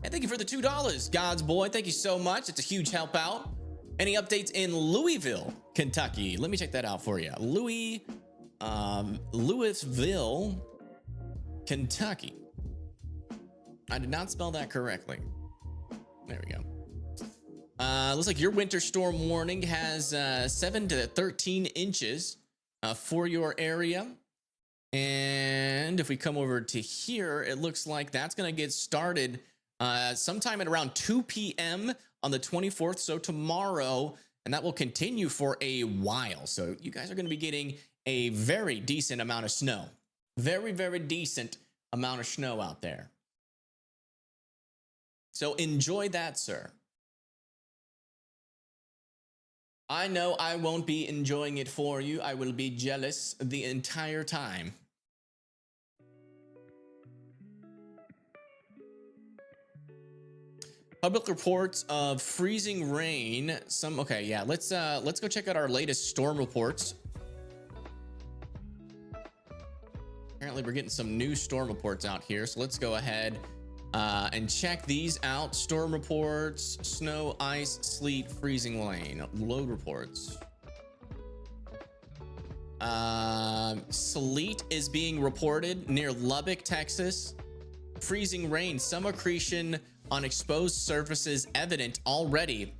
And thank you for the $2, God's boy. Thank you so much. It's a huge help out. Any updates in Louisville, Kentucky? Let me check that out for you. Louisville, Kentucky. I did not spell that correctly. There we go. Looks like your winter storm warning has 7 to 13 inches for your area. And if we come over to here, it looks like that's going to get started sometime at around 2 p.m. on the 24th. So tomorrow, and that will continue for a while. So you guys are going to be getting a very decent amount of snow. Very, very decent amount of snow out there. So enjoy that, sir. I know I won't be enjoying it for you. I will be jealous the entire time. Public reports of freezing rain. Okay, yeah, let's go check out our latest storm reports. Apparently we're getting some new storm reports out here, so let's go ahead and check these out. Storm reports, snow, ice, sleet, freezing rain, load reports. Sleet is being reported near Lubbock, Texas. Freezing rain, some accretion on exposed surfaces evident already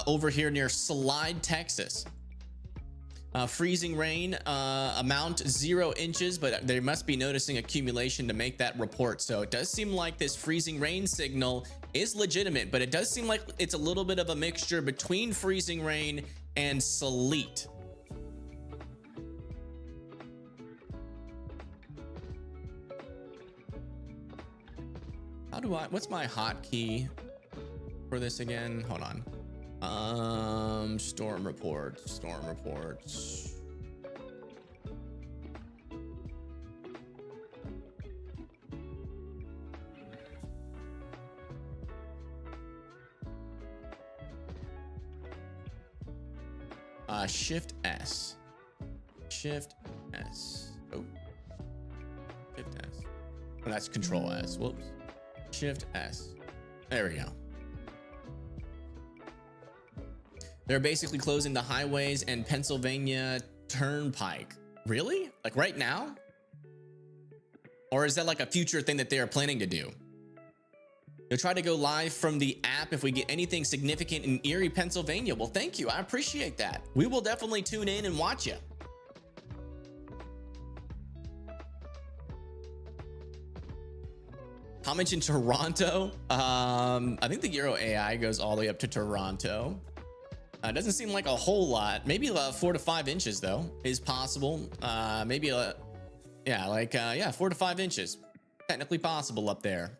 over here near Slide, Texas. Freezing rain amount 0 inches, but they must be noticing accumulation to make that report. So it does seem like this freezing rain signal is legitimate, but it does seem like it's a little bit of a mixture between freezing rain and sleet. How do what's my hotkey for this again? Hold on. Storm reports. Shift S. Oh, Shift S. Oh, that's Control S. Whoops. Shift S. There we go. They're basically closing the highways and Pennsylvania Turnpike. Really? Like right now? Or is that like a future thing that they are planning to do? They'll try to go live from the app if we get anything significant in Erie, Pennsylvania. Well, thank you. I appreciate that. We will definitely tune in and watch you. How much in Toronto? I think the Euro AI goes all the way up to Toronto. Doesn't seem like a whole lot. Maybe 4 to 5 inches though is possible. Maybe 4 to 5 inches. Technically possible up there.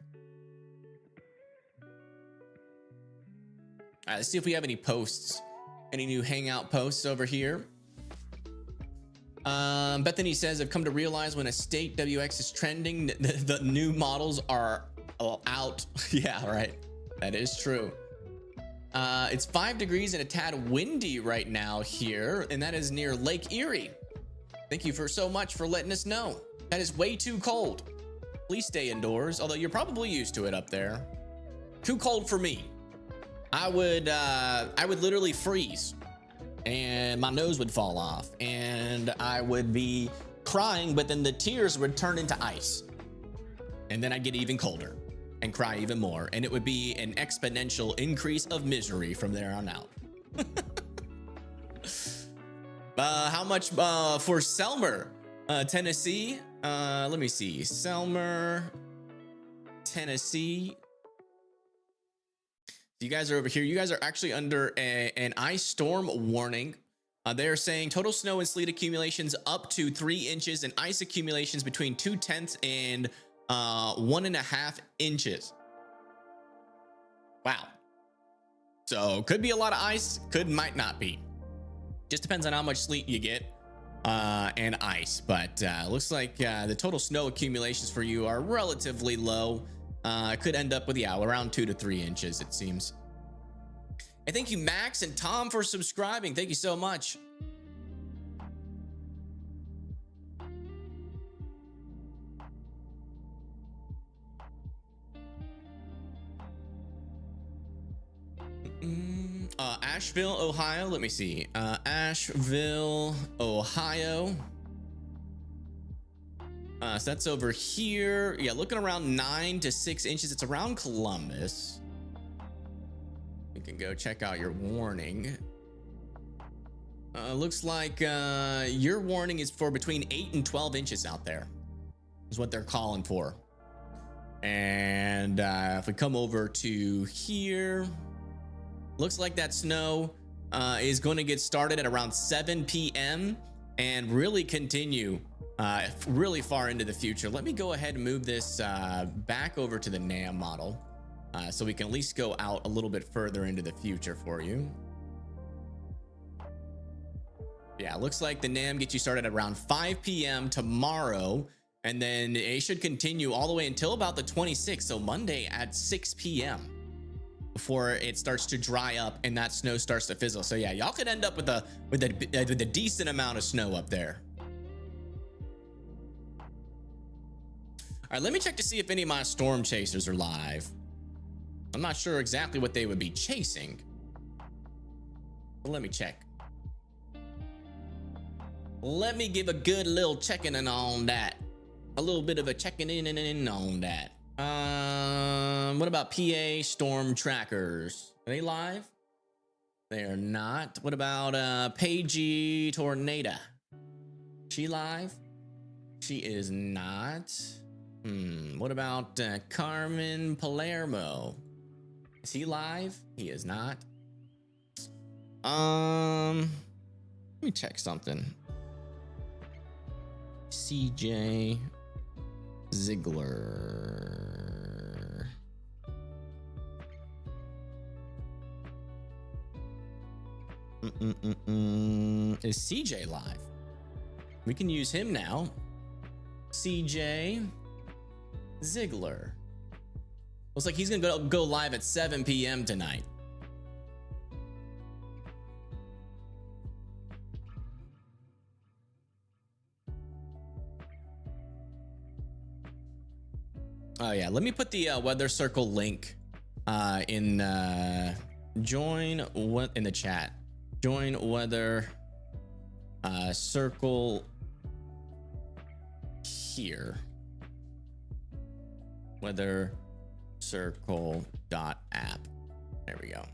All right, let's see if we have any posts. Any new Hangout posts over here. Bethany says, I've come to realize when a state WX is trending, the new models are out. Yeah, right. That is true. It's 5 degrees and a tad windy right now here, and that is near Lake Erie. Thank you so much for letting us know. That is way too cold. Please stay indoors, although you're probably used to it up there. Too cold for me. I would literally freeze. And my nose would fall off and I would be crying, but then the tears would turn into ice. And then I'd get even colder and cry even more. And it would be an exponential increase of misery from there on out. How much for Selmer, Tennessee? Let me see. Selmer, Tennessee. You guys are over here. You guys are actually under an ice storm warning. They're saying total snow and sleet accumulations up to 3 inches and ice accumulations between 0.2 and 1.5 inches. Wow. So could be a lot of ice, might not be. Just depends on how much sleet you get and ice. But looks like the total snow accumulations for you are relatively low. Could end up with, around 2 to 3 inches, it seems. And thank you, Max and Tom, for subscribing. Thank you so much. Asheville, Ohio. Let me see. Asheville, Ohio. So that's over here. Yeah, looking around 9 to 6 inches. It's around Columbus. You can go check out your warning. Looks like your warning is for between 8 and 12 inches out there. Is what they're calling for. And if we come over to here, looks like that snow is going to get started at around 7 p.m. and really continue really far into the future. Let me go ahead and move this back over to the NAM model so we can at least go out a little bit further into the future for you. Yeah, looks like the NAM gets you started at around 5 p.m. tomorrow, and then it should continue all the way until about the 26th, so Monday at 6 p.m. before it starts to dry up and that snow starts to fizzle. So yeah, y'all could end up with a decent amount of snow up there. All right, let me check to see if any of my storm chasers are live. I'm not sure exactly what they would be chasing, but let me check. Let me give a good little checking in on that. A little bit of a checking in on that. What about PA storm trackers? Are they live? They are not. What about Paige Tornado? She live? She is not. What about Carmen Palermo? Is he live? He is not. Let me check something. CJ Ziegler. Is CJ live? We can use him now. CJ Ziegler. Looks like he's gonna go live at 7 p.m. tonight. Oh yeah, let me put the weather circle link in join what in the chat. Join weather circle here. Weather circle .app. There we go.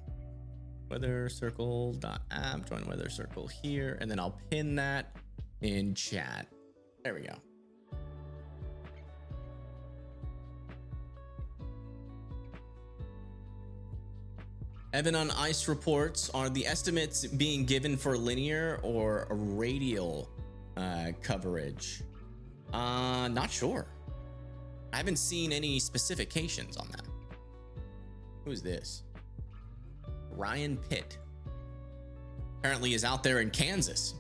Weather circle .app. Join weather circle here, and then I'll pin that in chat. There we go. Evan, on ice reports, are the estimates being given for linear or radial coverage? Not sure. I haven't seen any specifications on that. Who's this? Ryan Pitt. Apparently is out there in Kansas.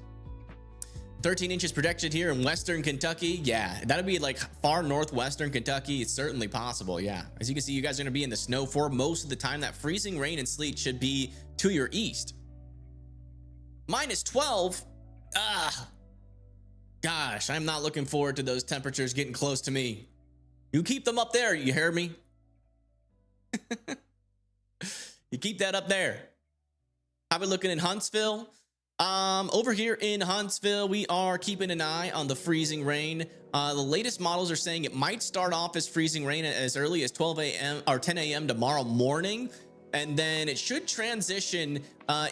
13 inches projected here in Western Kentucky. Yeah, that'll be like far northwestern Kentucky. It's certainly possible. Yeah, as you can see, you guys are going to be in the snow for most of the time. That freezing rain and sleet should be to your east. -12. Gosh, I'm not looking forward to those temperatures getting close to me. You keep them up there. You hear me? You keep that up there. How we looking in Huntsville? Over here in Huntsville, we are keeping an eye on the freezing rain. The latest models are saying it might start off as freezing rain as early as 12 a.m. or 10 a.m. tomorrow morning, and then it should transition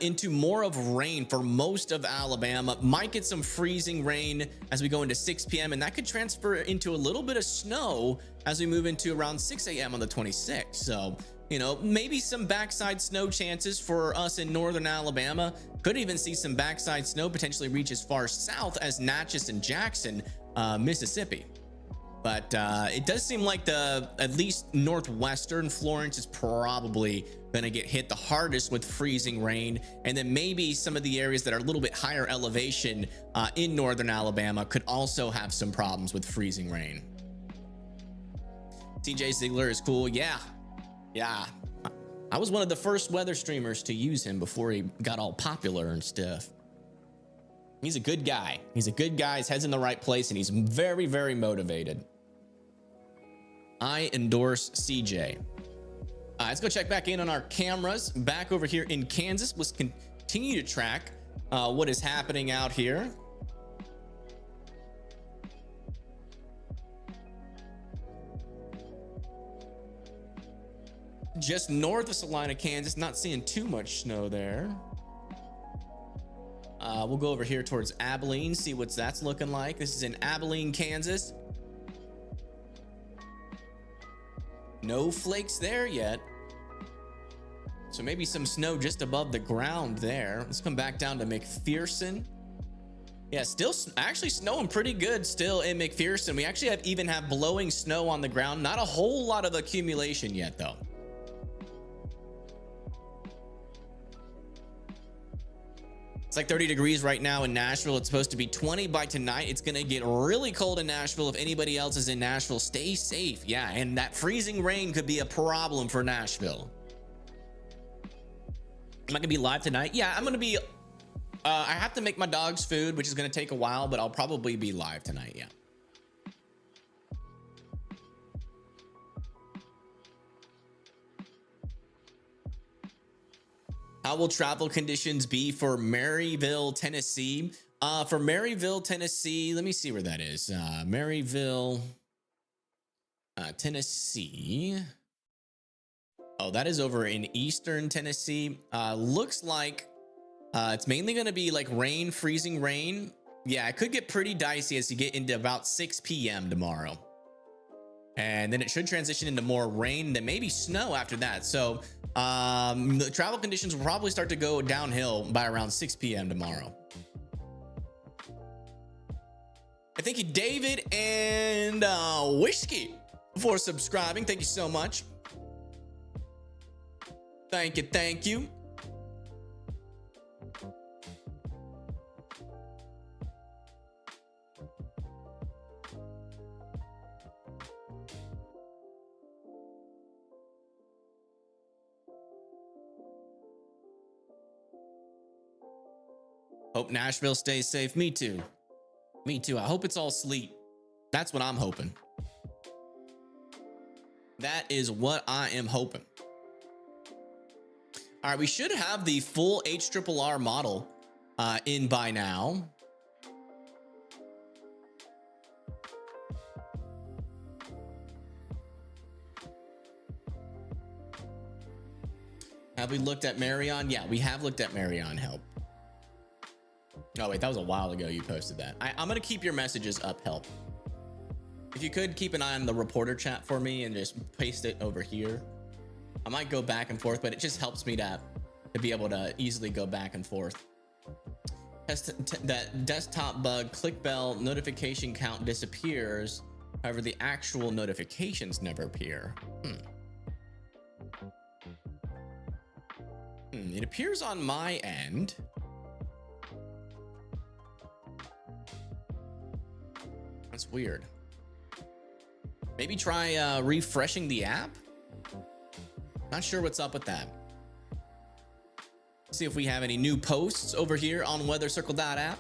into more of rain for most of Alabama. Might get some freezing rain as we go into 6 p.m. and that could transfer into a little bit of snow as we move into around 6 a.m. on the 26th. So, you know, maybe some backside snow chances for us in northern Alabama. Could even see some backside snow potentially reach as far south as Natchez and Jackson, Mississippi. But it does seem like at least northwestern Florence is probably going to get hit the hardest with freezing rain. And then maybe some of the areas that are a little bit higher elevation in northern Alabama could also have some problems with freezing rain. TJ Ziegler is cool. Yeah. I was one of the first weather streamers to use him before he got all popular and stuff. He's a good guy. His head's in the right place, and he's very, very motivated. I endorse CJ. Let's go check back in on our cameras. Back over here in Kansas, let's continue to track what is happening out here. Just north of Salina, Kansas, not seeing too much snow there. We'll go over here towards Abilene, see what that's looking like. This is in Abilene, Kansas. No flakes there yet. So maybe some snow just above the ground there. Let's come back down to McPherson. Yeah, still actually snowing pretty good still in McPherson. We actually even have blowing snow on the ground. Not a whole lot of accumulation yet, though. It's like 30 degrees right now in Nashville. It's supposed to be 20 by tonight. It's going to get really cold in Nashville. If anybody else is in Nashville, stay safe. Yeah, and that freezing rain could be a problem for Nashville. I gonna be live tonight? Yeah, I'm gonna be. I have to make my dogs food, which is gonna take a while, but I'll probably be live tonight. Yeah. How will travel conditions be for Maryville, Tennessee? For Maryville, Tennessee, let me see where that is. Maryville, Tennessee. Oh, that is over in Eastern Tennessee. Looks like it's mainly going to be like rain, freezing rain. Yeah, it could get pretty dicey as you get into about 6 p.m. tomorrow. And then it should transition into more rain, then maybe snow after that. So the travel conditions will probably start to go downhill by around 6 p.m. tomorrow. I thank you, David and Whiskey, for subscribing. Thank you so much. Thank you. Thank you. Hope Nashville stays safe. Me too. Me too. I hope it's all sleet. That's what I'm hoping. That is what I am hoping. All right, we should have the full HRRR model in by now. Have we looked at Marion? Yeah, we have looked at Marion Help. Oh wait, that was a while ago you posted that. I'm gonna keep your messages up, Help. If you could keep an eye on the reporter chat for me and just paste it over here. I might go back and forth, but it just helps me to be able to easily go back and forth. That desktop bug, click bell notification count disappears. However, the actual notifications never appear. It appears on my end. That's weird. Maybe try refreshing the app. Not sure what's up with that. See if we have any new posts over here on weathercircle.app.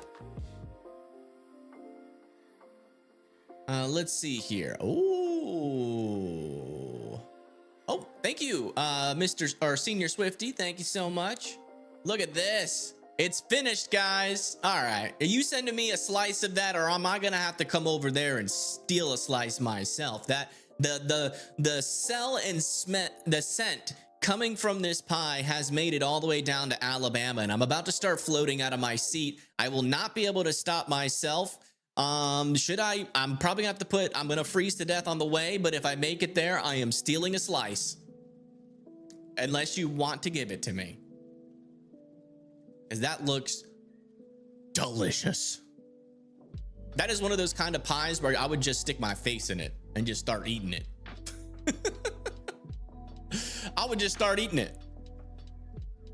Let's see here. Oh, thank you, Mr. or Senior Swifty. Thank you so much. Look at this. It's finished, guys. All right. Are you sending me a slice of that, or am I gonna have to come over there and steal a slice myself? That the smell and the scent coming from this pie has made it all the way down to Alabama, and I'm about to start floating out of my seat. I will not be able to stop myself. I'm probably gonna have to I'm gonna freeze to death on the way, but if I make it there, I am stealing a slice. Unless you want to give it to me. Because that looks delicious. That is one of those kind of pies where I would just stick my face in it and just start eating it. I would just start eating it.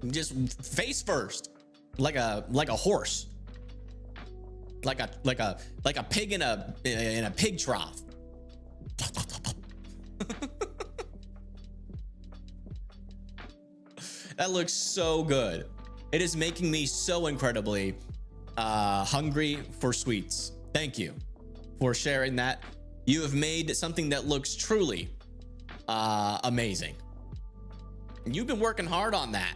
Just face first. Like a horse. Like a pig in a pig trough. That looks so good. It is making me so incredibly hungry for sweets. Thank you for sharing that. You have made something that looks truly amazing. You've been working hard on that.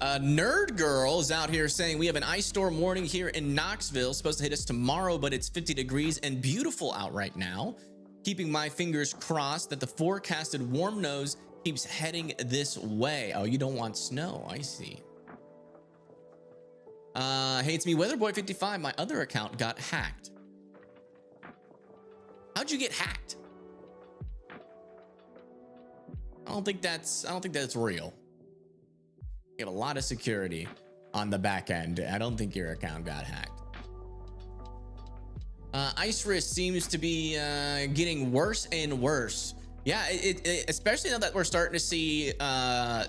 Nerd Girl is out here saying we have an ice storm warning here in Knoxville. Supposed to hit us tomorrow, but it's 50 degrees and beautiful out right now. Keeping my fingers crossed that the forecasted warm nose keeps heading this way. Oh, you don't want snow. I see. Hey, it's me, Weatherboy55. My other account got hacked. How'd you get hacked? I don't think that's real. You have a lot of security on the back end. I don't think your account got hacked. Ice risk seems to be getting worse and worse. Yeah, especially now that we're starting to see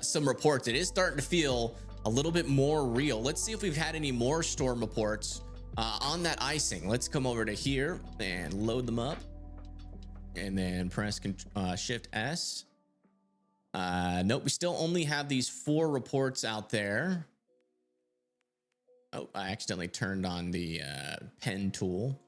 some reports. It is starting to feel a little bit more real. Let's see if we've had any more storm reports on that icing. Let's come over to here and load them up, and then press Shift S. Nope, we still only have these 4 reports out there. Oh, I accidentally turned on the pen tool.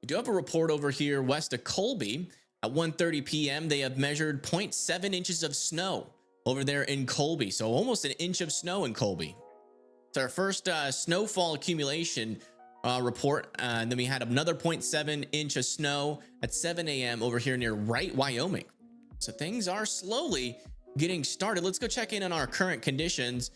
We do have a report over here west of Colby. At 1:30 p.m., they have measured 0.7 inches of snow over there in Colby. So almost an inch of snow in Colby. It's our first snowfall accumulation report. And then we had another 0.7 inch of snow at 7 a.m. over here near Wright, Wyoming. So things are slowly getting started. Let's go check in on our current conditions.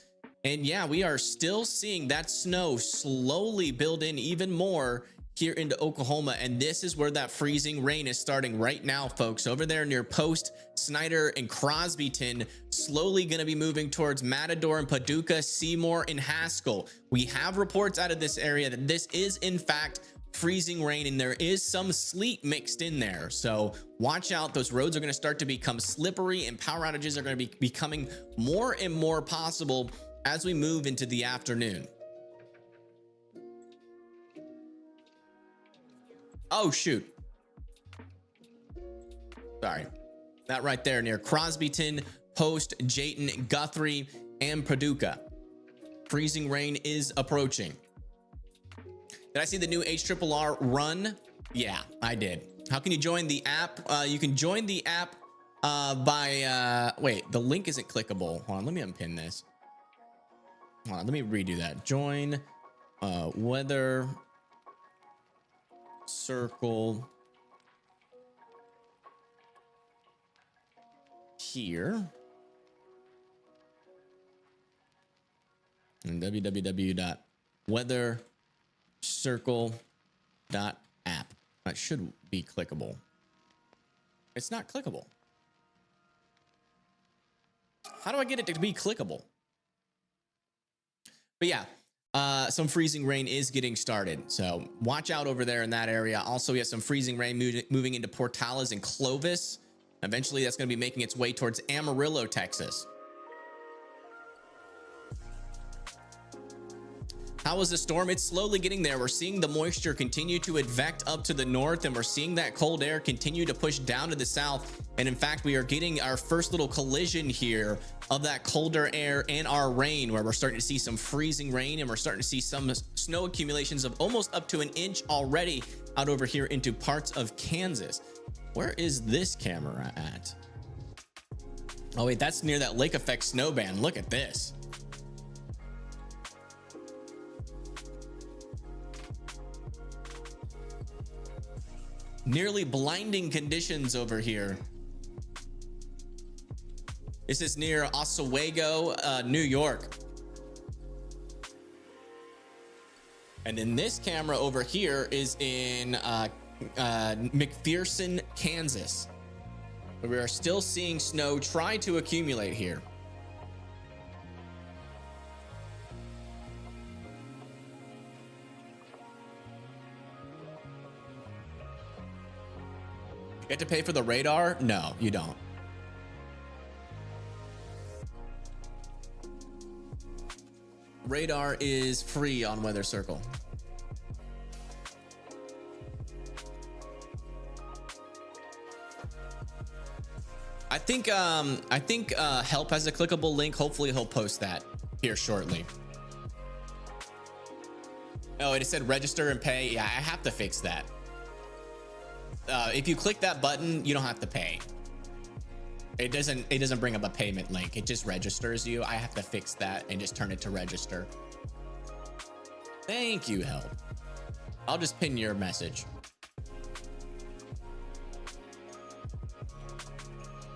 And yeah, we are still seeing that snow slowly build in even more here into Oklahoma. And this is where that freezing rain is starting right now, folks. Over there near Post, Snyder, and Crosbyton, slowly going to be moving towards Matador and Paducah, Seymour, and Haskell. We have reports out of this area that this is, in fact, freezing rain, and there is some sleet mixed in there. So watch out. Those roads are going to start to become slippery, and power outages are going to be becoming more and more possible as we move into the afternoon. Oh, shoot. Sorry. That right there near Crosbyton, Post, Jayton, Guthrie, and Paducah. Freezing rain is approaching. Did I see the new HRRR run? Yeah, I did. How can you join the app? You can join the app by... wait, the link isn't clickable. Hold on, let me unpin this. Hold on, let me redo that. Join weather circle here. And www.weathercircle.app. That should be clickable. It's not clickable. How do I get it to be clickable? But yeah, some freezing rain is getting started. So watch out over there in that area. Also, we have some freezing rain moving into Portales and Clovis. Eventually, that's going to be making its way towards Amarillo, Texas. How was the storm? It's slowly getting there. We're seeing the moisture continue to advect up to the north, and we're seeing that cold air continue to push down to the south. And in fact, we are getting our first little collision here of that colder air and our rain, where we're starting to see some freezing rain, and we're starting to see some snow accumulations of almost up to an inch already out over here into parts of Kansas. Where is this camera at? Oh wait, that's near that lake effect snowband. Look at this. Nearly blinding conditions over here. This is near Oswego, New York. And then this camera over here is in McPherson, Kansas. We are still seeing snow try to accumulate here. You have to pay for the radar? No, you don't. Radar is free on Weather Circle. I think Help has a clickable link. Hopefully he'll post that here shortly. Oh, it said register and pay. Yeah, I have to fix that. If you click that button, you don't have to pay. It doesn't bring up a payment link. It just registers you. I have to fix that and just turn it to register. Thank you, Help. I'll just pin your message.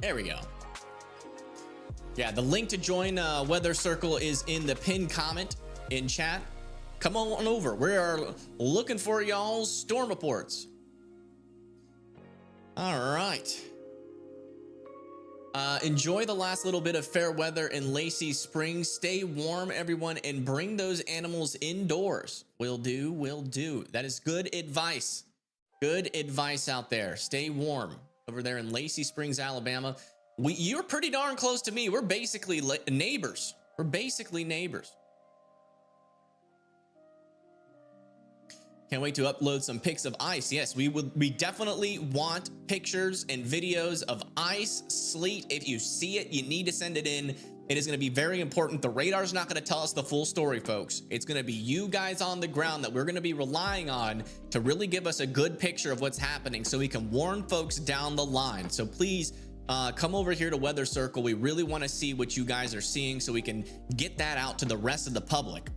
There we go. Yeah, the link to join Weather Circle is in the pinned comment in chat. Come on over. We are looking for y'all's storm reports. All right. Enjoy the last little bit of fair weather in Lacey Springs. Stay warm, everyone, and bring those animals indoors. Will do, will do. That is good advice. Good advice out there. Stay warm over there in Lacey Springs, Alabama. You're pretty darn close to me. We're basically neighbors. We're basically neighbors. Can't wait to upload some pics of ice. Yes, we definitely want pictures and videos of ice, sleet. If you see it, you need to send it in. It is going to be very important. The radar's not going to tell us the full story, folks. It's going to be you guys on the ground that we're going to be relying on to really give us a good picture of what's happening so we can warn folks down the line. So please come over here to Weather Circle. We really want to see what you guys are seeing so we can get that out to the rest of the public.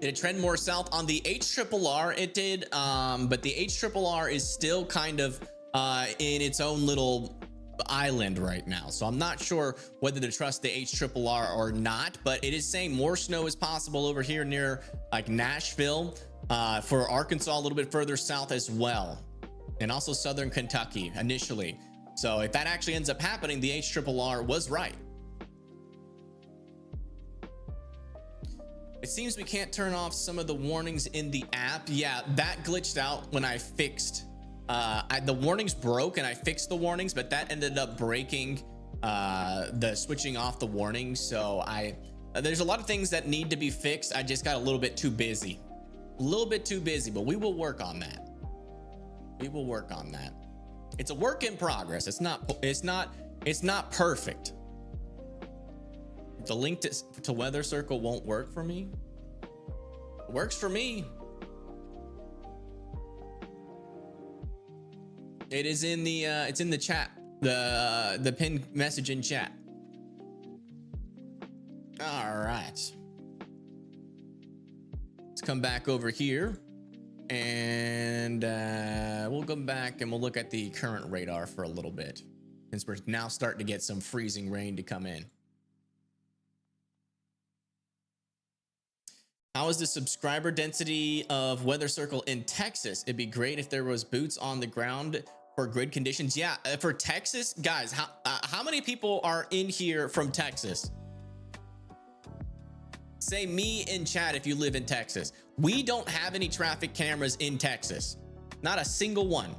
Did it trend more south on the HRRR? It did, but the HRRR is still kind of in its own little island right now. So I'm not sure whether to trust the HRRR or not, but it is saying more snow is possible over here near like Nashville, for Arkansas a little bit further south as well, and also southern Kentucky initially. So if that actually ends up happening, the HRRR was right. It seems we can't turn off some of the warnings in the app. Yeah, that glitched out when I fixed, the warnings broke and I fixed the warnings, but that ended up breaking the switching off the warnings. So there's a lot of things that need to be fixed. I just got a little bit too busy, but we will work on that. We will work on that. It's a work in progress. It's not perfect. The link to Weather Circle won't work for me. It works for me. It is in the it's in the chat, the pinned message in chat. All right, let's come back over here and we'll go back and we'll look at the current radar for a little bit, since we're now starting to get some freezing rain to come in. How is the subscriber density of Weather Circle in Texas? It'd be great if there was boots on the ground for grid conditions. Yeah, for Texas, guys, how many people are in here from Texas? Say me in chat if you live in Texas. We don't have any traffic cameras in Texas. Not a single one.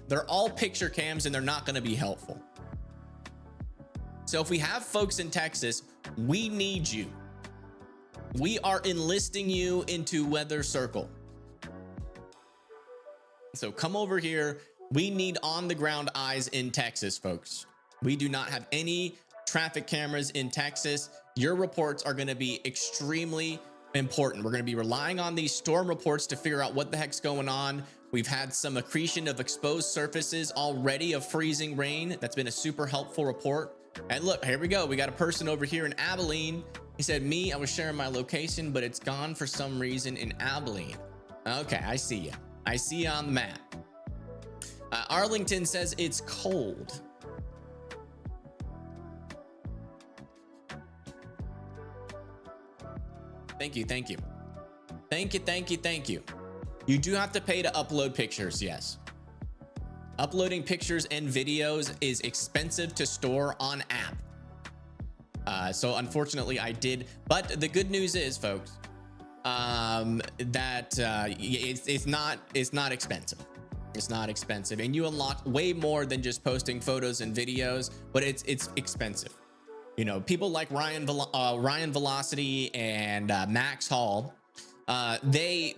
They're all picture cams and they're not going to be helpful. So if we have folks in Texas, we need you. We are enlisting you into Weather Circle. So come over here. We need on the ground eyes in Texas, folks. We do not have any traffic cameras in Texas. Your reports are going to be extremely important. We're going to be relying on these storm reports to figure out what the heck's going on. We've had some accretion of exposed surfaces already of freezing rain. That's been a super helpful report. And look, here we go. We got a person over here in Abilene. He said, I was sharing my location, but it's gone for some reason in Abilene. Okay, I see you. I see you on the map. Arlington says it's cold. Thank you. Thank you. Thank you. Thank you. Thank you. You do have to pay to upload pictures. Yes. Uploading pictures and videos is expensive to store on app. So unfortunately I did, but the good news is, folks, that it's not expensive. It's not expensive, and you unlock way more than just posting photos and videos, but it's expensive. You know, people like Ryan Velocity and Max Hall, they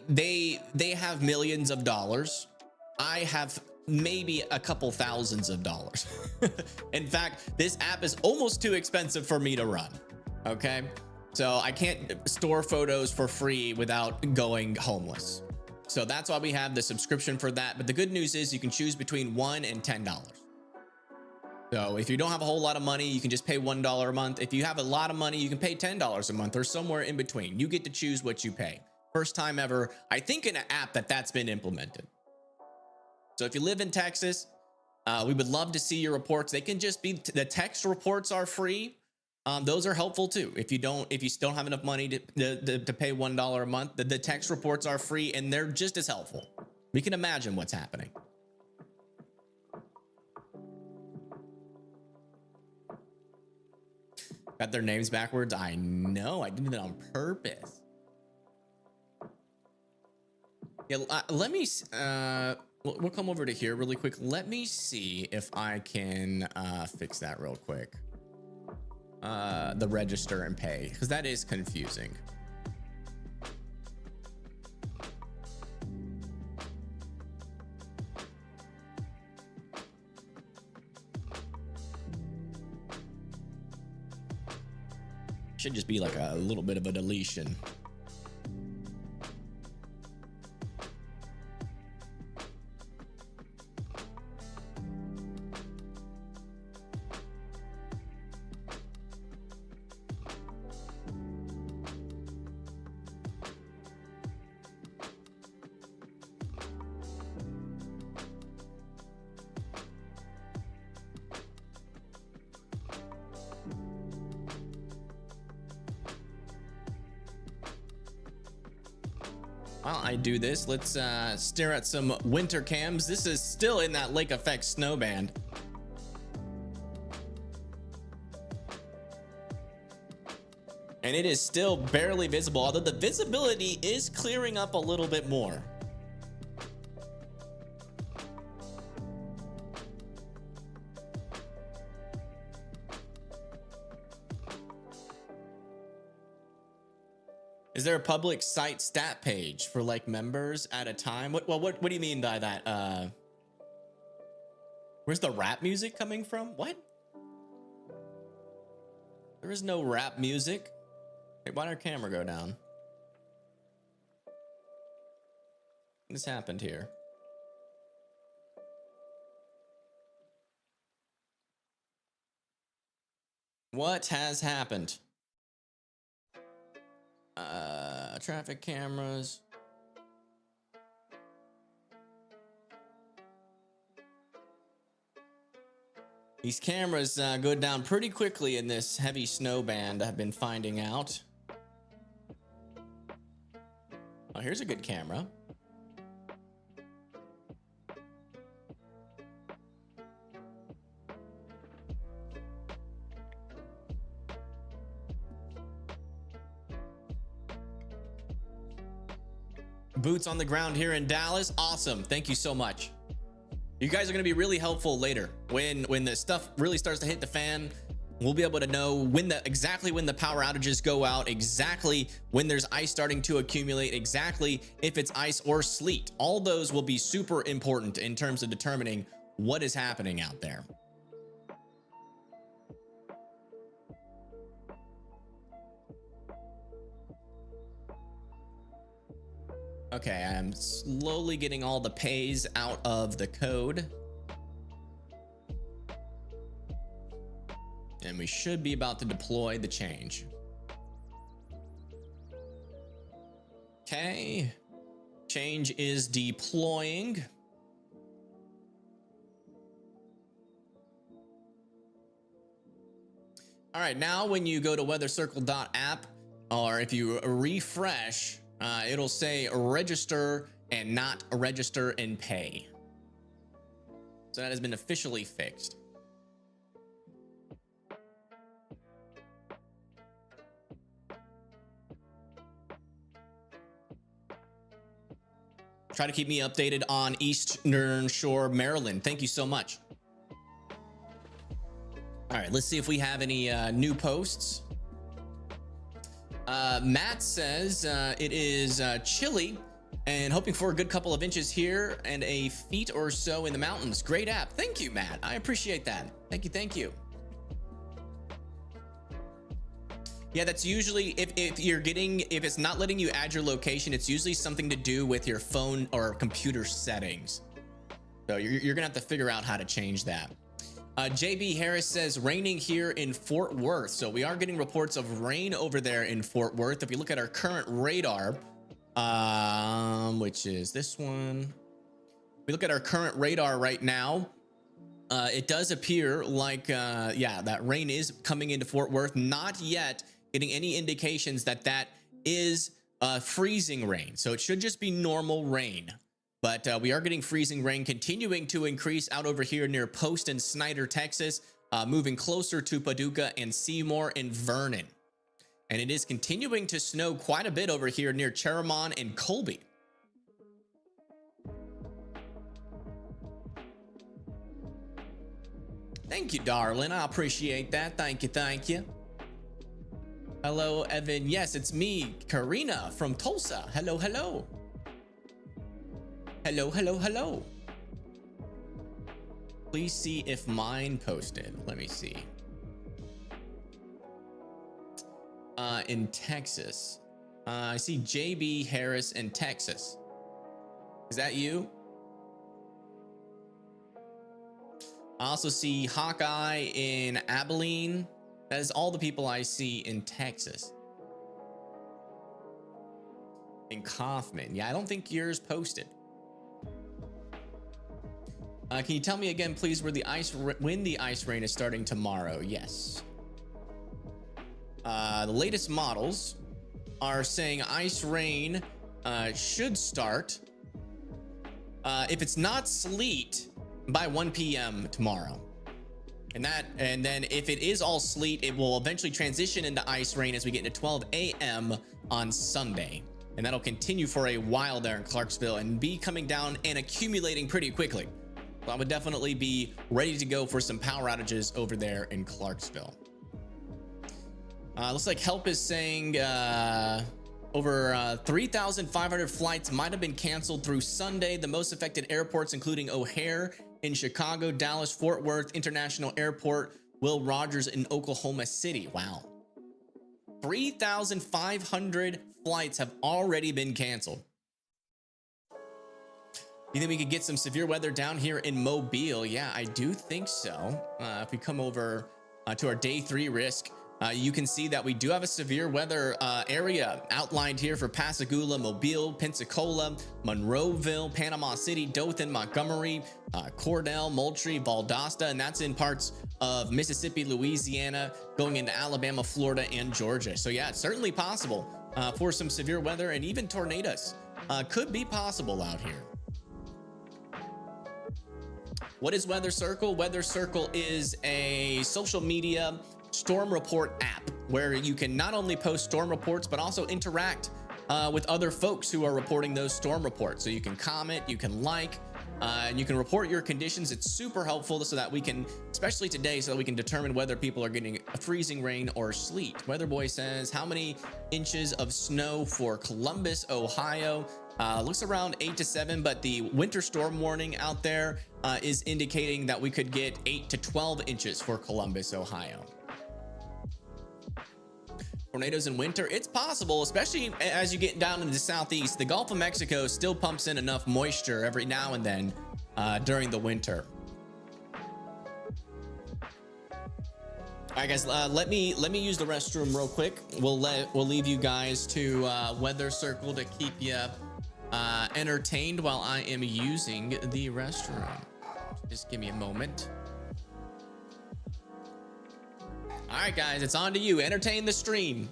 have millions of dollars. I have maybe a couple thousands of dollars. In fact, this app is almost too expensive for me to run. Okay, so I can't store photos for free without going homeless. So that's why we have the subscription for that. But the good news is you can choose between $1 and $10. So if you don't have a whole lot of money, you can just pay $1 a month. If you have a lot of money, you can pay $10 a month or somewhere in between. You get to choose what you pay. First time ever, I think, in an app that's been implemented. So if you live in Texas, we would love to see your reports. They can just be, the text reports are free. Those are helpful too. If you still don't have enough money to pay $1 a month, the text reports are free and they're just as helpful. We can imagine what's happening. Got their names backwards. I know, I did it on purpose. Yeah, let me, we'll come over to here really quick. Let me see if I can fix that real quick. the register and pay, because that is confusing. Should just be like a little bit of a deletion. While I do this, let's stare at some winter cams. This is still in that lake effect snow band. And it is still barely visible, although the visibility is clearing up a little bit more. Is there a public site stat page for like members at a time? What do you mean by that? Where's the rap music coming from? What? There is no rap music. Hey, why did our camera go down? What has happened here? What has happened? Traffic cameras. These cameras go down pretty quickly in this heavy snow band, I've been finding out. Oh, here's a good camera. Boots on the ground here in Dallas. Awesome. Thank you so much. You guys are going to be really helpful later when the stuff really starts to hit the fan. We'll be able to know exactly when the power outages go out, exactly when there's ice starting to accumulate, exactly if it's ice or sleet. All those will be super important in terms of determining what is happening out there. Okay, I'm slowly getting all the pays out of the code. And we should be about to deploy the change. Okay, change is deploying. All right, now when you go to weathercircle.app, or if you refresh, it'll say register and not register and pay. So that has been officially fixed. Try to keep me updated on Eastern Shore, Maryland. Thank you so much. All right, let's see if we have any new posts. Matt says it is chilly and hoping for a good couple of inches here and a feet or so in the mountains. Great app. Thank you, Matt. I appreciate that. Thank you. Thank you. Yeah, that's usually if it's not letting you add your location, it's usually something to do with your phone or computer settings. So you're gonna have to figure out how to change that. JB Harris says raining here in Fort Worth. So we are getting reports of rain over there in Fort Worth. If you look at our current radar, which is this one, we look at our current radar right now. It does appear like, yeah, that rain is coming into Fort Worth. Not yet getting any indications that that is freezing rain. So it should just be normal rain. But we are getting freezing rain continuing to increase out over here near Post and Snyder, Texas, moving closer to Paducah and Seymour and Vernon. And it is continuing to snow quite a bit over here near Cheromon and Colby. Thank you, darling. I appreciate that. Thank you. Thank you. Hello, Evan. Yes, it's me, Karina from Tulsa. Hello, hello. Hello, hello, hello. Please see if mine posted. Let me see. In Texas. I see JB Harris in Texas. Is that you? I also see Hawkeye in Abilene. That is all the people I see in Texas. In Kaufman. Yeah, I don't think yours posted. Can you tell me again, please, when the ice rain is starting tomorrow? Yes. The latest models are saying ice rain should start if it's not sleet by 1 p.m. tomorrow. And then if it is all sleet, it will eventually transition into ice rain as we get into 12 a.m. on Sunday. And that'll continue for a while there in Clarksville and be coming down and accumulating pretty quickly. So I would definitely be ready to go for some power outages over there in Clarksville. Looks like Help is saying over 3,500 flights might have been canceled through Sunday. The most affected airports, including O'Hare in Chicago, Dallas, Fort Worth International Airport, Will Rogers in Oklahoma City. Wow. 3,500 flights have already been canceled. You think we could get some severe weather down here in Mobile? Yeah, I do think so. If we come over to our day 3 risk, you can see that we do have a severe weather area outlined here for Pascagoula, Mobile, Pensacola, Monroeville, Panama City, Dothan, Montgomery, Cordell, Moultrie, Valdosta, and that's in parts of Mississippi, Louisiana, going into Alabama, Florida, and Georgia. So yeah, it's certainly possible for some severe weather, and even tornadoes could be possible out here. What is Weather Circle? Weather Circle is a social media storm report app where you can not only post storm reports, but also interact with other folks who are reporting those storm reports. So you can comment, you can like, and you can report your conditions. It's super helpful so that we can, especially today, so that we can determine whether people are getting a freezing rain or sleet. Weather Boy says, how many inches of snow for Columbus, Ohio? Looks around 8 to 7, but the winter storm warning out there is indicating that we could get 8 to 12 inches for Columbus, Ohio. Tornadoes in winter, it's possible, especially as you get down into the southeast. The Gulf of Mexico still pumps in enough moisture every now and then during the winter. All right, guys, let me use the restroom real quick. We'll leave you guys to Weather Circle to keep you entertained while I am using the restroom. Just give me a moment. All right, guys, it's on to you. Entertain the stream.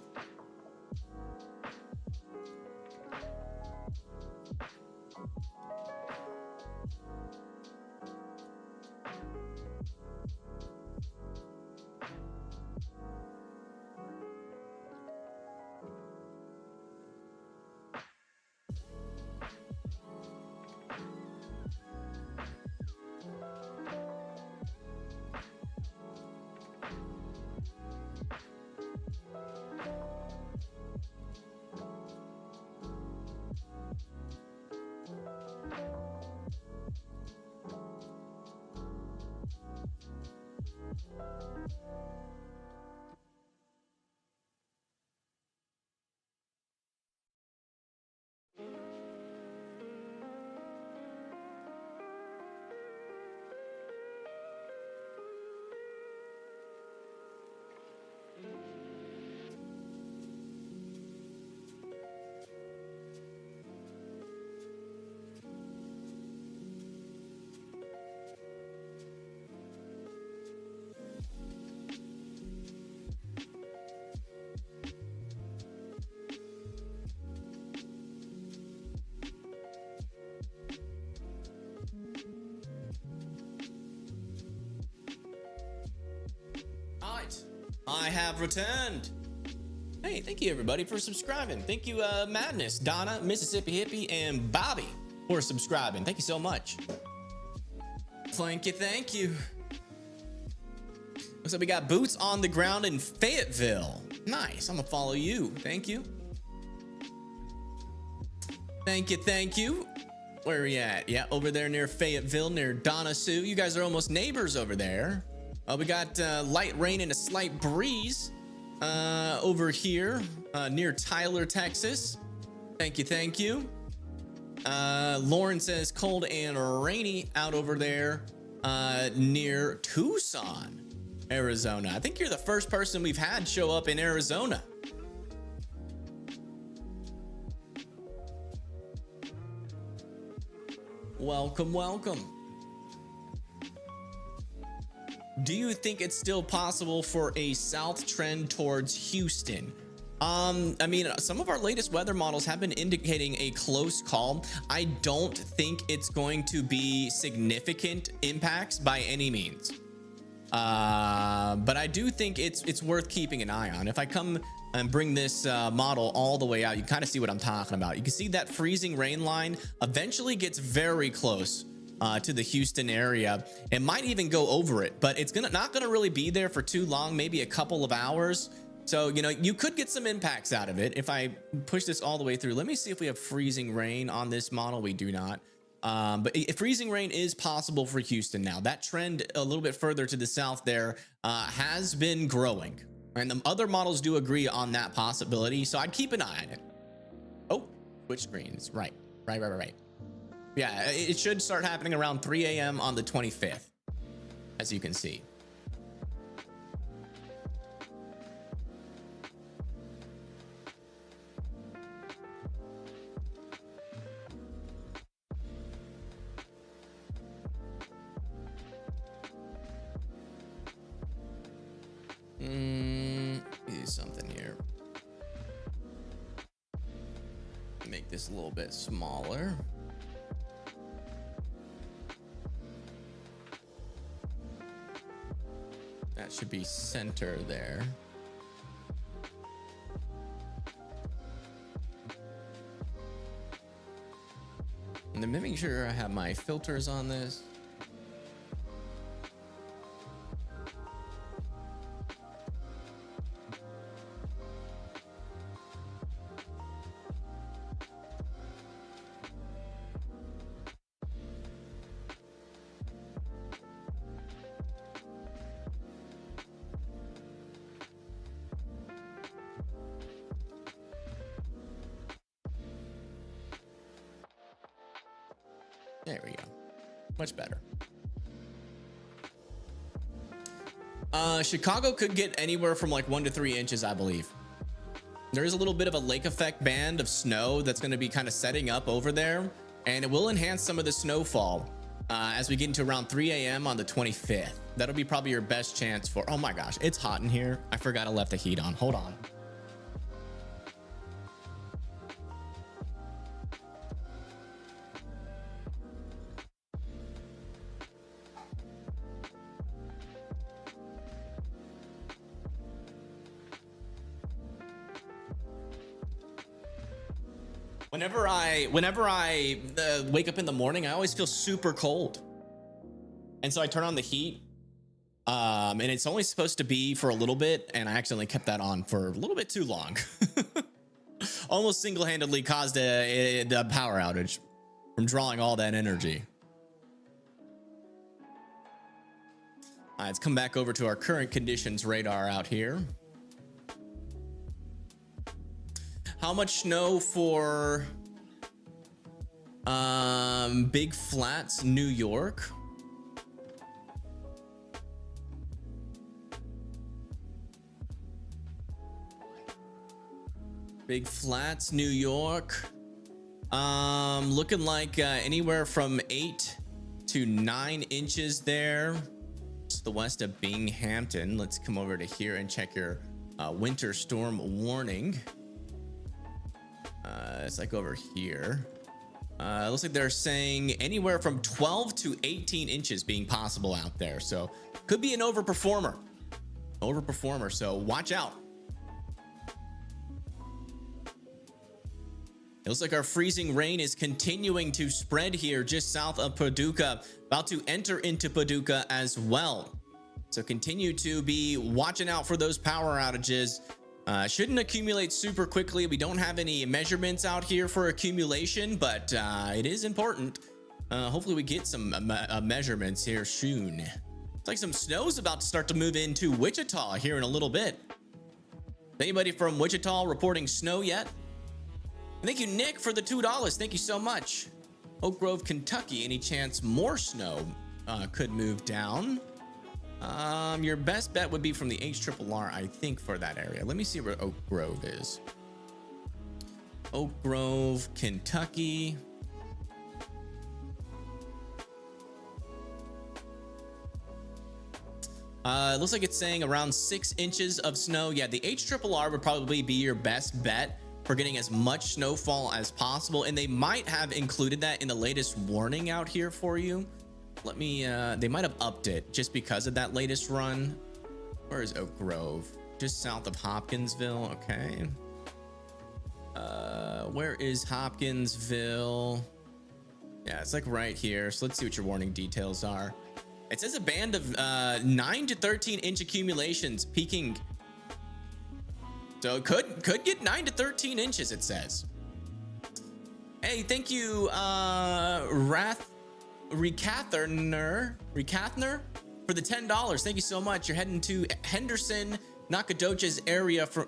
I have returned. Hey, thank you everybody for subscribing. Thank you Madness, Donna, Mississippi Hippie, and Bobby for subscribing. Thank you so much. Thank you, thank you. Looks like we got boots on the ground in Fayetteville. Nice. I'm gonna follow you. Thank you. Thank you. Thank you. Where are you at? Yeah, over there near Fayetteville, near Donna Sue. You guys are almost neighbors over there. We got light rain and a slight breeze over here near Tyler, Texas. Thank you. Thank you. Lauren says cold and rainy out over there near Tucson, Arizona. I think you're the first person we've had show up in Arizona. Welcome, welcome. Do you think it's still possible for a south trend towards Houston? I mean, some of our latest weather models have been indicating a close call. I don't think it's going to be significant impacts by any means. But I do think it's worth keeping an eye on. If I come and bring this model all the way out, you kind of see what I'm talking about. You can see that freezing rain line eventually gets very close to the Houston area. It might even go over it, but it's not gonna really be there for too long, maybe a couple of hours. So, you know, you could get some impacts out of it if I push this all the way through. Let me see if we have freezing rain on this model. We do not. But freezing rain is possible for Houston now. That trend a little bit further to the south there has been growing. And the other models do agree on that possibility. So I'd keep an eye on it. Oh, switch screens. Right. Yeah, it should start happening around 3 a.m. on the 25th, as you can see. Do something here. Make this a little bit smaller. That should be center there. And then making sure I have my filters on this. There we go. Much better. Chicago could get anywhere from like 1 to 3 inches, I believe. There is a little bit of a lake effect band of snow that's going to be kind of setting up over there, and it will enhance some of the snowfall as we get into around 3 a.m. on the 25th. That'll be probably your best chance for, oh my gosh, it's hot in here. I forgot I left the heat on. Hold on. Whenever I wake up in the morning, I always feel super cold. And so I turn on the heat. And it's only supposed to be for a little bit, and I accidentally kept that on for a little bit too long. Almost single-handedly caused a power outage from drawing all that energy. All right, let's come back over to our current conditions radar out here. How much snow for Big Flats, New York? Big Flats, New York. Looking like anywhere from 8 to 9 inches there. It's the west of Binghamton. Let's come over to here and check your winter storm warning. It's like over here. It looks like they're saying anywhere from 12 to 18 inches being possible out there. So could be an overperformer. So watch out. It looks like our freezing rain is continuing to spread here just south of Paducah, about to enter into Paducah as well. So continue to be watching out for those power outages Shouldn't accumulate super quickly. We don't have any measurements out here for accumulation, but it is important. Hopefully we get some measurements here soon. It's like some snow's about to start to move into Wichita here in a little bit. Anybody from Wichita reporting snow yet? Thank you, Nick, for the $2. Thank you so much. Oak Grove, Kentucky. Any chance more snow could move down? Your best bet would be from the HRRR, I think, for that area. Let me see where Oak Grove is. Oak Grove, Kentucky. It looks like it's saying around 6 inches of snow. Yeah, the HRRR would probably be your best bet for getting as much snowfall as possible. And they might have included that in the latest warning out here for you. Let me, they might have upped it just because of that latest run. Where is Oak Grove? Just south of Hopkinsville. Okay. Where is Hopkinsville? Yeah, it's like right here. So let's see what your warning details are. It says a band of 9 to 13 inch accumulations peaking. So it could get 9 to 13 inches, it says. Hey, thank you, Recathner for the $10. Thank you so much. You're heading to Henderson, Nacogdoches area from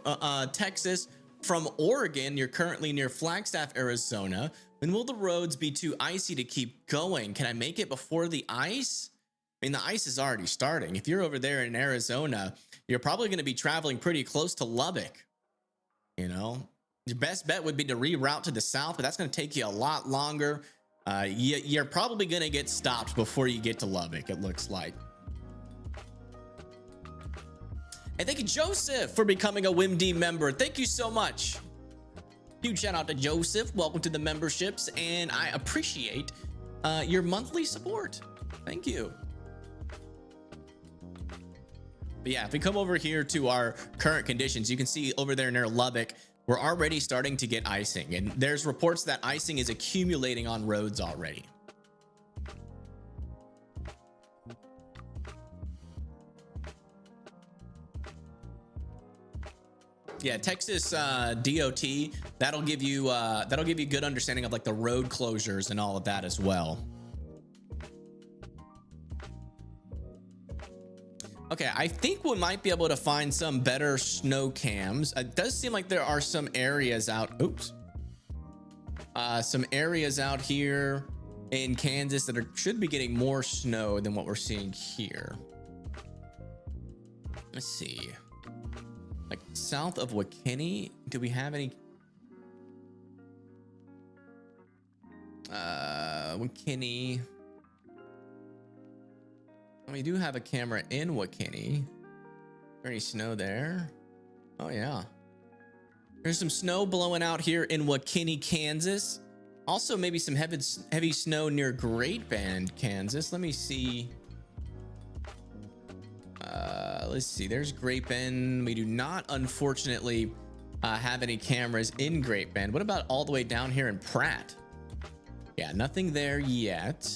Texas from Oregon. You're currently near Flagstaff, Arizona. When will the roads be too icy to keep going? Can I make it before the ice? I mean, the ice is already starting. If you're over there in Arizona, you're probably going to be traveling pretty close to Lubbock. You know, your best bet would be to reroute to the south, but that's going to take you a lot longer. You're probably going to get stopped before you get to Lubbock, it looks like. And thank you, Joseph, for becoming a WIMD member. Thank you so much. Huge shout out to Joseph. Welcome to the memberships, and I appreciate your monthly support. Thank you. But yeah, if we come over here to our current conditions, you can see over there near Lubbock, we're already starting to get icing, and there's reports that icing is accumulating on roads already. Yeah, Texas DOT, that'll give you good understanding of like the road closures and all of that as well. Okay, I think we might be able to find some better snow cams. It does seem like there are some areas out. Oops. Some areas out here in Kansas that should be getting more snow than what we're seeing here. Let's see. Like south of WaKinney, do we have any? WaKinney. We do have a camera in WaKinney. Is there any snow there? Oh yeah. There's some snow blowing out here in WaKinney, Kansas. Also maybe some heavy snow near Great Bend, Kansas. Let me see. Let's see. There's Great Bend. We do not, unfortunately, have any cameras in Great Bend. What about all the way down here in Pratt? Yeah, nothing there yet.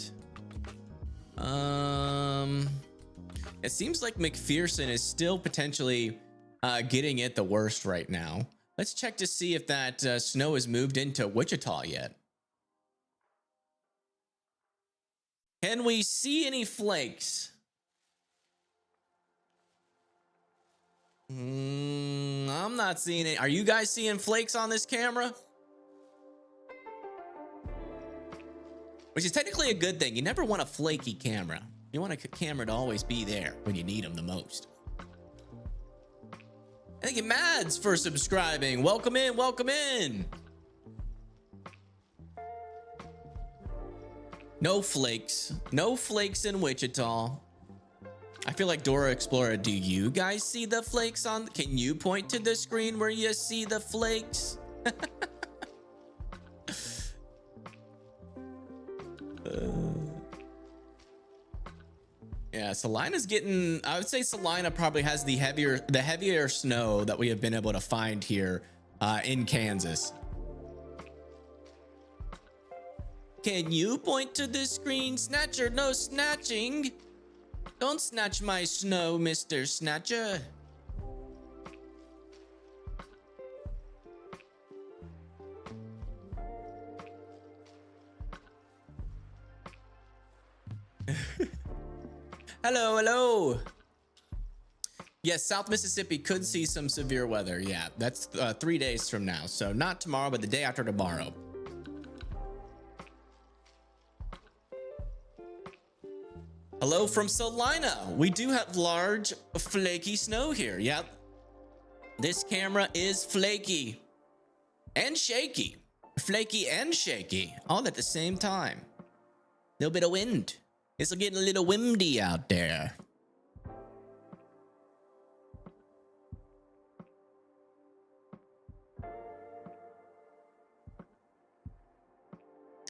It seems like McPherson is still potentially getting it the worst right now. Let's check to see if that snow has moved into Wichita yet. Can we see any flakes? I'm not seeing it. Are you guys seeing flakes on this camera? Which is technically a good thing. You never want a flaky camera. You want a camera to always be there when you need them the most. Thank you, Mads, for subscribing. Welcome in, welcome in. No flakes. No flakes in Wichita. I feel like Dora Explorer, do you guys see the flakes on? Can you point to the screen where you see the flakes? Yeah, Salina's getting, I would say Salina probably has the heavier snow that we have been able to find here in Kansas. Can you point to the screen, Snatcher? No snatching. Don't snatch my snow, Mr. Snatcher. Hello, hello. Yes, South Mississippi could see some severe weather. Yeah, that's 3 days from now. So not tomorrow, but the day after tomorrow. Hello from Salina. We do have large flaky snow here. Yep. This camera is flaky and shaky. Flaky and shaky all at the same time. A little bit of wind. It's getting a little windy out there.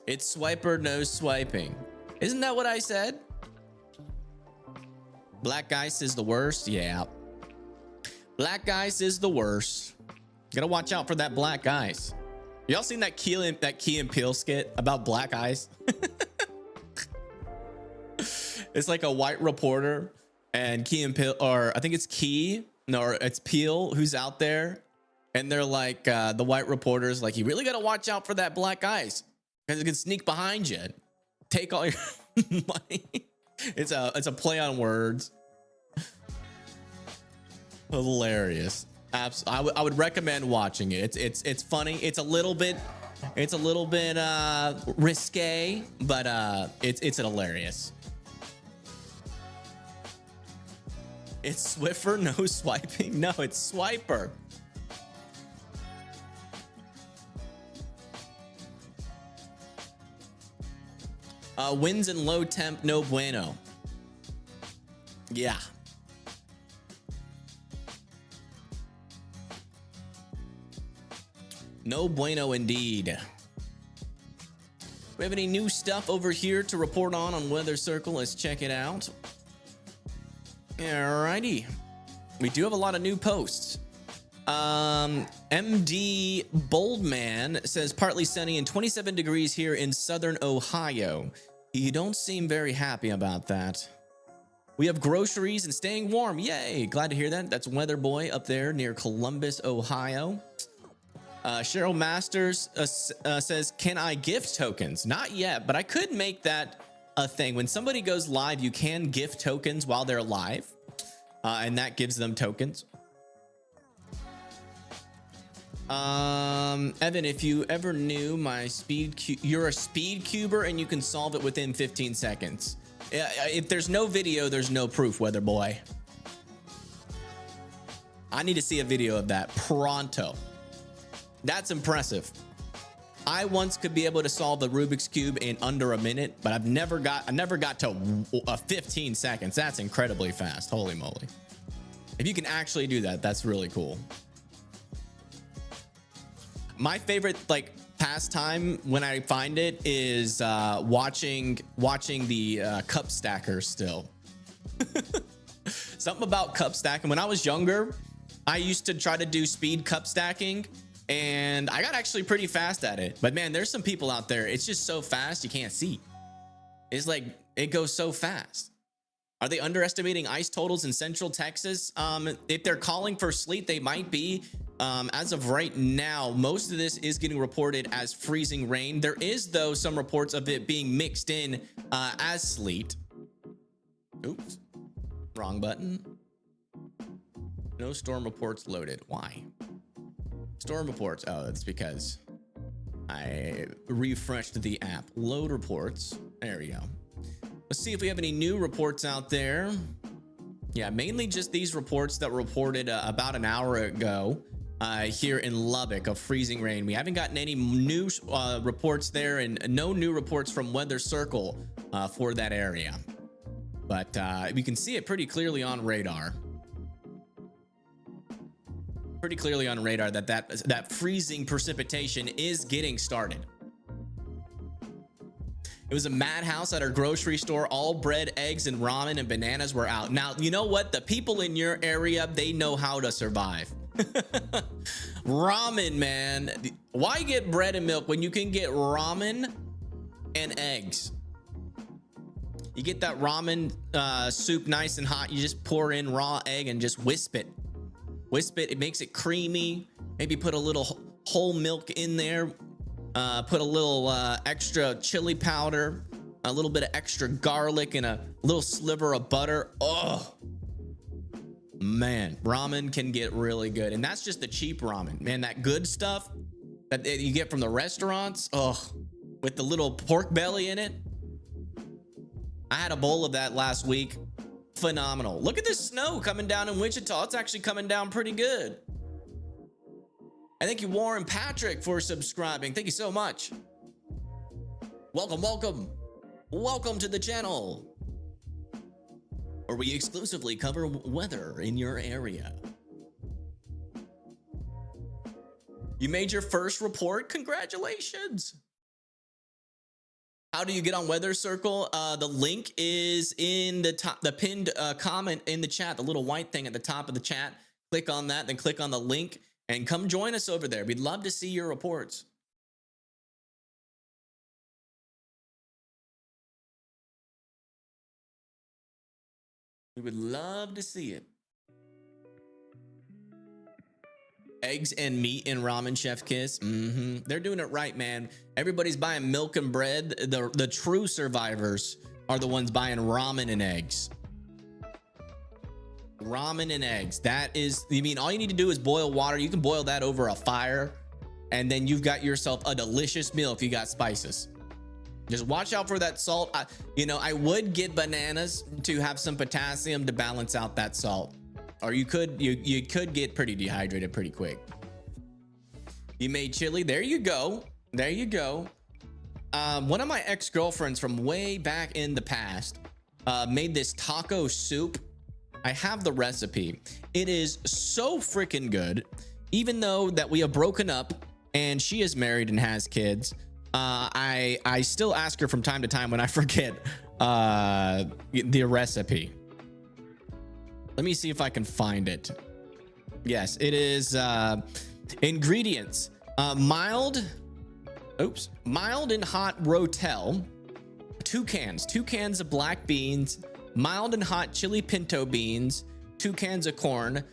It's swiper, no swiping. Isn't that what I said? Black ice is the worst. Yeah. Black ice is the worst. Gotta watch out for that black ice. Y'all seen that Key and Peele skit about black ice? It's like a white reporter and Key and Peele, or I think it's Key, no, or it's Peele who's out there. And they're like, the white reporter's like, you really gotta watch out for that black ice because it can sneak behind you, take all your money. It's a play on words. Hilarious. Absolutely. I would recommend watching it. It's funny. It's a little bit risque, but it's hilarious. It's Swiffer, no swiping. No, it's Swiper. Winds and low temp, no bueno. Yeah. No bueno indeed. We have any new stuff over here to report on Weather Circle? Let's check it out. Alrighty. We do have a lot of new posts. MD Boldman says partly sunny and 27 degrees here in southern Ohio. You don't seem very happy about that. We have groceries and staying warm. Yay. Glad to hear that. That's Weather Boy up there near Columbus, Ohio. Cheryl Masters says, can I gift tokens? Not yet, but I could make that a thing. When somebody goes live, you can gift tokens while they're live, and that gives them tokens. Evan, if you ever knew my you're a speed cuber and you can solve it within 15 seconds. If there's no video, there's no proof, Weather Boy. I need to see a video of that pronto. That's impressive. I once could be able to solve the Rubik's Cube in under a minute, but I never got to 15 seconds. That's incredibly fast. Holy moly. If you can actually do that, that's really cool. My favorite pastime when I find it is watching the cup stackers still. Something about cup stacking. When I was younger, I used to try to do speed cup stacking and I got actually pretty fast at it. But man, there's some people out there, it's just so fast you can't see. It's like it goes so fast. Are they underestimating ice totals in Central Texas? If they're calling for sleet, they might be. As of right now, most of this is getting reported as freezing rain. There is, though, some reports of it being mixed in as sleet. Oops, wrong button. No storm reports loaded. Why? Storm reports. Oh, that's because I refreshed the app. Load reports. There we go. Let's see if we have any new reports out there. Yeah, mainly just these reports that were reported about an hour ago here in Lubbock of freezing rain. We haven't gotten any new reports there and no new reports from Weather Circle for that area. But we can see it pretty clearly on radar. Pretty clearly on radar that freezing precipitation is getting started. It was a madhouse at our grocery store. All bread, eggs, and ramen and bananas were out. Now, you know what? The people in your area, they know how to survive. Ramen, man. Why get bread and milk when you can get ramen and eggs? You get that ramen soup nice and hot. You just pour in raw egg and just wisp it. Wisp it. It makes it creamy. Maybe put a little whole milk in there. Put a little extra chili powder. a little bit of extra garlic, and a little sliver of butter. Oh man, ramen can get really good. And that's just the cheap ramen, man. That good stuff that you get from the restaurants, oh, with the little pork belly in it. I had a bowl of that last week. Phenomenal. Look at this snow coming down in Wichita. It's actually coming down pretty good. And thank you, Warren Patrick, for subscribing. Thank you so much. Welcome to the channel, where we exclusively cover weather in your area. You made your first report. Congratulations. How do you get on Weather Circle? The link is in the top, the pinned comment in the chat, the little white thing at the top of the chat. Click on that, then click on the link and come join us over there. We'd love to see your reports. We would love to see it. Eggs and meat in ramen, Chef Kiss. They're doing it right, man. Everybody's buying milk and bread. The true survivors are the ones buying ramen and eggs. Ramen and eggs. That is, you mean all you need to do is boil water. You can boil that over a fire, and then you've got yourself a delicious meal if you got spices. Just watch out for that salt. I would get bananas to have some potassium to balance out that salt. Or you could get pretty dehydrated pretty quick. You made chili. There you go. There you go. One of my ex-girlfriends from way back in the past made this taco soup. I have the recipe. It is so freaking good. Even though that we have broken up and she is married and has kids, I still ask her from time to time when I forget the recipe. Let me see if I can find it. Yes, it is ingredients. Mild and hot rotel, 2 cans of black beans, mild and hot chili pinto beans, 2 cans of corn,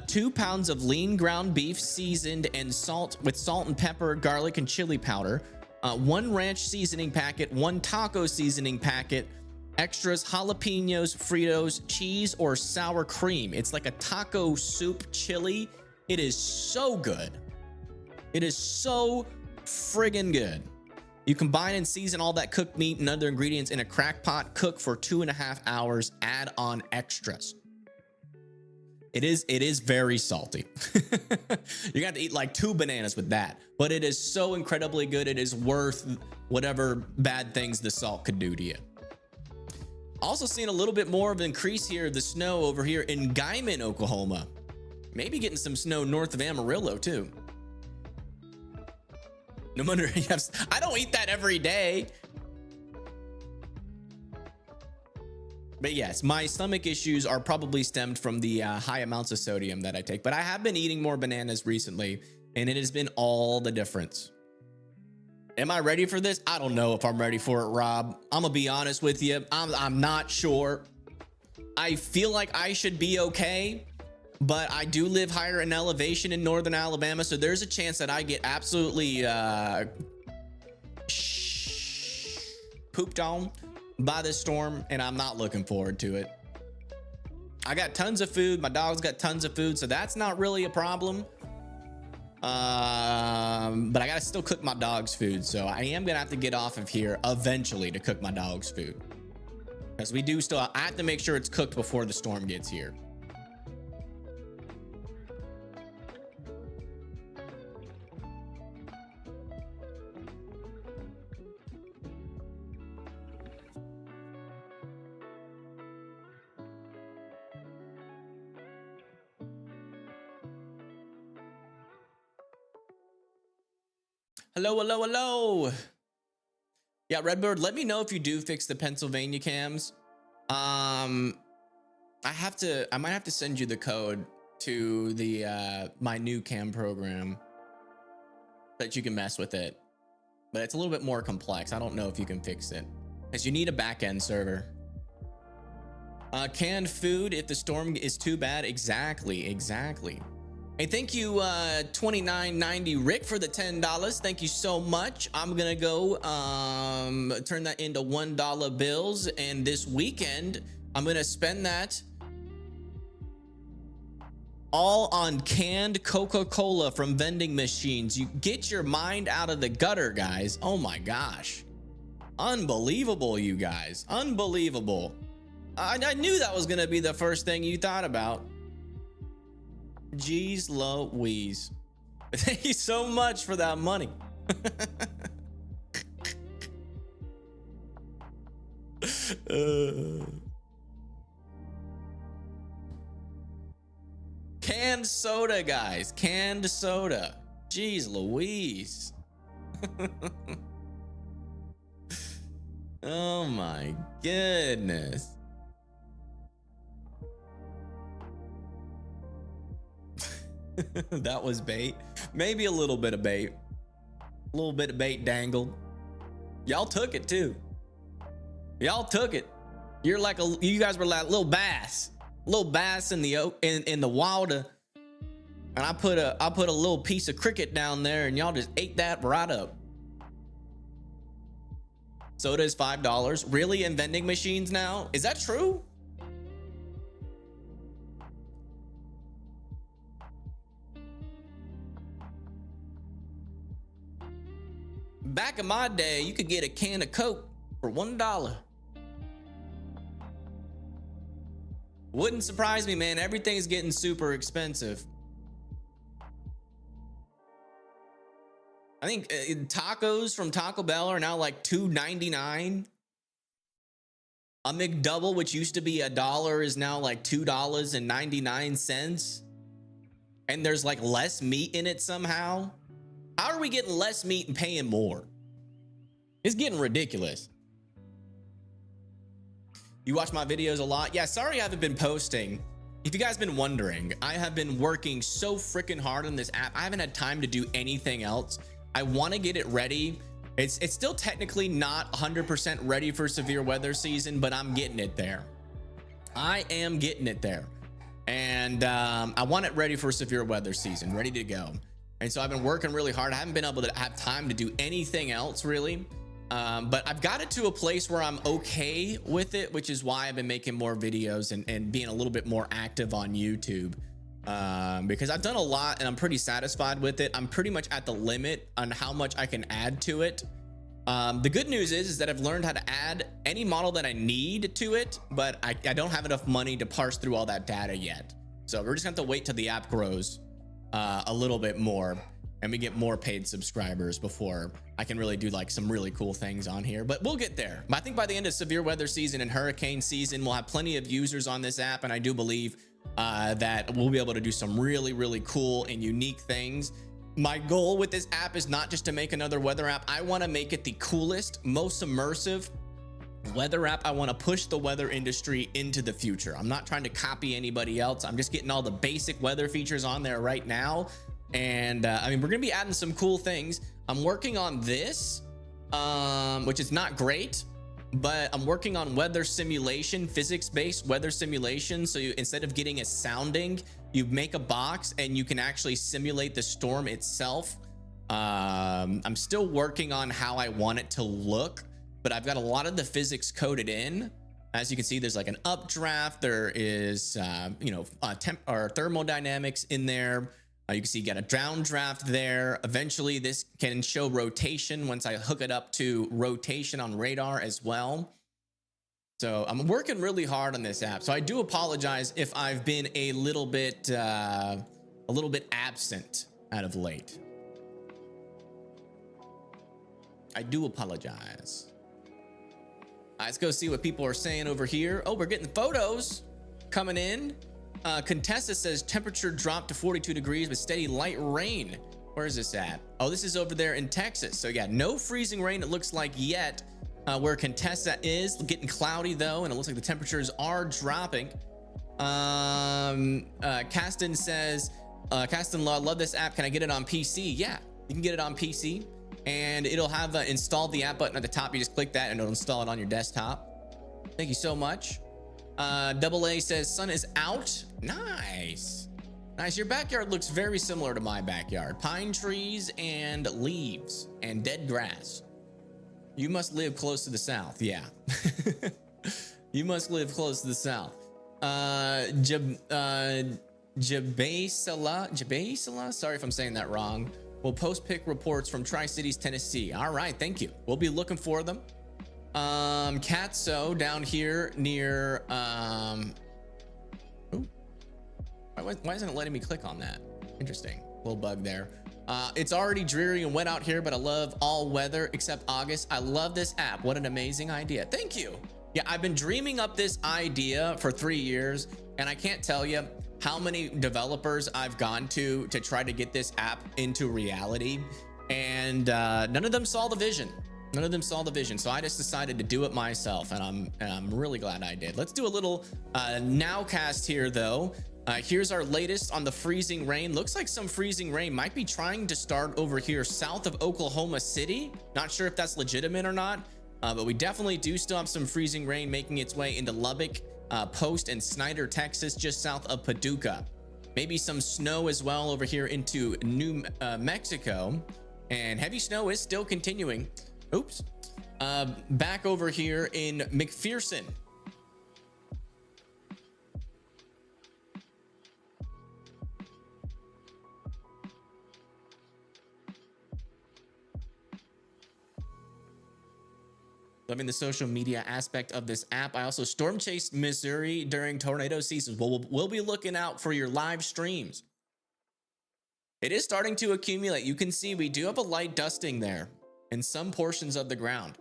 2 pounds of lean ground beef seasoned and salt and pepper, garlic and chili powder, 1 ranch seasoning packet, 1 taco seasoning packet, extras, jalapenos, Fritos, cheese, or sour cream. It's like a taco soup chili. It is so good. It is so friggin' good. You combine and season all that cooked meat and other ingredients in a crock pot, cook for 2.5 hours, add on extras. It is very salty. You're gonna have to eat like 2 bananas with that, but it is so incredibly good. It is worth whatever bad things the salt could do to you. Also seeing a little bit more of an increase here of the snow over here in Guyman, Oklahoma. Maybe getting some snow north of Amarillo too. No wonder I don't eat that every day. But yes, my stomach issues are probably stemmed from the high amounts of sodium that I take. But I have been eating more bananas recently, and it has been all the difference. Am I ready for this? I don't know if I'm ready for it, Rob. I'm gonna be honest with you. I'm not sure. I feel like I should be okay, but I do live higher in elevation in northern Alabama, so there's a chance that I get absolutely pooped on by this storm, and I'm not looking forward to it. I got tons of food. My dog's got tons of food, so that's not really a problem. But I gotta still cook my dog's food, so I am gonna have to get off of here eventually to cook my dog's food, because I have to make sure it's cooked before the storm gets here. Hello. Yeah, Redbird, let me know if you do fix the Pennsylvania cams. I might have to send you the code to the my new cam program that you can mess with it. But it's a little bit more complex. I don't know if you can fix it, because you need a back-end server. Canned food if the storm is too bad. Exactly. Hey, thank you, 2990 Rick for the $10. Thank you so much. I'm gonna go turn that into $1 bills, and this weekend I'm gonna spend that all on canned Coca-Cola from vending machines. You get your mind out of the gutter, guys. Oh my gosh, unbelievable, you guys, unbelievable. I knew that was gonna be the first thing you thought about. Jeez Louise. Thank you so much for that money. Canned soda, guys. Canned soda. Jeez Louise. Oh my goodness. That was bait. Maybe a little bit of bait. A little bit of bait dangled. Y'all took it too. Y'all took it. You guys were like little bass in the water. And I put a little piece of cricket down there, and y'all just ate that right up. Soda is $5. Really, in vending machines now? Is that true? Back in my day, you could get a can of Coke for $1. Wouldn't surprise me, man. Everything's getting super expensive. I think tacos from Taco Bell are now like $2.99. A McDouble, which used to be $1, is now like $2.99. And there's like less meat in it somehow. How are we getting less meat and paying more? It's getting ridiculous. You watch my videos a lot? Yeah, sorry I haven't been posting. If you guys been wondering, I have been working so freaking hard on this app. I haven't had time to do anything else. I want to get it ready. It's still technically not 100% ready for severe weather season, but I'm getting it there. I am getting it there. And I want it ready for severe weather season, ready to go. And so I've been working really hard. I haven't been able to have time to do anything else really. But I've got it to a place where I'm okay with it, which is why I've been making more videos and being a little bit more active on YouTube. Because I've done a lot and I'm pretty satisfied with it. I'm pretty much at the limit on how much I can add to it. The good news is that I've learned how to add any model that I need to it, but I don't have enough money to parse through all that data yet. So we're just gonna have to wait till the app grows a little bit more and we get more paid subscribers before I can really do like some really cool things on here, but we'll get there. But I think by the end of severe weather season and hurricane season, we'll have plenty of users on this app. And I do believe that we'll be able to do some really, really cool and unique things. My goal with this app is not just to make another weather app. I want to make it the coolest, most immersive weather app. I want to push the weather industry into the future. I'm not trying to copy anybody else. I'm just getting all the basic weather features on there right now. And I mean, we're gonna be adding some cool things. I'm working on this, which is not great, but I'm working on weather simulation, physics-based weather simulation. So instead of getting a sounding, you make a box and you can actually simulate the storm itself. I'm still working on how I want it to look, but I've got a lot of the physics coded in. As you can see, there's like an updraft. There is, thermodynamics in there. You can see you got a downdraft there. Eventually this can show rotation once I hook it up to rotation on radar as well. So I'm working really hard on this app. So I do apologize if I've been a little bit absent out of late. I do apologize. Let's go see what people are saying over here. Oh, we're getting photos coming in. Contessa says temperature dropped to 42 degrees with steady light rain. Where is this at? Oh, this is over there in Texas. So yeah, no freezing rain, it looks like, yet. Where Contessa is, getting cloudy though, and it looks like the temperatures are dropping. Caston says, Caston Law, love this app. Can I get it on PC? Yeah, you can get it on PC, and it'll have installed the app button at the top. You just click that and it'll install it on your desktop. Thank you so much. Double A says sun is out. Nice. Nice. Your backyard looks very similar to my backyard. Pine trees and leaves and dead grass. You must live close to the south. Yeah. You must live close to the south. Jabay sorry if I'm saying that wrong. We'll post pick reports from Tri-Cities, Tennessee. All right, thank you. We'll be looking for them. Katso down here near why isn't it letting me click on that? Interesting. Little bug there. It's already dreary and wet out here, but I love all weather except August. I love this app. What an amazing idea. Thank you. Yeah, I've been dreaming up this idea for 3 years, and I can't tell you how many developers I've gone to try to get this app into reality, and none of them saw the vision. None of them saw the vision, so I just decided to do it myself, and I'm really glad I did. Let's do a little nowcast here, though. Here's our latest on the freezing rain. Looks like some freezing rain might be trying to start over here south of Oklahoma City. Not sure if that's legitimate or not, but we definitely do still have some freezing rain making its way into Lubbock, Post, and Snyder, Texas, just south of Paducah. Maybe some snow as well over here into New Mexico, and heavy snow is still continuing. Oops. Back over here in McPherson. Loving the social media aspect of this app. I also storm chased Missouri during tornado season. We'll be looking out for your live streams. It is starting to accumulate. You can see we do have a light dusting there in some portions of the ground.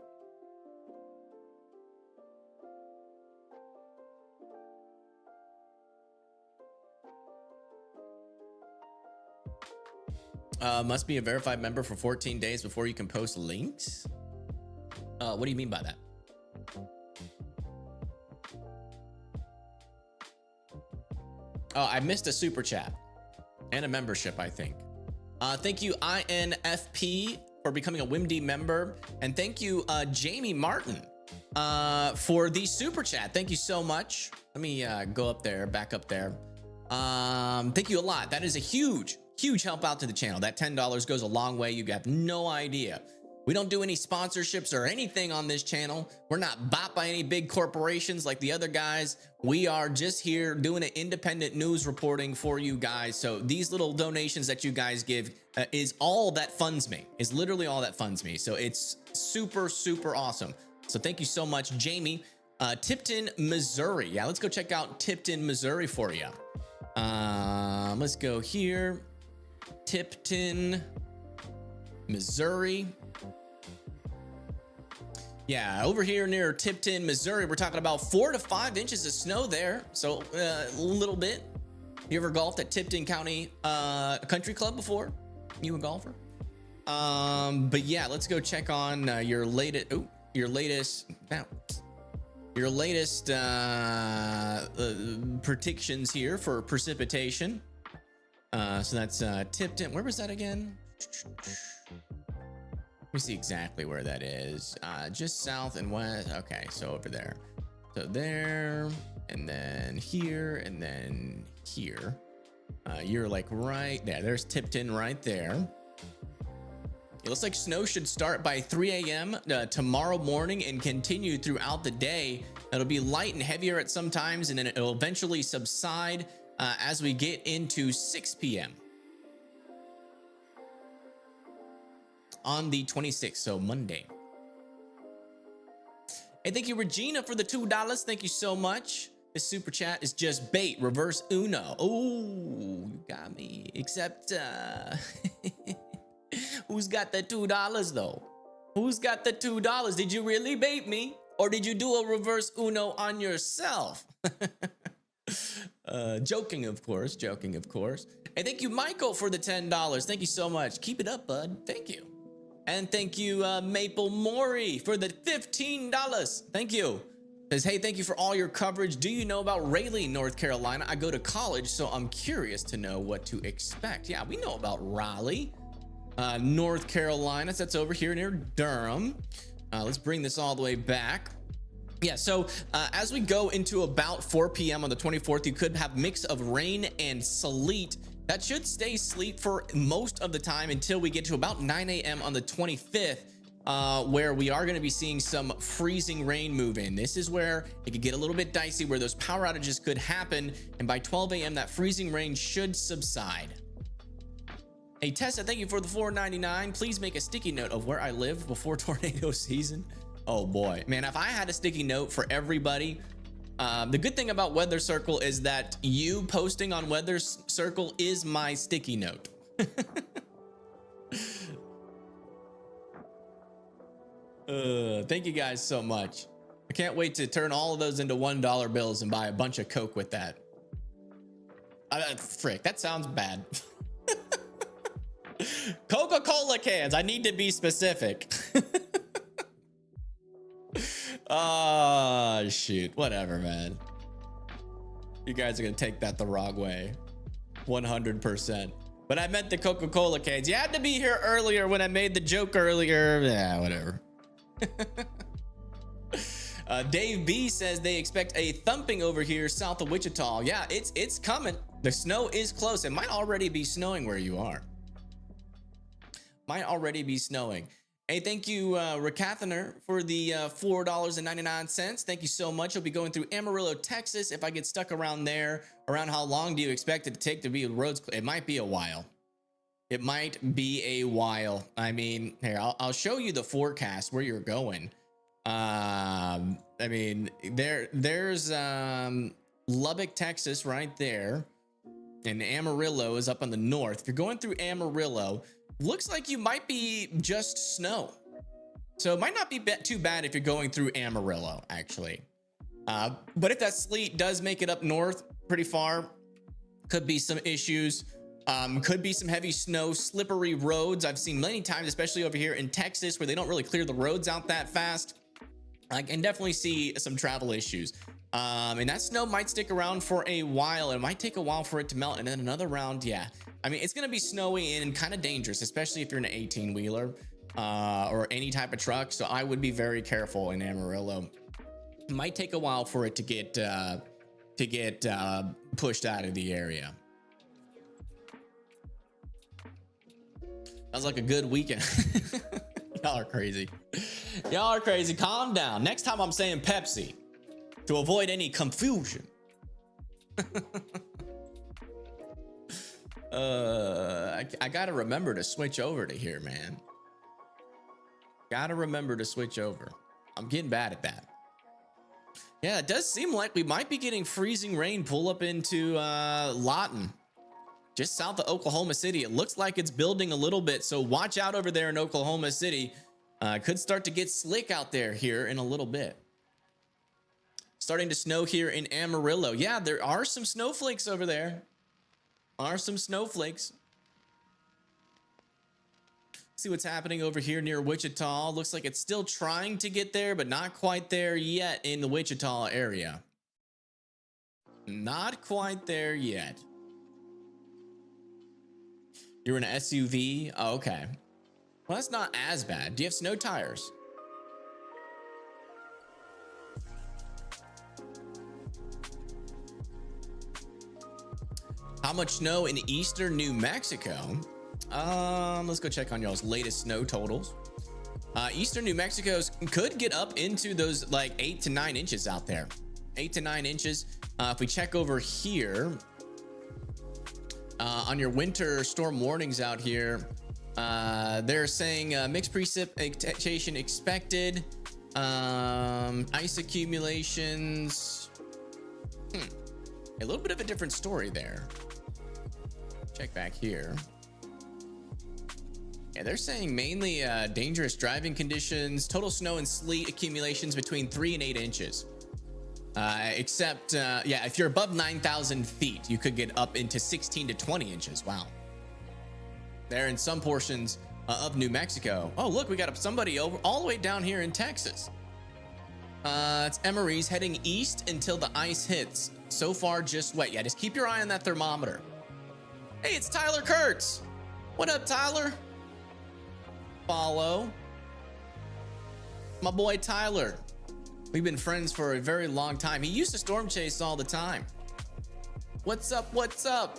Must be a verified member for 14 days before you can post links. What do you mean by that? Oh, I missed a super chat and a membership, I think. Thank you, INFP, for becoming a WIMD member. And thank you, Jamie Martin, for the super chat. Thank you so much. Let me go up there, back up there. Thank you a lot. That is a huge help out to the channel. That $10 goes a long way. You have no idea. We don't do any sponsorships or anything on this channel. We're not bought by any big corporations like the other guys. We are just here doing an independent news reporting for you guys. So these little donations that you guys give is all that funds me, is literally all that funds me. So it's super, super awesome. So thank you so much, Jamie. Tipton, Missouri. Yeah, let's go check out Tipton, Missouri for you. Let's go here. Tipton, Missouri. Yeah, over here near Tipton, Missouri, we're talking about 4 to 5 inches of snow there. So a little bit. You ever golfed at Tipton County Country Club before? You a golfer? But yeah, let's go check on your latest predictions here for precipitation. So that's Tipton. Where was that again? Let me see exactly where that is. Just south and west. Okay, so over there. So there, and then here, and then here. You're like right there. There's Tipton right there. It looks like snow should start by 3 a.m. Tomorrow morning and continue throughout the day. It'll be light and heavier at some times, and then it'll eventually subside as we get into 6 p.m. on the 26th, so Monday. Hey, thank you, Regina, for the $2. Thank you so much. This super chat is just bait, reverse Uno. Oh, you got me. Except, who's got the $2 though? Who's got the $2? Did you really bait me? Or did you do a reverse Uno on yourself? Joking, of course. Joking, of course. And thank you, Michael, for the $10. Thank you so much. Keep it up, bud. Thank you. And thank you, Maple Mori, for the $15. Thank you. Says, hey, thank you for all your coverage. Do you know about Raleigh, North Carolina? I go to college, so I'm curious to know what to expect. Yeah, we know about Raleigh, North Carolina. That's over here near Durham. Let's bring this all the way back. Yeah, so as we go into about 4 p.m. on the 24th, you could have mix of rain and sleet. That should stay sleet for most of the time until we get to about 9 a.m. on the 25th, where we are going to be seeing some freezing rain move in. This is where it could get a little bit dicey, where those power outages could happen, and by 12 a.m. that freezing rain should subside. Hey Tessa, thank you for the $4.99. Please make a sticky note of where I live before tornado season. Oh boy, man, if I had a sticky note for everybody, the good thing about Weather Circle is that you posting on Weather Circle is my sticky note. Thank you guys so much. I can't wait to turn all of those into $1 bills and buy a bunch of Coke with that. Frick, that sounds bad. Coca-Cola cans, I need to be specific. Oh, shoot. Whatever, man. You guys are going to take that the wrong way. 100%. But I meant the Coca-Cola cans. You had to be here earlier when I made the joke earlier. Yeah, whatever. Dave B says they expect a thumping over here south of Wichita. Yeah, it's coming. The snow is close. It might already be snowing where you are. Might already be snowing. Hey, thank you, Rakathiner, for the $4.99. Thank you so much. You'll be going through Amarillo, Texas. If I get stuck around there, around how long do you expect it to take to be roads? It might be a while. It might be a while. I mean, here, I'll show you the forecast where you're going. I mean, there's Lubbock, Texas, right there, and Amarillo is up on the north. If you're going through Amarillo, looks like you might be just snow. So it might not be too bad if you're going through Amarillo, actually. But if that sleet does make it up north pretty far, could be some issues. Could be some heavy snow, slippery roads. I've seen many times, especially over here in Texas, where they don't really clear the roads out that fast. I can definitely see some travel issues. And that snow might stick around for a while. It might take a while for it to melt. And then another round, yeah. I mean, it's going to be snowy and kind of dangerous, especially if you're in an 18-wheeler or any type of truck. So I would be very careful in Amarillo. It might take a while for it to get pushed out of the area. Sounds like a good weekend. Y'all are crazy. Y'all are crazy. Calm down. Next time I'm saying Pepsi to avoid any confusion. I gotta remember to switch over to here, man. Gotta remember to switch over. I'm getting bad at that. Yeah, it does seem like we might be getting freezing rain pull up into Lawton, just south of Oklahoma City. It looks like it's building a little bit, so watch out over there in Oklahoma City. Could start to get slick out there here in a little bit. Starting to snow here in Amarillo. Yeah, there are some snowflakes over there. See what's happening over here near Wichita. Looks like it's still trying to get there, but not quite there yet in the Wichita area. Not quite there yet. You're in an SUV? Oh, okay. Well, that's not as bad. Do you have snow tires? How much snow in eastern New Mexico? Let's go check on y'all's latest snow totals. Eastern New Mexico could get up into those like 8 to 9 inches out there. 8 to 9 inches. If we check over here on your winter storm warnings out here, they're saying mixed precipitation expected, ice accumulations. A little bit of a different story there. Check back here. Yeah, they're saying mainly dangerous driving conditions, total snow and sleet accumulations between 3 and 8 inches. Except, yeah, if you're above 9,000 feet, you could get up into 16 to 20 inches. Wow. They're in some portions of New Mexico. Oh, look, we got somebody over all the way down here in Texas. It's Emery's heading east until the ice hits. So far, just wet. Yeah, just keep your eye on that thermometer. Hey, it's Tyler Kurtz. What up, Tyler? Follow. My boy Tyler. We've been friends for a very long time. He used to storm chase all the time. What's up? What's up?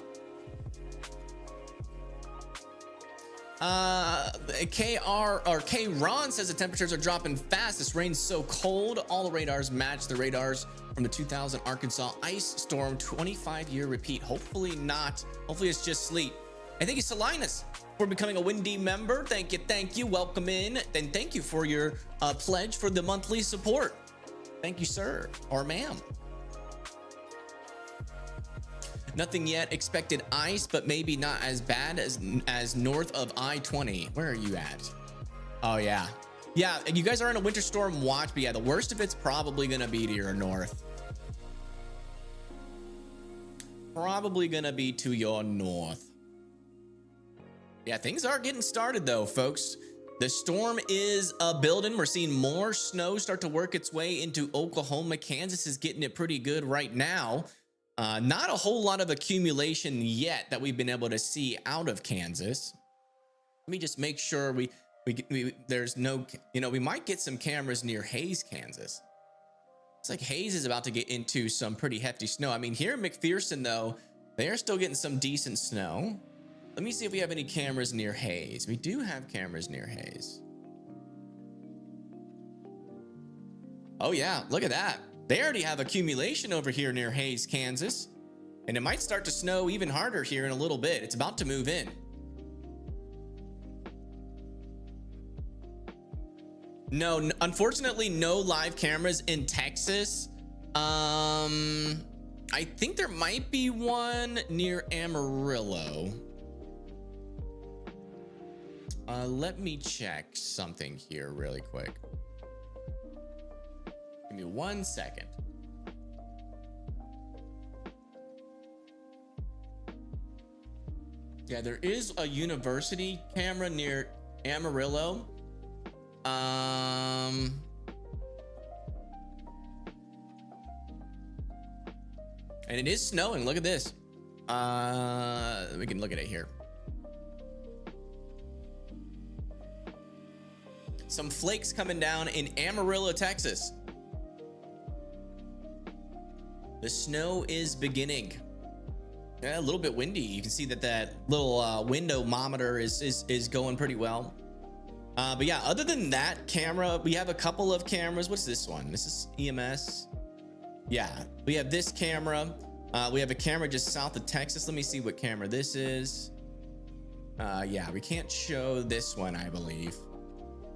K Ron says the temperatures are dropping fast. This rain's so cold. All the radars match the radars from the 2000 Arkansas ice storm. 25-year repeat. Hopefully not. Hopefully it's just sleet. And thank you, Salinas, for becoming a Windy member. Thank you. Thank you. Welcome in. And thank you for your pledge for the monthly support. Thank you, sir or ma'am. Nothing yet. Expected ice, but maybe not as bad as north of I-20. Where are you at? Oh, yeah. Yeah, you guys are in a winter storm watch, but yeah, the worst of it's probably going to be to your north. Probably going to be to your north. Yeah, things are getting started, though, folks. The storm is building. We're seeing more snow start to work its way into Oklahoma. Kansas is getting it pretty good right now. Not a whole lot of accumulation yet that we've been able to see out of Kansas. Let me just make sure we there's no, we might get some cameras near Hays, Kansas. It's like Hays is about to get into some pretty hefty snow. I mean, here in McPherson, though, they are still getting some decent snow. Let me see if we have any cameras near Hays. We do have cameras near Hays. Oh, yeah, look at that. They already have accumulation over here near Hays, Kansas. And it might start to snow even harder here in a little bit. It's about to move in. No, unfortunately, no live cameras in Texas. I think there might be one near Amarillo. Let me check something here really quick. Give me 1 second. Yeah, there is a university camera near Amarillo. And it is snowing. Look at this. We can look at it here. Some flakes coming down in Amarillo, Texas. The snow is beginning. Yeah, a little bit windy. You can see that little windowmometer is going pretty well. But yeah, other than that camera, we have a couple of cameras. What's this one? This is EMS. Yeah, we have this camera. We have a camera just south of Texas. Let me see what camera this is. Yeah, we can't show this one, I believe.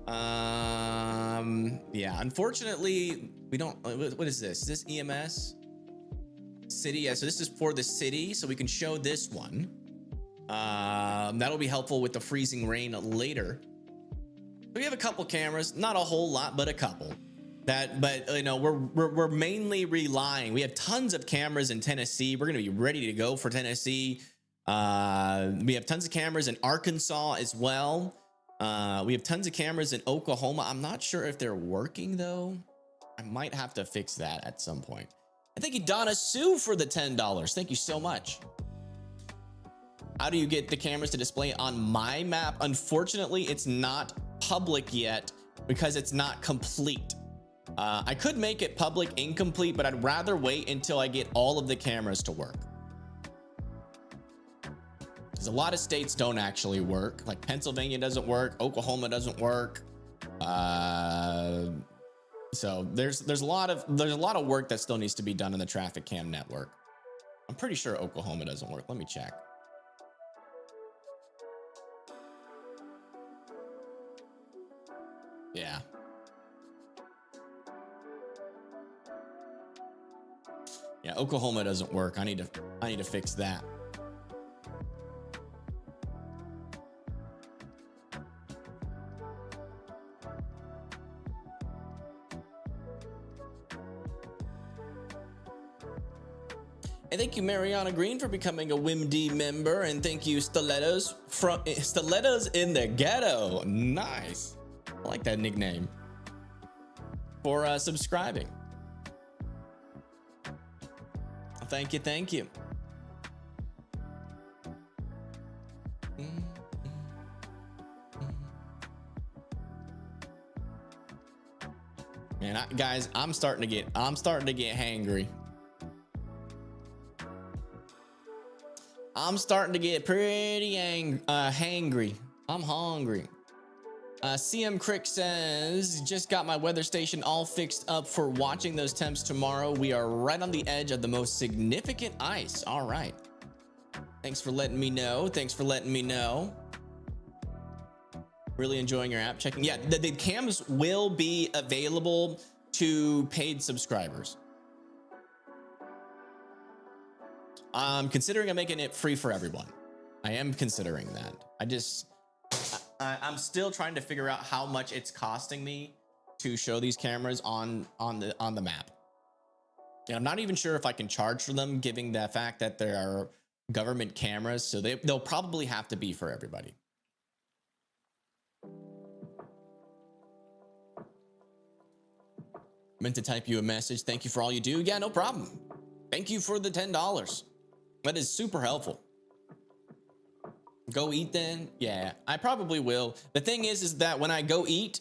Yeah, unfortunately, we don't. What is this? Is this EMS? City. Yeah, so this is for the city, so we can show this one. That'll be helpful with the freezing rain later. We have a couple cameras, not a whole lot, but a couple. But we're mainly relying. We have tons of cameras in Tennessee. We're gonna be ready to go for Tennessee. We have tons of cameras in Arkansas as well. We have tons of cameras in Oklahoma. I'm not sure if they're working though. I might have to fix that at some point. And thank you, Donna Sue, for the $10. Thank you so much. How do you get the cameras to display on my map? Unfortunately, it's not public yet because it's not complete. I could make it public incomplete, but I'd rather wait until I get all of the cameras to work. Because a lot of states don't actually work. Like Pennsylvania doesn't work, Oklahoma doesn't work. So there's a lot of work that still needs to be done in the traffic cam network. I'm pretty sure Oklahoma doesn't work. Let me check. Yeah. Yeah, Oklahoma doesn't work. I need to fix that. And thank you, Mariana Green, for becoming a WIMD member. And thank you, Stilettos in the Ghetto. Nice. I like that nickname. For subscribing. Thank you, thank you. Man, guys, I'm starting to get hangry. I'm starting to get pretty hangry. I'm hungry. CM Crick says, just got my weather station all fixed up for watching those temps tomorrow. We are right on the edge of the most significant ice. All right. Thanks for letting me know. Thanks for letting me know. Really enjoying your app. Checking. Yeah, the cams will be available to paid subscribers. I'm considering making it free for everyone. I am considering that. I'm still trying to figure out how much it's costing me to show these cameras on the map. And I'm not even sure if I can charge for them, given the fact that there are government cameras. So they'll probably have to be for everybody. Meant to type you a message. Thank you for all you do. Yeah, no problem. Thank you for the $10. That is super helpful. Go eat then? Yeah, I probably will. The thing is that when I go eat,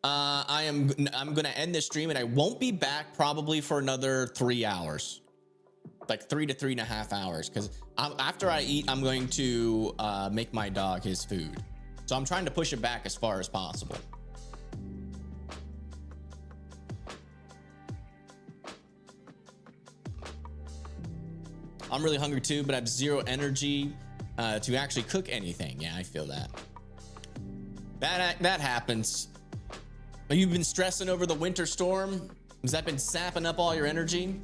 I'm gonna end the stream and I won't be back probably for another 3 hours, like 3 to 3.5 hours. Because after I eat, I'm going to make my dog his food. So I'm trying to push it back as far as possible. I'm really hungry too, but I have zero energy to actually cook anything. Yeah, I feel that. That happens. You've been stressing over the winter storm? Has that been sapping up all your energy?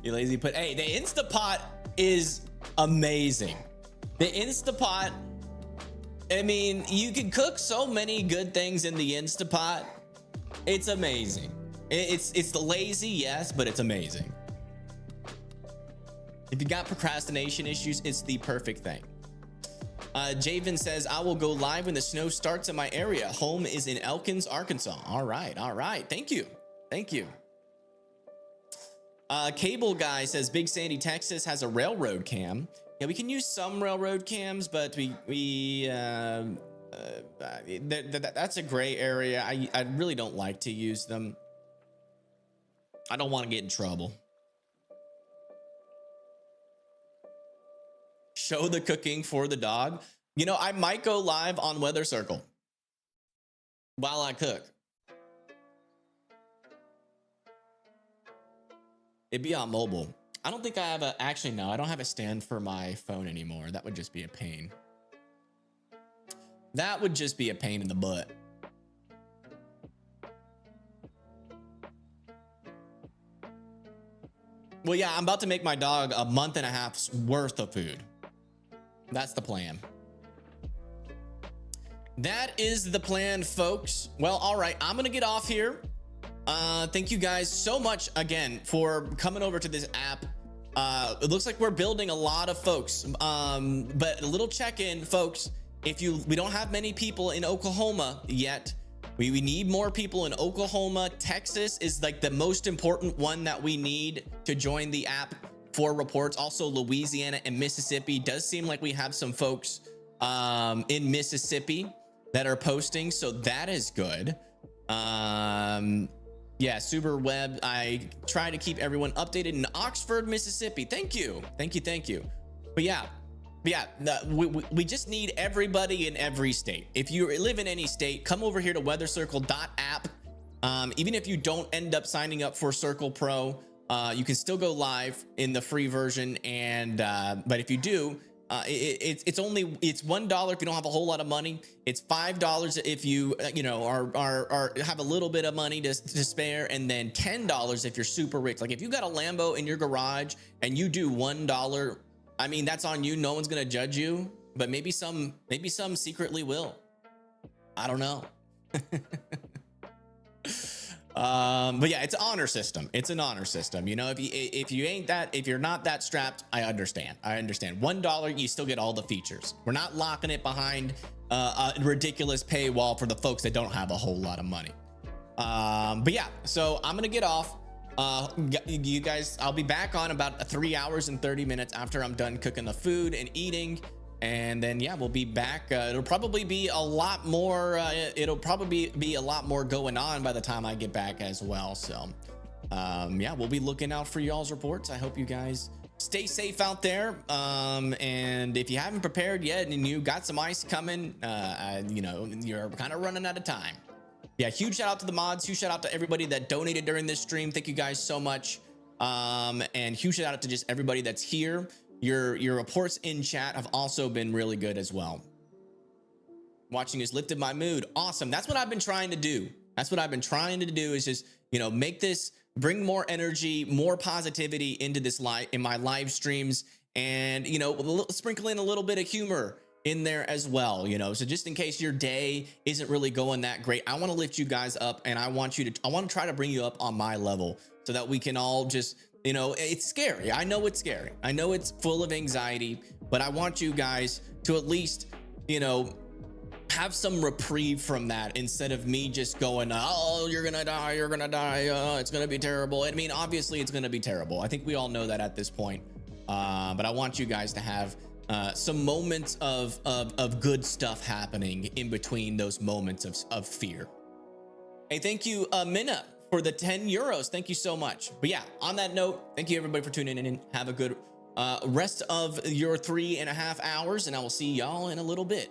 You lazy put. Hey, the Instapot is amazing. The Instapot, I mean, you can cook so many good things in the Instapot. It's amazing. It's the lazy, yes, but it's amazing. If you got procrastination issues, it's the perfect thing. Javen says, I will go live when the snow starts in my area. Home is in Elkins, Arkansas. All right, all right. Thank you. Thank you. Cable Guy says Big Sandy, Texas has a railroad cam. Yeah, we can use some railroad cams, but that's a gray area. I really don't like to use them. I don't want to get in trouble. Show the cooking for the dog. You know, I might go live on Weather Circle while I cook. It'd be on mobile. I don't think I have actually, no, I don't have a stand for my phone anymore. That would just be a pain. That would just be a pain in the butt. Well, yeah, I'm about to make my dog a month and a half's worth of food. That's the plan. That is the plan, folks. Well, all right, I'm gonna get off here. Thank you guys so much again for coming over to this app. It looks like we're building a lot of folks. But a little check-in, folks. We don't have many people in Oklahoma yet. We need more people in Oklahoma. Texas is like the most important one that we need to join the app for reports. Also, Louisiana and Mississippi. Does seem like we have some folks in Mississippi that are posting, so that is good. Yeah, Super Web. I try to keep everyone updated in Oxford, Mississippi. Thank you. Thank you. Thank you. But yeah, we just need everybody in every state. If you live in any state, come over here to weathercircle.app. Even if you don't end up signing up for Circle Pro, you can still go live in the free version. And but if you do, it's $1 if you don't have a whole lot of money. It's $5 if you are have a little bit of money to spare, and then $10 if you're super rich. Like if you got a Lambo in your garage and you do $1, I mean, that's on you. No one's gonna judge you, but maybe some secretly will. I don't know. But yeah, it's an honor system. It's an honor system. You know, if you're not that strapped, I understand. $1, you still get all the features. We're not locking it behind a ridiculous paywall for the folks that don't have a whole lot of money. But yeah, so I'm gonna get off. You guys, I'll be back on about 3 hours and 30 minutes after I'm done cooking the food and eating. And then, yeah, we'll be back. It'll probably be a lot more. It'll probably be a lot more going on by the time I get back as well. So, yeah, we'll be looking out for y'all's reports. I hope you guys stay safe out there. And if you haven't prepared yet and you got some ice coming, you know, you're kind of running out of time. Yeah, huge shout out to the mods. Huge shout out to everybody that donated during this stream. Thank you guys so much. And huge shout out to just everybody that's here. Your reports in chat have also been really good as well. Watching has lifted my mood. Awesome. That's what I've been trying to do. That's what I've been trying to do, is just, you know, bring more energy, more positivity into this in my live streams, and, you know, sprinkle in a little bit of humor in there as well, you know. So just in case your day isn't really going that great, I want to lift you guys up, and I want to try to bring you up on my level so that we can all just, you know, it's scary. I know it's scary. I know it's full of anxiety, but I want you guys to at least, you know, have some reprieve from that, instead of me just going, oh, you're gonna die, it's gonna be terrible. I mean, obviously it's gonna be terrible. I think we all know that at this point. But I want you guys to have some moments of good stuff happening in between those moments of fear. Hey, thank you, Minna, for the 10 euros. Thank you so much. But yeah, on that note, thank you everybody for tuning in, and have a good rest of your 3.5 hours, and I will see y'all in a little bit.